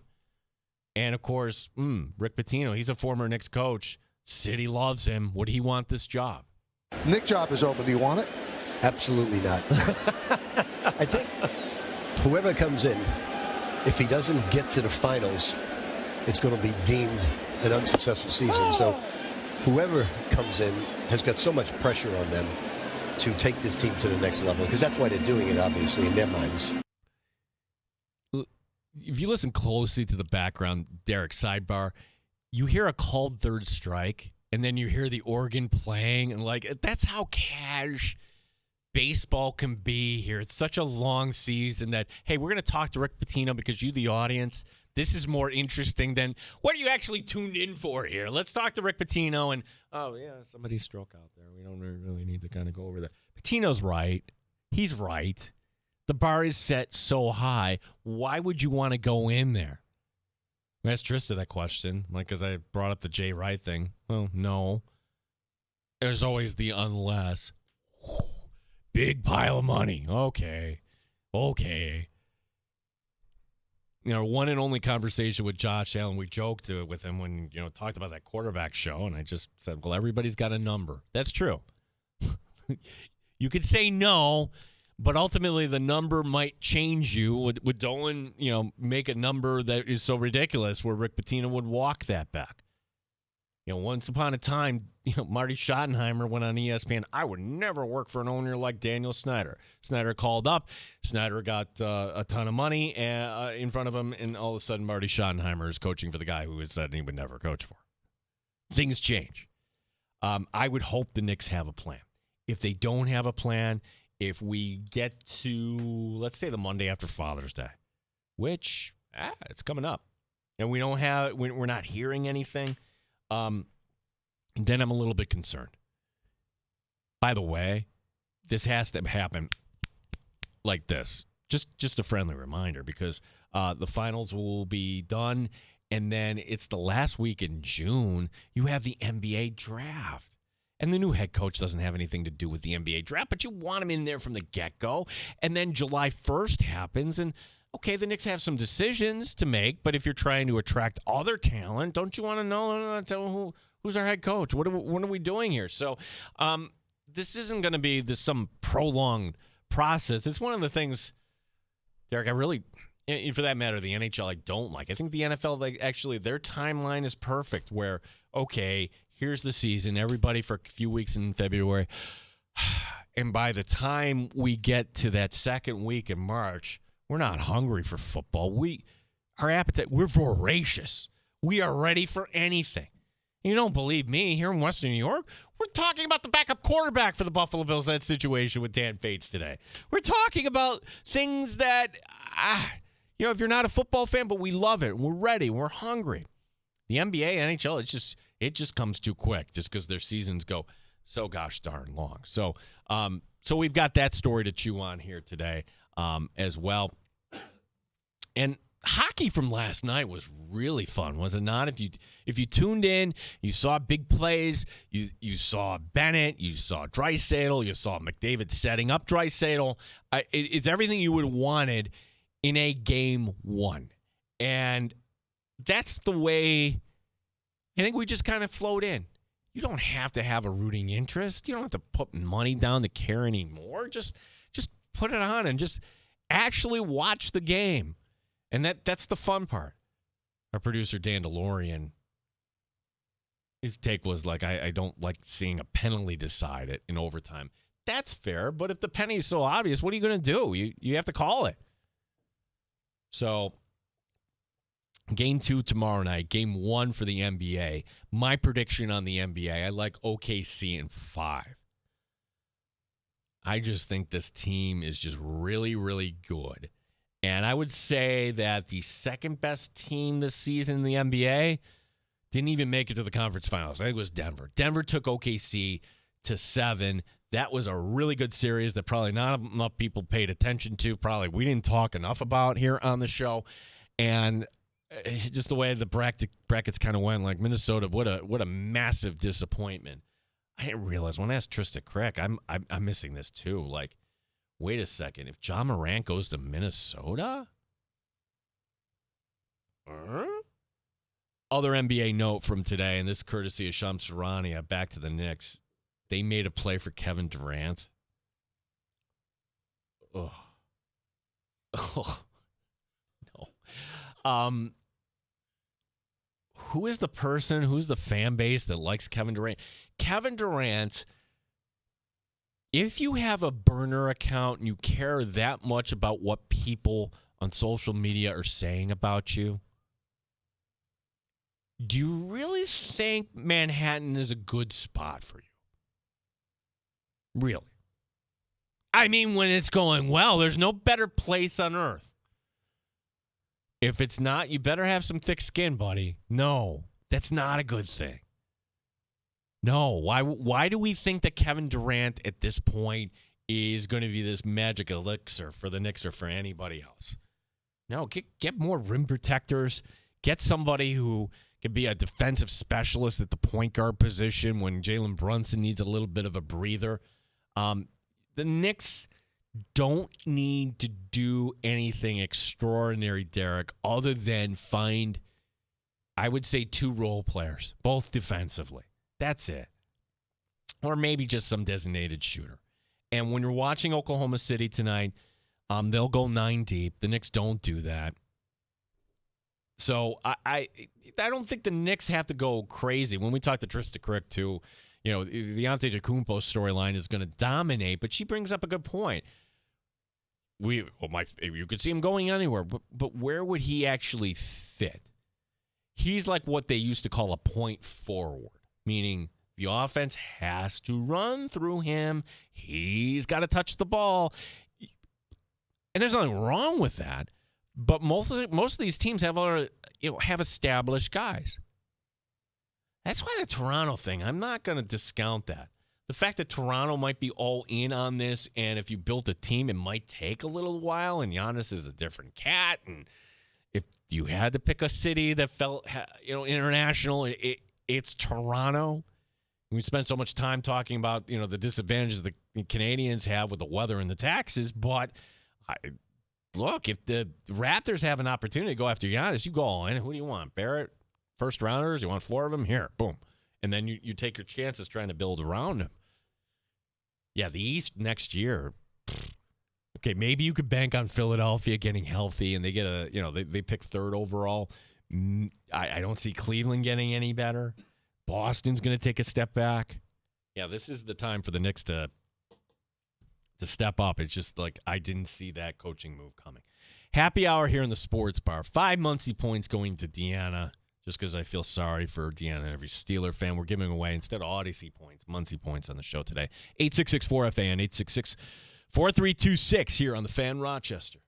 And, of course, Rick Pitino, he's a former Knicks coach. City loves him. Would he want this job? Nick job is open. Do you want it? Absolutely not. I think whoever comes in, if he doesn't get to the finals, it's going to be deemed an unsuccessful season. So whoever comes in has got so much pressure on them to take this team to the next level, because that's why they're doing it, obviously, in their minds. If you listen closely to the background, Derek, sidebar, you hear a called third strike, and then you hear the organ playing, and that's how cash baseball can be here. It's such a long season that, hey, we're going to talk to Rick Pitino because you, the audience, this is more interesting than what are you actually tuned in for here. Let's talk to Rick Pitino, and, oh, yeah, somebody's stroke out there. We don't really need to kind of go over that. Pitino's right. He's right. The bar is set so high. Why would you want to go in there? I asked Trista that question, because I brought up the Jay Wright thing. Well, no. There's always the unless. Big pile of money. Okay. You know, one and only conversation with Josh Allen, we joked with him when, talked about that quarterback show, and I just said, well, everybody's got a number. That's true. You could say no, but ultimately the number might change you. Would Dolan, make a number that is so ridiculous where Rick Pitino would walk that back? Once upon a time, Marty Schottenheimer went on ESPN. I would never work for an owner like Daniel Snyder. Snyder called up. Snyder got a ton of money in front of him, and all of a sudden Marty Schottenheimer is coaching for the guy who had said he would never coach for. Things change. I would hope the Knicks have a plan. If they don't have a plan, if we get to, let's say, the Monday after Father's Day, which it's coming up, and we're not hearing anything, then I'm a little bit concerned. By the way, this has to happen like this. Just a friendly reminder, because the finals will be done, and then it's the last week in June. You have the NBA draft. And the new head coach doesn't have anything to do with the NBA draft, but you want him in there from the get-go. And then July 1st happens, and, okay, the Knicks have some decisions to make, but if you're trying to attract other talent, don't you want to know who's our head coach? What are we doing here? So this isn't going to be some prolonged process. It's one of the things, Derek, I really, and for that matter, the NHL I don't like. I think the NFL, actually, their timeline is perfect where, okay, here's the season, everybody for a few weeks in February. And by the time we get to that second week in March, we're not hungry for football. Our appetite, we're voracious. We are ready for anything. You don't believe me, here in Western New York, we're talking about the backup quarterback for the Buffalo Bills, that situation with Dan Fates today. We're talking about things that, if you're not a football fan, but we love it. We're ready. We're hungry. The NBA, NHL, it just comes too quick just because their seasons go so gosh darn long. So we've got that story to chew on here today as well. And hockey from last night was really fun, was it not? If you tuned in, you saw big plays. You saw Bennett. You saw Draisaitl. You saw McDavid setting up Draisaitl. It's everything you would have wanted in a game one. And that's the way I think we just kind of flowed in. You don't have to have a rooting interest. You don't have to put money down to care anymore. Just put it on and just actually watch the game. And that's the fun part. Our producer, Dan DeLorean, his take was like, I don't like seeing a penalty decide it in overtime. That's fair, but if the penalty is so obvious, what are you going to do? You have to call it. So, game 2 tomorrow night, game 1 for the NBA. My prediction on the NBA, I like OKC in 5. I just think this team is just really, really good. And I would say that the second best team this season in the NBA didn't even make it to the conference finals. I think it was Denver. Denver took OKC to 7. That was a really good series that probably not enough people paid attention to. Probably we didn't talk enough about here on the show. And just the way the brackets kind of went, like Minnesota, what a massive disappointment. I didn't realize when I asked Trista Crick, I'm missing this too. Like, wait a second, if John Morant goes to Minnesota? Other NBA note from today, and this courtesy of Shams Charania, back to the Knicks. They made a play for Kevin Durant. Oh. Oh. No. Who's the fan base that likes Kevin Durant? Kevin Durant, if you have a burner account and you care that much about what people on social media are saying about you, do you really think Manhattan is a good spot for you? Really? I mean, when it's going well, there's no better place on earth. If it's not, you better have some thick skin, buddy. No, that's not a good thing. No, why do we think that Kevin Durant at this point is going to be this magic elixir for the Knicks or for anybody else? No, get more rim protectors. Get somebody who can be a defensive specialist at the point guard position when Jalen Brunson needs a little bit of a breather. The Knicks don't need to do anything extraordinary, Derek, other than find, I would say, 2 role players, both defensively. That's it. Or maybe just some designated shooter. And when you're watching Oklahoma City tonight, they'll go 9 deep. The Knicks don't do that. So I don't think the Knicks have to go crazy. When we talk to Trista Crick, too, you know, the Antetokounmpo storyline is going to dominate, but she brings up a good point. You could see him going anywhere, but where would he actually fit? He's like what they used to call a point forward, meaning the offense has to run through him. He's got to touch the ball. And there's nothing wrong with that, but most of these teams have established guys. That's why the Toronto thing, I'm not going to discount that. The fact that Toronto might be all in on this, and if you built a team, it might take a little while, and Giannis is a different cat, and if you had to pick a city that felt, international, it's Toronto. We spent so much time talking about, the disadvantages the Canadians have with the weather and the taxes, but look, if the Raptors have an opportunity to go after Giannis, you go all in. Who do you want? Barrett, first rounders? You want 4 of them? Here, boom. And then you take your chances trying to build around him. Yeah, the East next year. Okay, maybe you could bank on Philadelphia getting healthy and they get they pick 3rd overall. I don't see Cleveland getting any better. Boston's going to take a step back. Yeah, this is the time for the Knicks to step up. It's just like I didn't see that coaching move coming. Happy hour here in the sports bar. 5 Muncie points going to Deanna. Just because I feel sorry for Deanna and every Steeler fan. We're giving away, instead of Odyssey points, Muncie points on the show today. 866-4FAN, 866-4326 here on the Fan Rochester.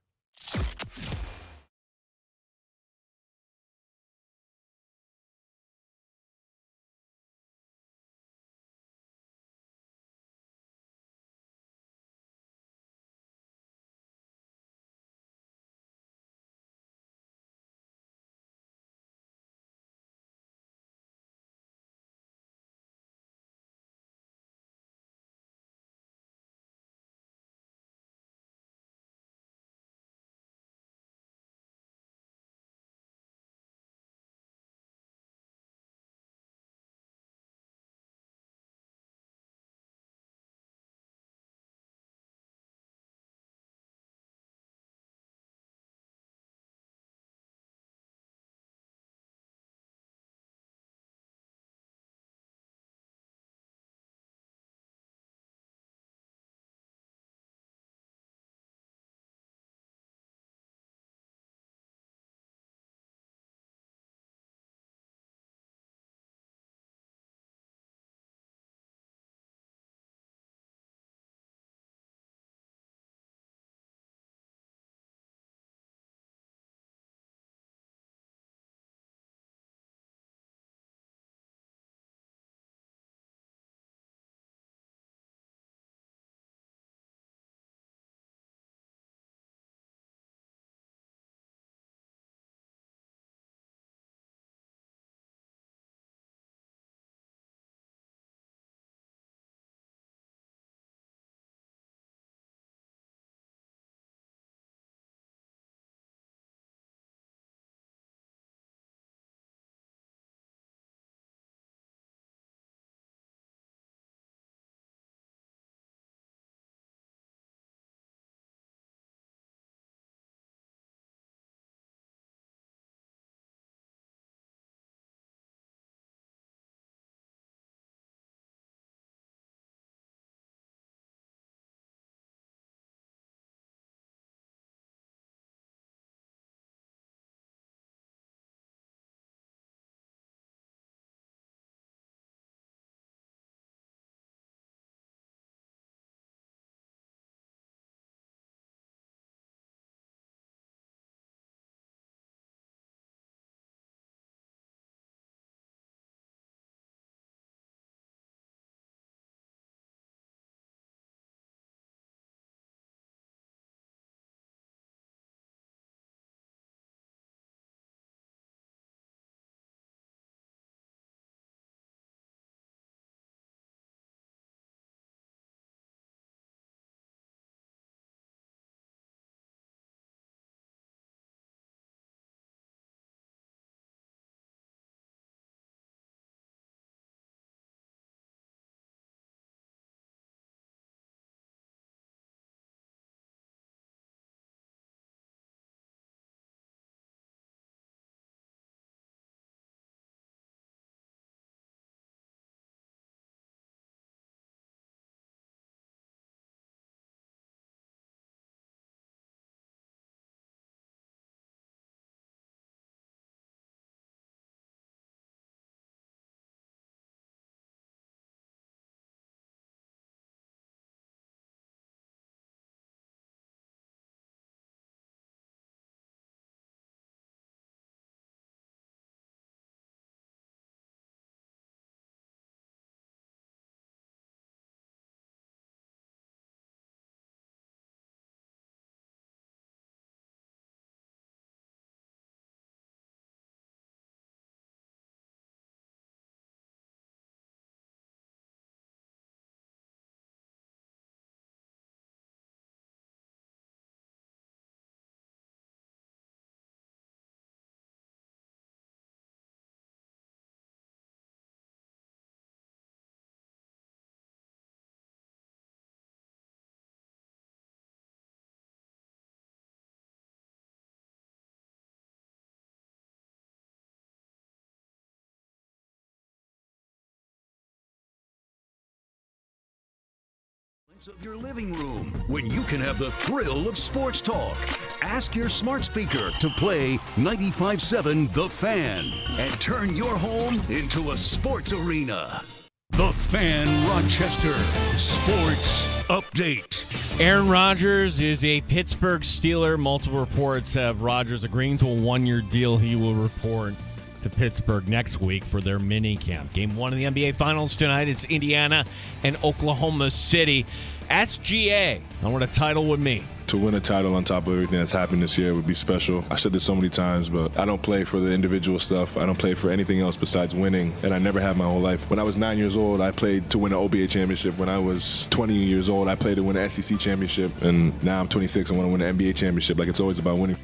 Of your living room when you can have the thrill of sports talk. Ask your smart speaker to play 95.7 The Fan and turn your home into a sports arena. The Fan Rochester Sports Update. Aaron Rodgers is a Pittsburgh Steeler. Multiple reports have Rodgers agreeing to a one-year deal. He will report to Pittsburgh next week for their mini camp. Game 1 of the NBA Finals tonight. It's Indiana and Oklahoma City. Ask GA on what a title would mean. To win a title on top of everything that's happened this year would be special. I've said this so many times, but I don't play for the individual stuff. I don't play for anything else besides winning, and I never have my whole life. When I was 9 years old, I played to win an OBA championship. When I was 20 years old, I played to win an SEC championship, and now I'm 26 and want to win an NBA championship. Like, it's always about winning.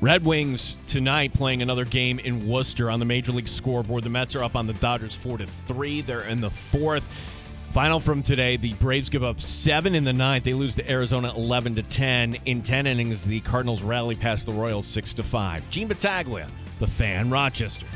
Red Wings tonight playing another game in Worcester on the Major League scoreboard. The Mets are up on the Dodgers 4-3. They're in the fourth. Final from today, the Braves give up 7 in the ninth. They lose to Arizona 11-10. In 10 innings, the Cardinals rally past the Royals 6-5. Gene Battaglia, The Fan, Rochester.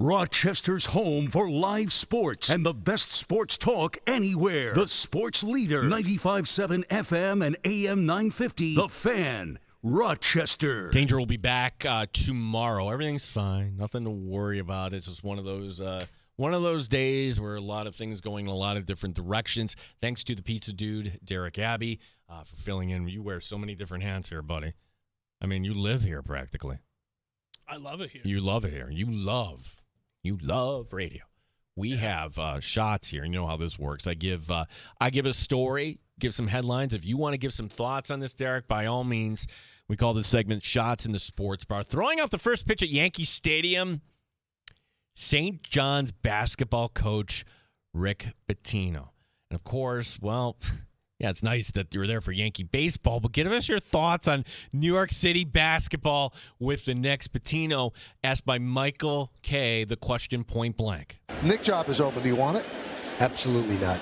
Rochester's home for live sports and the best sports talk anywhere. The sports leader, 95.7 FM and AM 950. The Fan, Rochester. Danger will be back tomorrow. Everything's fine. Nothing to worry about. It's just one of those days where a lot of things going in a lot of different directions. Thanks to the pizza dude, Derek Abbey, for filling in. You wear so many different hats here, buddy. I mean, you live here practically. I love it here. You love it here. You love radio. We have shots here. You know how this works. I give a story, give some headlines. If you want to give some thoughts on this, Derek, by all means. We call this segment Shots in the Sports Bar. Throwing out the first pitch at Yankee Stadium, St. John's basketball coach Rick Pitino. And, of course, well, yeah, it's nice that you were there for Yankee baseball, but give us your thoughts on New York City basketball with the next Pitino, asked by Michael K. the question point blank. Nick job is open. Do you want it? Absolutely not.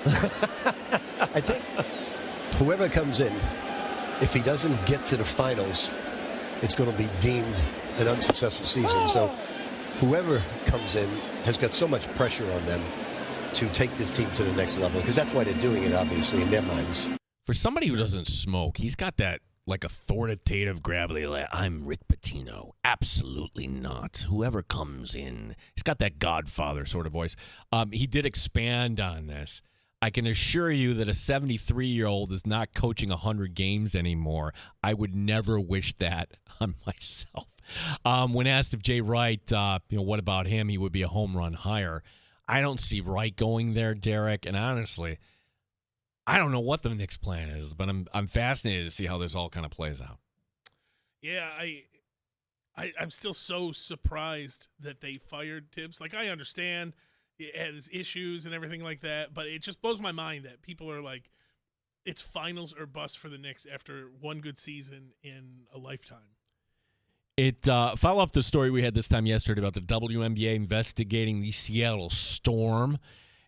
I think whoever comes in, if he doesn't get to the finals, it's going to be deemed an unsuccessful season. So whoever comes in has got so much pressure on them to take this team to the next level, because that's why they're doing it, obviously, in their minds. For somebody who doesn't smoke, he's got that like authoritative gravity. Like, I'm Rick Pitino. Absolutely not. Whoever comes in. He's got that Godfather sort of voice. He did expand on this. I can assure you that a 73-year-old is not coaching 100 games anymore. I would never wish that on myself. When asked if Jay Wright, what about him? He would be a home run hire. I don't see Wright going there, Derek. And honestly, I don't know what the Knicks' plan is, but I'm fascinated to see how this all kind of plays out. Yeah, I'm still so surprised that they fired Tibbs. Like, I understand it has issues and everything like that, but it just blows my mind that people are like, it's finals or bust for the Knicks after one good season in a lifetime. It follow up the story we had this time yesterday about the WNBA investigating the Seattle Storm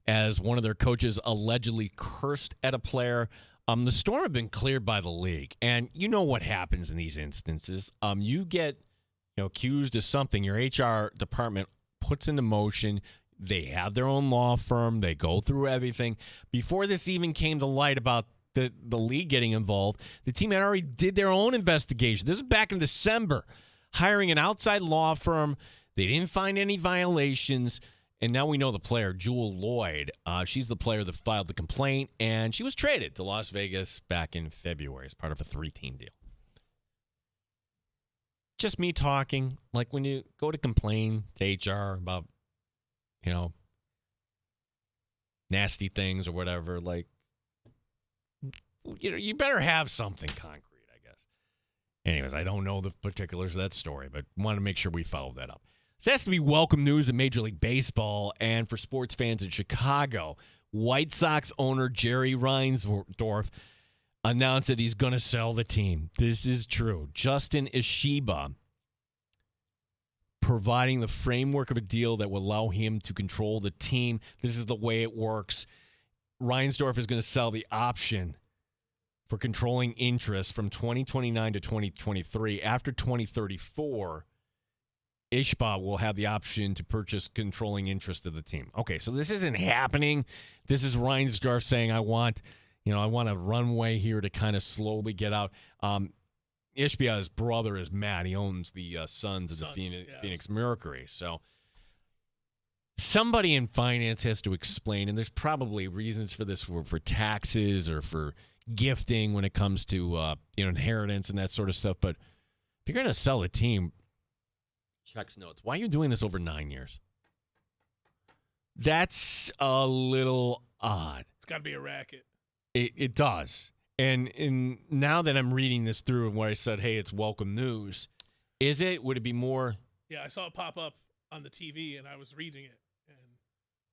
as one of their coaches allegedly cursed at a player. The Storm have been cleared by the league, and you know what happens in these instances. You get accused of something, your HR department puts into motion. They have their own law firm. They go through everything. Before this even came to light about the league getting involved, the team had already did their own investigation. This is back in December, hiring an outside law firm. They didn't find any violations, and now we know the player, Jewel Lloyd. She's the player that filed the complaint, and she was traded to Las Vegas back in February as part of a 3-team deal. Just me talking, like when you go to complain to HR about nasty things or whatever, like, you better have something concrete, I guess. Anyways, I don't know the particulars of that story, but want to make sure we follow that up. This has to be welcome news in Major League Baseball and for sports fans in Chicago. White Sox owner Jerry Reinsdorf announced that he's going to sell the team. This is true. Justin Ishiba providing the framework of a deal that will allow him to control the team. This is the way it works. Reinsdorf is going to sell the option for controlling interest from 2029 to 2023. After 2034, Ishbia will have the option to purchase controlling interest of the team. Okay, so this isn't happening. This is Reinsdorf saying, I want a runway here to kind of slowly get out. Ishbia's brother is Matt. He owns the Sons of the Phoenix Mercury. So somebody in finance has to explain, and there's probably reasons for this for taxes or for gifting when it comes to inheritance and that sort of stuff. But if you're going to sell a team, checks notes. Why are you doing this over 9 years? That's a little odd. It's got to be a racket. It does. And now that I'm reading this through and where I said, hey, it's welcome news, is it? Would it be more? Yeah, I saw it pop up on the TV, and I was reading it, and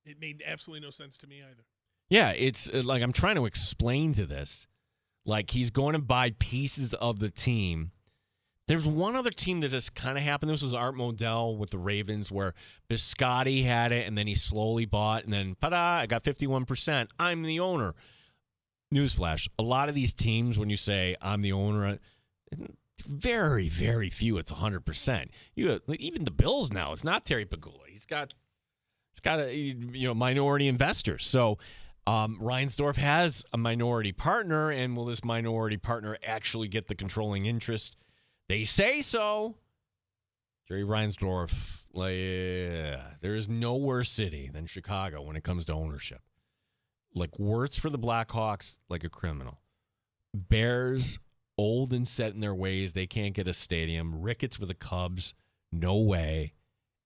it made absolutely no sense to me either. Yeah, it's like I'm trying to explain to this. Like he's going to buy pieces of the team. There's one other team that just kind of happened. This was Art Modell with the Ravens where Biscotti had it, and then he slowly bought, and then, ta-da, I got 51%. I'm the owner. Newsflash, a lot of these teams, when you say, I'm the owner, very, very few, it's 100%. Even the Bills now, it's not Terry Pagula. He's got minority investors. So Reinsdorf has a minority partner, and will this minority partner actually get the controlling interest? They say so. Jerry Reinsdorf, there is no worse city than Chicago when it comes to ownership. Like, Wirtz for the Blackhawks, like a criminal. Bears, old and set in their ways. They can't get a stadium. Ricketts with the Cubs, no way.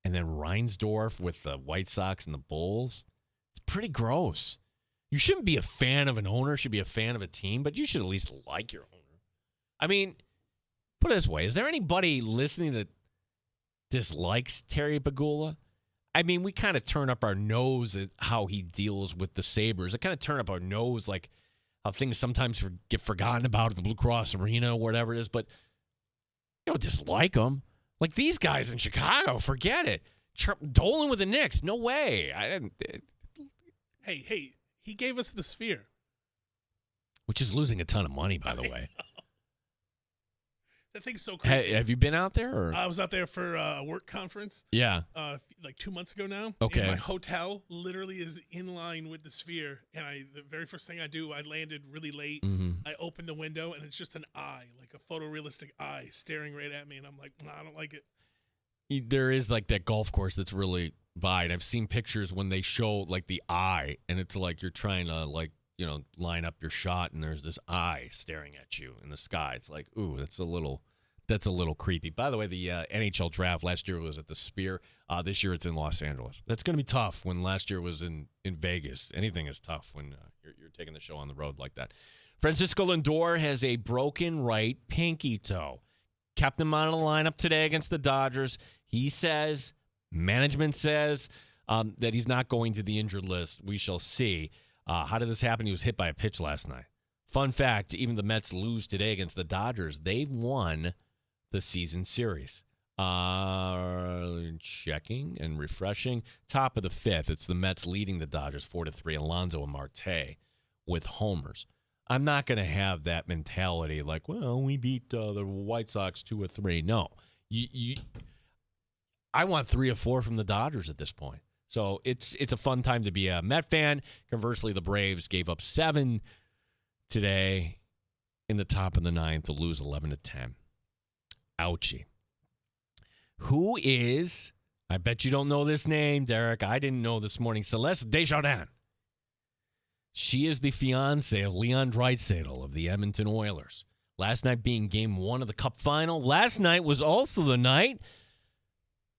And then Reinsdorf with the White Sox and the Bulls. It's pretty gross. You shouldn't be a fan of an owner. You should be a fan of a team, but you should at least like your owner. I mean, put it this way. Is there anybody listening that dislikes Terry Pagula? I mean, we kind of turn up our nose at how he deals with the Sabres. I kind of turn up our nose like how things sometimes get forgotten about at the Blue Cross Arena or whatever it is, but you don't dislike them. Like these guys in Chicago, forget it. Dolan with the Knicks, no way. Hey, he gave us the Sphere. Which is losing a ton of money, by the way. That thing's so crazy. Have you been out there? Or? I was out there for a work conference. Yeah. Like 2 months ago now. Okay. And my hotel literally is in line with the Sphere. And the very first thing I do, I landed really late. Mm-hmm. I open the window, and it's just an eye, like a photorealistic eye staring right at me. And I'm like, nah, I don't like it. There is like that golf course that's really wide. I've seen pictures when they show like the eye, and it's like you're trying to line up your shot, and there's this eye staring at you in the sky. It's like, ooh, that's a little creepy. By the way, the NHL draft last year was at the Sphere. This year it's in Los Angeles. That's going to be tough when last year was in Vegas. Anything is tough when you're taking the show on the road like that. Francisco Lindor has a broken right pinky toe. Kept him out of the lineup today against the Dodgers. He says, management says, that he's not going to the injured list. We shall see. How did this happen? He was hit by a pitch last night. Fun fact, even the Mets lose today against the Dodgers. They've won the season series. Checking and refreshing. Top of the fifth. It's the Mets leading the Dodgers 4-3. Alonso and Marte with homers. I'm not going to have that mentality like, well, we beat the White Sox 2-3. No. I want 3 or 4 from the Dodgers at this point. So it's a fun time to be a Met fan. Conversely, the Braves gave up 7 today in the top of the 9th to lose 11-10. Ouchie. Who is, I bet you don't know this name, Derek. I didn't know this morning. Celeste Desjardins. She is the fiancée of Leon Draisaitl of the Edmonton Oilers. Last night being game 1 of the Cup final. Last night was also the night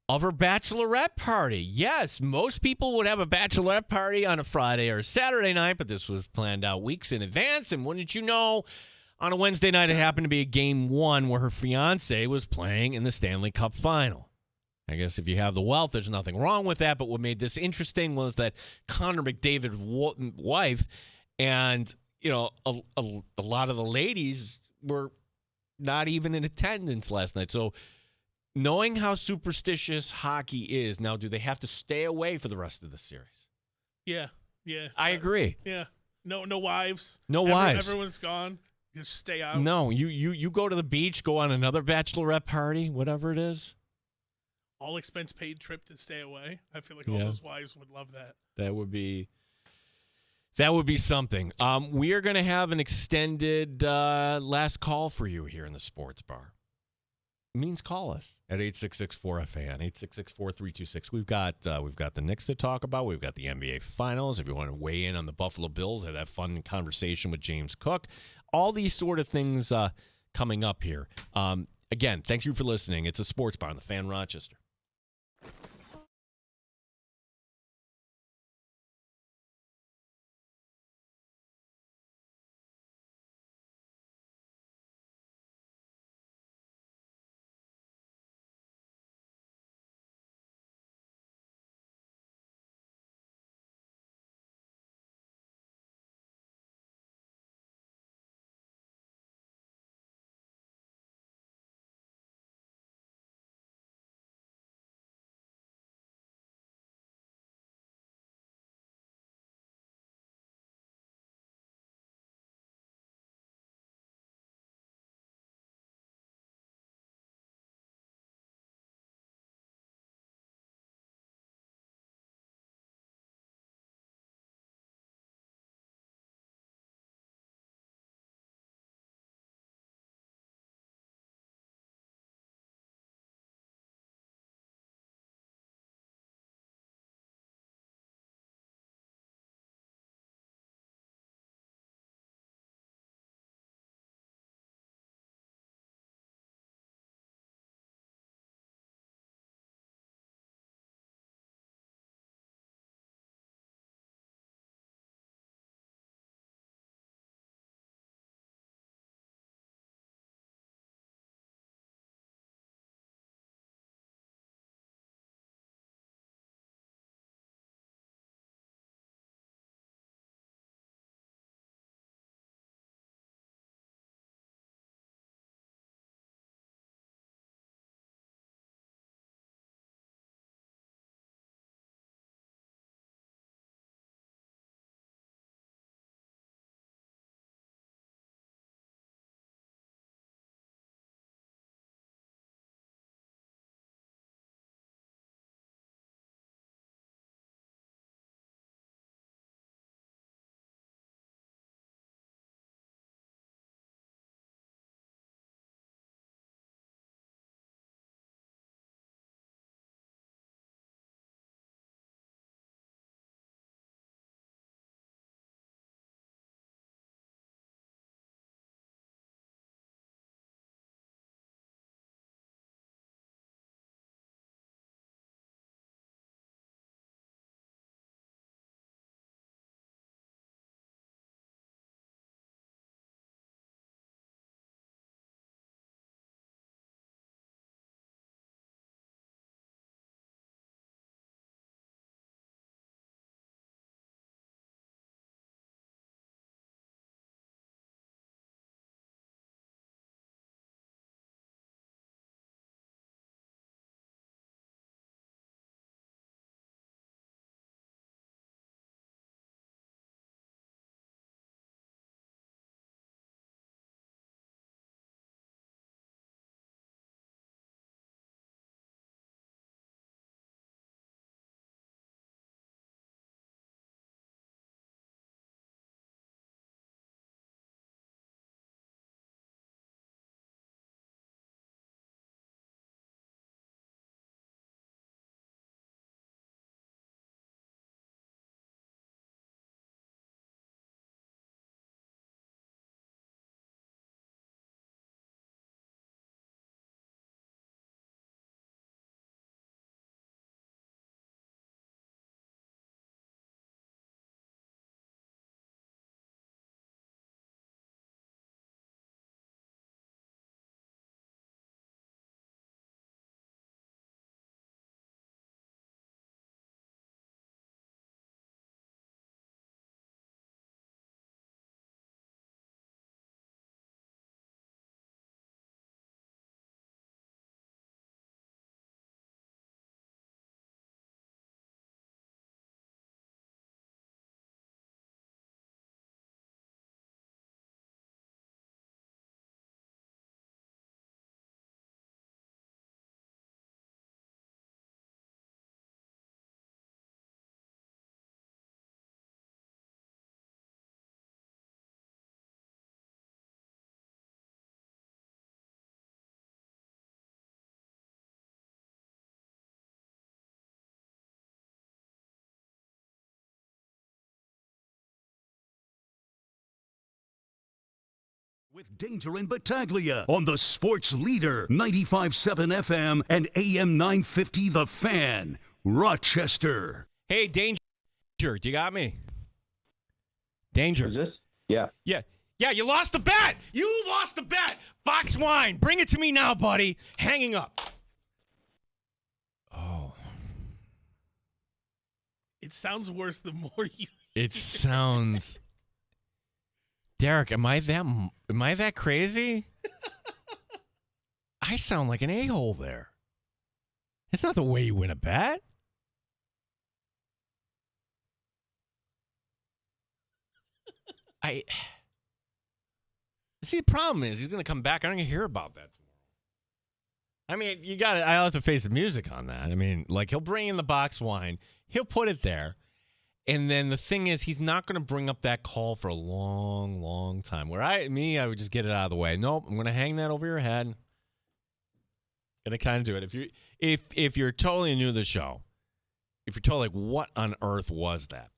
of her bachelorette party. Yes, most people would have a bachelorette party on a Friday or a Saturday night, but this was planned out weeks in advance. And wouldn't you know, on a Wednesday night, it happened to be a game 1 where her fiancé was playing in the Stanley Cup final. I guess if you have the wealth, there's nothing wrong with that. But what made this interesting was that Connor McDavid's wife and, a lot of the ladies were not even in attendance last night. So knowing how superstitious hockey is, now do they have to stay away for the rest of the series? Yeah. I agree. Yeah. No wives. No wives. Everyone's gone. Just stay out. No, you go to the beach, go on another bachelorette party, whatever it is. all expense paid trip to stay away. I feel like all Yeah. those wives would love that. That would be something. We are going to have an extended last call for you here in the sports bar. It means call us at 866-4FAN, 866-4326. We've got the Knicks to talk about. We've got the NBA Finals. If you want to weigh in on the Buffalo Bills, have that fun conversation with James Cook. All these sort of things coming up here. Again, thank you for listening. It's a sports bar on the Fan Rochester. With Danger and Battaglia on the Sports Leader, 95.7 FM and AM 950 The Fan, Rochester. Hey, Danger, you got me? Danger. Is this? Yeah. Yeah, you lost the bet. You lost the bet. Fox Wine, bring it to me now, buddy. Hanging up. Oh. It sounds worse the more you. It sounds. Derek, am I that crazy? I sound like an a-hole there. It's not the way you win a bet. See, the problem is he's going to come back. I'm going to hear about that tomorrow. I mean, I'll have to face the music on that. I mean, like, he'll bring in the box wine. He'll put it there. And then the thing is, he's not going to bring up that call for a long, long time. Where I would just get it out of the way. Nope, I'm going to hang that over your head. Going to kind of do it. If you're totally new to the show, if you're totally like, what on earth was that?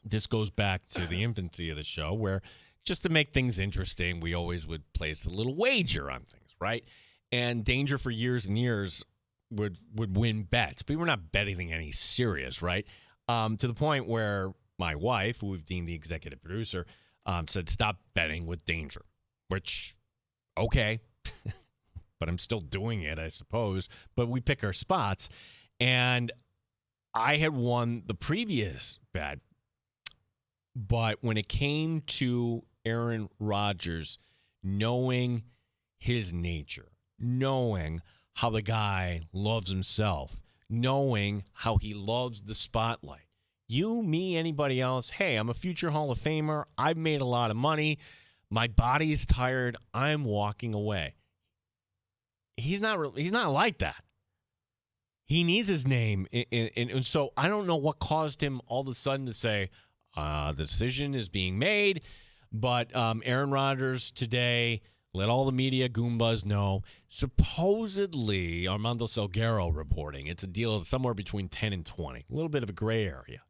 This goes back to the infancy of the show, where just to make things interesting, we always would place a little wager on things, right? And Danger for years and years would win bets, but we're not betting any serious, right? To the point where my wife, who we've deemed the executive producer, said, stop betting with Danger, which, okay, but I'm still doing it, I suppose. But we pick our spots, and I had won the previous bet, but when it came to Aaron Rodgers, knowing his nature, knowing how the guy loves himself, knowing how he loves the spotlight. You, me, anybody else, hey, I'm a future Hall of Famer. I've made a lot of money. My body's tired. I'm walking away. He's not like that. He needs his name. And so I don't know what caused him all of a sudden to say, the decision is being made. But Aaron Rodgers today let all the media Goombas know. Supposedly, Armando Salguero reporting, it's a deal of somewhere between 10 and 20. A little bit of a gray area.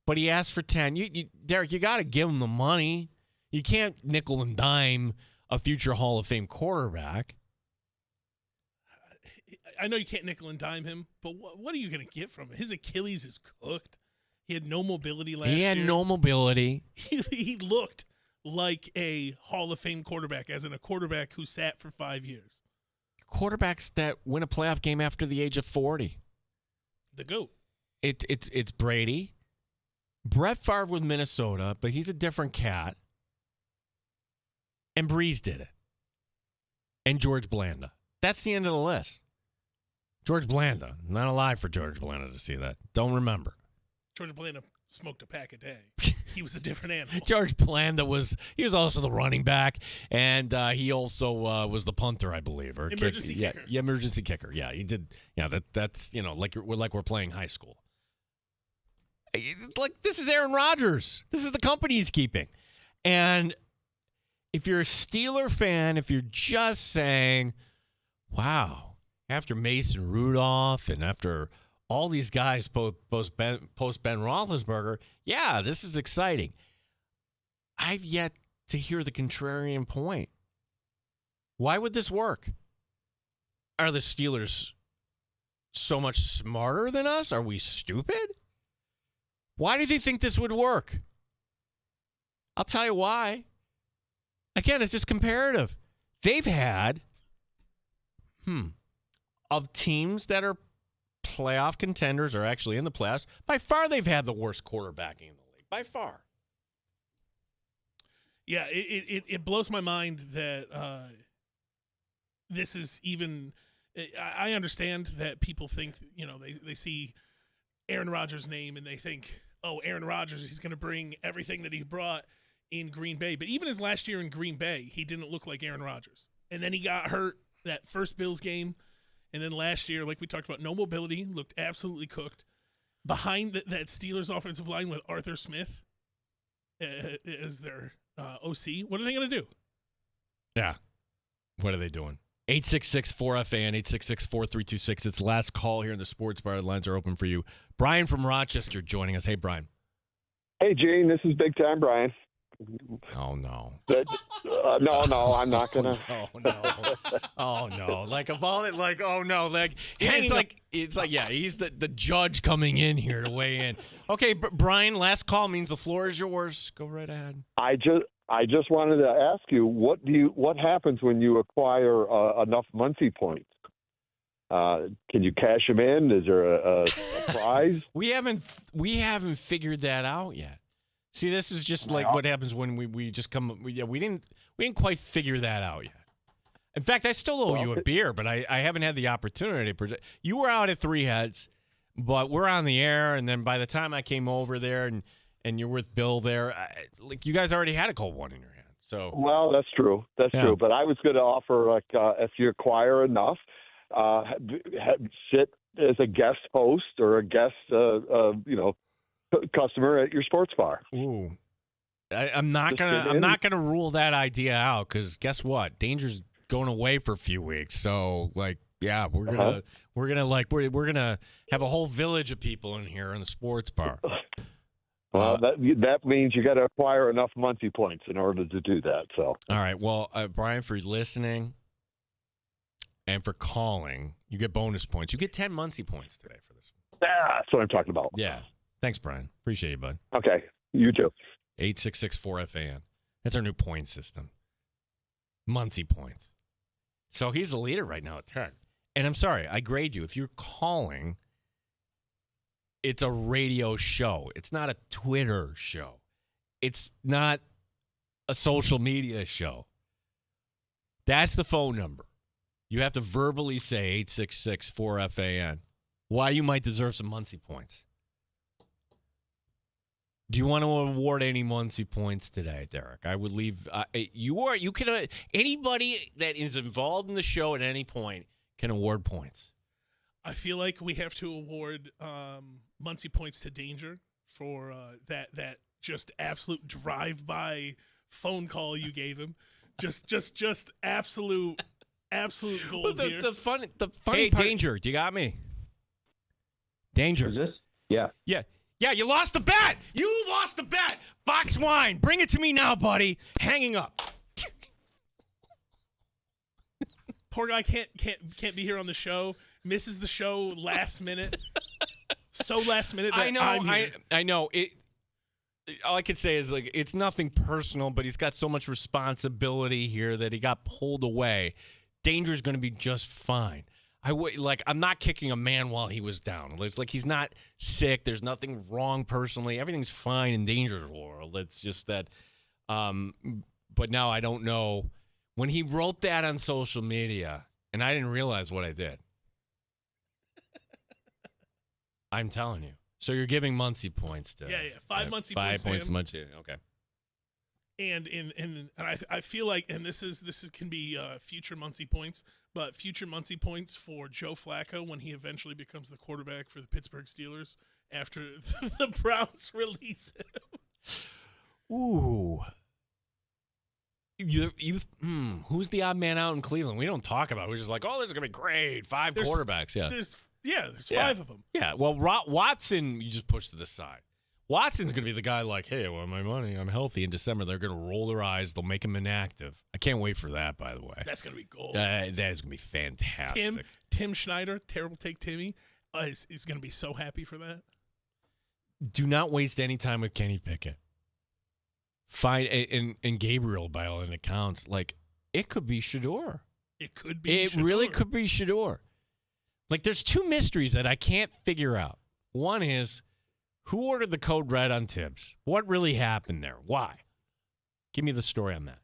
But he asked for 10. Derek, you got to give him the money. You can't nickel and dime a future Hall of Fame quarterback. I know you can't nickel and dime him, but what are you going to get from him? His Achilles is cooked. He had no mobility last year. He had no mobility. He looked like a Hall of Fame quarterback, as in a quarterback who sat for 5 years. Quarterbacks that win a playoff game after the age of 40. The GOAT. It's Brady. Brett Favre with Minnesota, but he's a different cat. And Breeze did it. And George Blanda. That's the end of the list. George Blanda. Not alive for George Blanda to see that. Don't remember. George Blanda smoked a pack a day. He was a different animal. George Blanda was also the running back, and he also was the punter, I believe, or emergency kicker. Yeah, emergency kicker. Yeah, he did. Yeah, that's like we're playing high school. Like, this is Aaron Rodgers. This is the company he's keeping. And if you're a Steeler fan, if you're just saying, wow, after Mason Rudolph and after all these guys post Ben Roethlisberger, yeah, this is exciting. I've yet to hear the contrarian point. Why would this work? Are the Steelers so much smarter than us? Are we stupid? Why do they think this would work? I'll tell you why. Again, it's just comparative. They've had, of teams that are playoff contenders, or actually in the playoffs, by far they've had the worst quarterbacking in the league. By far. Yeah, it blows my mind that this is even. I understand that people think, they see Aaron Rodgers' name and they think, oh, Aaron Rodgers, he's going to bring everything that he brought in Green Bay. But even his last year in Green Bay, he didn't look like Aaron Rodgers. And then he got hurt that first Bills game. And then last year, like we talked about, no mobility, looked absolutely cooked. Behind that Steelers offensive line with Arthur Smith as their OC, what are they going to do? Yeah. What are they doing? 866-4FAN, 866-4326. It's the last call here in the Sports Bar. The lines are open for you. Brian from Rochester joining us. Hey, Brian. Hey, Gene. This is Big Time Brian. Oh, no. No, I'm not gonna. Oh no! Like of all it, like oh no! Like it's like yeah, he's the judge coming in here to weigh in. Okay, Brian, last call means the floor is yours. Go right ahead. I just wanted to ask you what happens when you acquire enough Muncie points? Can you cash them in? Is there a prize? We haven't figured that out yet. See, this is just like what happens when we just come. We didn't quite figure that out yet. In fact, I still owe you a beer, but I haven't had the opportunity. You were out at Three Heads, but we're on the air, and then by the time I came over there and you're with Bill there, like you guys already had a cold one in your hand. So well, that's true. That's true. But I was going to offer like if you acquire enough, sit as a guest host or a guest, customer at your sports bar. Ooh, I'm not gonna rule that idea out because guess what? Danger's going away for a few weeks, so like yeah, we're gonna have a whole village of people in here in the sports bar. Well, that means you got to acquire enough Muncie points in order to do that. So all right, well, Brian, for listening and for calling, you get bonus points. You get 10 Muncie points today for this. That's what I'm talking about. Yeah. Thanks, Brian. Appreciate you, bud. Okay. You too. 866-4FAN. That's our new point system. Muncie points. So he's the leader right now at 10. And I'm sorry, I grade you. If you're calling, it's a radio show. It's not a Twitter show. It's not a social media show. That's the phone number. You have to verbally say 866-4FAN why you might deserve some Muncie points. Do you want to award any Muncie points today, Derek? I would leave. You can. Anybody that is involved in the show at any point can award points. I feel like we have to award Muncie points to Danger for that just absolute drive-by phone call you gave him. Just absolute gold well, here. The funny hey, part. Danger, do you got me? Danger. Is this? Yeah. Yeah. Yeah, you lost the bet. You lost the bet. Box wine. Bring it to me now, buddy. Hanging up. Poor guy can't be here on the show. Misses the show last minute. So last minute. That I know. All I could say is like it's nothing personal, but he's got so much responsibility here that he got pulled away. Danger's going to be just fine. I'm not kicking a man while he was down. It's like he's not sick. There's nothing wrong personally. Everything's fine in Danger's world. It's just that. But now I don't know. When he wrote that on social media, and I didn't realize what I did. I'm telling you. So you're giving Muncie points to. Yeah. 5 Muncie points. 5 points to Muncie. Okay. And I feel like, and this can be future Muncie points, but future Muncie points for Joe Flacco when he eventually becomes the quarterback for the Pittsburgh Steelers after the Browns release him. Ooh. Who's the odd man out in Cleveland? We don't talk about it. We're just like, oh, this is going to be great. Five quarterbacks. Yeah. There's 5 of them. Yeah. Well, Watson, you just push to the side. Watson's going to be the guy like, hey, I want my money. I'm healthy in December. They're going to roll their eyes. They'll make him inactive. I can't wait for that, by the way. That's going to be gold. That is going to be fantastic. Tim Schneider, terrible take Timmy, is going to be so happy for that. Do not waste any time with Kenny Pickett. Find and Gabriel, by all accounts, like it could be Shador. It could be. It really could be Shador. Like there's two mysteries that I can't figure out. One is who ordered the code red on Tibbs? What really happened there? Why? Give me the story on that.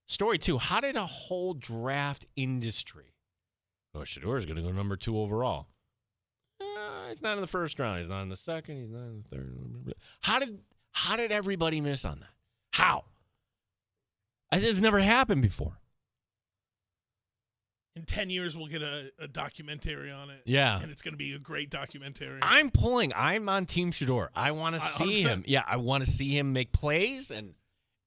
Story 2, how did a whole draft industry? Oh, Shador is going to go number 2 overall. He's not in the first round. He's not in the second. He's not in the third. How did everybody miss on that? How? It's never happened before. In 10 years, we'll get a documentary on it. Yeah. And it's going to be a great documentary. I'm on Team Shador. I want to see 100%. Him. Yeah, I want to see him make plays,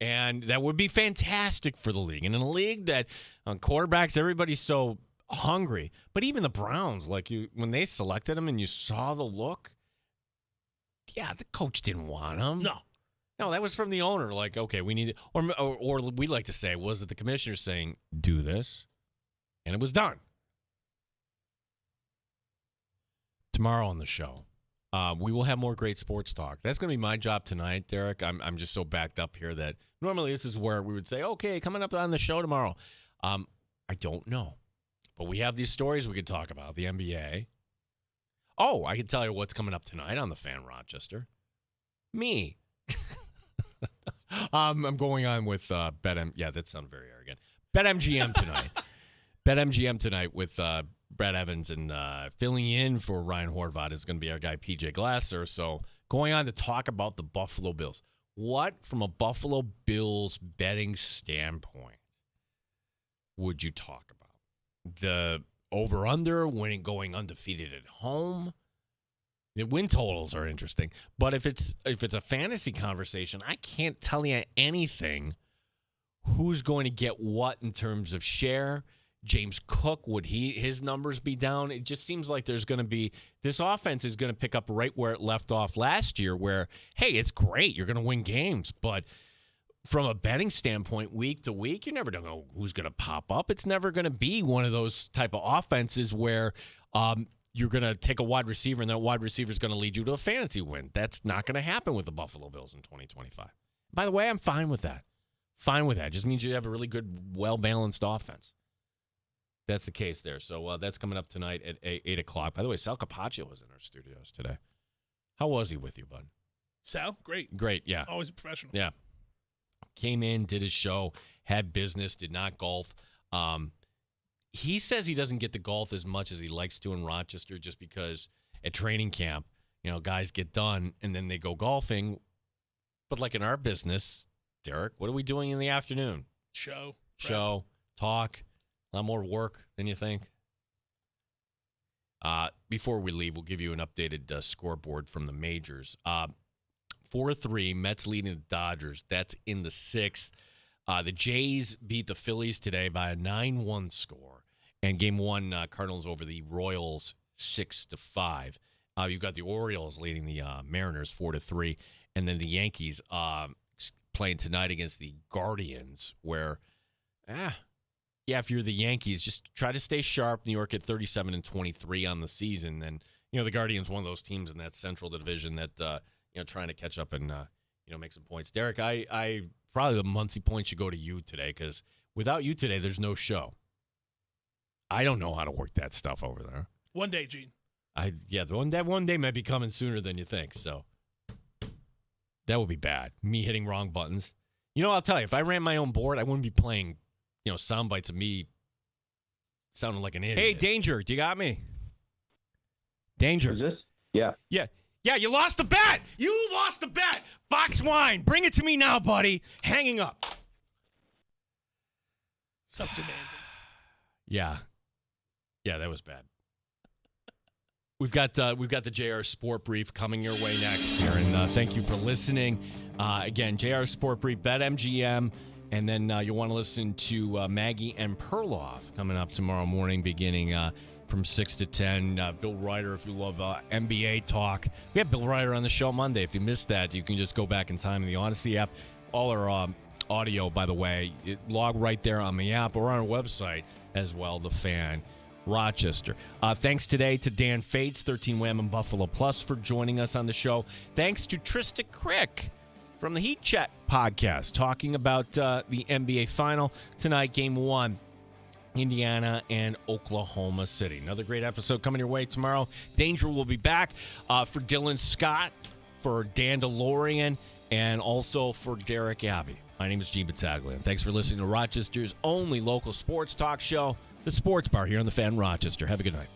and that would be fantastic for the league. And in a league that on quarterbacks, everybody's so hungry. But even the Browns, when they selected him and you saw the look, yeah, the coach didn't want him. No. No, that was from the owner. Like, okay, we need it. Or we like to say, was it the commissioner saying, do this? And it was done. Tomorrow on the show, we will have more great sports talk. That's going to be my job tonight, Derek. I'm just so backed up here that normally this is where we would say, okay, coming up on the show tomorrow. I don't know. But we have these stories we could talk about, the NBA. Oh, I can tell you what's coming up tonight on the Fan Rochester. Me. I'm going on with BetM. Yeah, that sounded very arrogant. BetMGM tonight. BetMGM tonight with Brad Evans and filling in for Ryan Horvath is going to be our guy PJ Glasser. So going on to talk about the Buffalo Bills. What, from a Buffalo Bills betting standpoint, would you talk about? The over-under, going undefeated at home. The win totals are interesting, but if it's a fantasy conversation, I can't tell you anything. Who's going to get what in terms of share? James Cook, would his numbers be down? It just seems like there's going to be this offense is going to pick up right where it left off last year. Where it's great, you're going to win games, but from a betting standpoint, week to week, you're never going to know who's going to pop up. It's never going to be one of those type of offenses where you're going to take a wide receiver and that wide receiver is going to lead you to a fantasy win. That's not going to happen with the Buffalo Bills in 2025. By the way, I'm fine with that. Fine with that. Just means you have a really good, well-balanced offense. That's the case there. So that's coming up tonight at 8 o'clock. By the way, Sal Capaccio was in our studios today. How was he with you, bud? Sal? Great. Great, yeah. Always a professional. Yeah. Came in, did his show, had business, did not golf. He says he doesn't get to golf as much as he likes to in Rochester just because at training camp, guys get done and then they go golfing. But like in our business, Derek, what are we doing in the afternoon? Show, talk, a lot more work than you think. Before we leave, we'll give you an updated scoreboard from the majors. 4-3, Mets leading the Dodgers. That's in the sixth. The Jays beat the Phillies today by a 9-1 score. And game one, Cardinals over the Royals 6-5. You've got the Orioles leading the Mariners 4-3. And then the Yankees playing tonight against the Guardians where, if you're the Yankees, just try to stay sharp. New York at 37-23 on the season. And, the Guardians, one of those teams in that Central Division that, trying to catch up and, make some points. Derek, I probably the Muncie point should go to you today because without you today, there's no show. I don't know how to work that stuff over there. One day, Gene. One day might be coming sooner than you think. So that would be bad. Me hitting wrong buttons. I'll tell you, if I ran my own board, I wouldn't be playing, sound bites of me sounding like an idiot. Hey, Danger, do you got me? Danger. Is this? Yeah. Yeah. Yeah, you lost the bet. You lost the bet. Fox Wine, bring it to me now, buddy. Hanging up. Subdemanding. Yeah. Yeah, that was bad. We've got the JR Sport Brief coming your way next here, and thank you for listening. Again, JR Sport Brief, BetMGM, and then you'll want to listen to Maggie and Perloff coming up tomorrow morning, beginning from 6 to 10. Bill Ryder, if you love NBA talk. We had Bill Ryder on the show Monday. If you missed that, you can just go back in time in the Odyssey app. All our audio, by the way, log right there on the app or on our website as well, The Fan Rochester. Thanks today to Dan Fates, 13 Wham and Buffalo Plus, for joining us on the show. Thanks to Trista Crick from the Heat Chat podcast, talking about the NBA Final tonight, Game 1. Indiana and Oklahoma City. Another great episode coming your way tomorrow. Danger will be back for Dylan Scott, for Dan DeLorean, and also for Derek Abbey. My name is Gene Battaglia. Thanks for listening to Rochester's only local sports talk show, The Sports Bar, here on The Fan Rochester. Have a good night.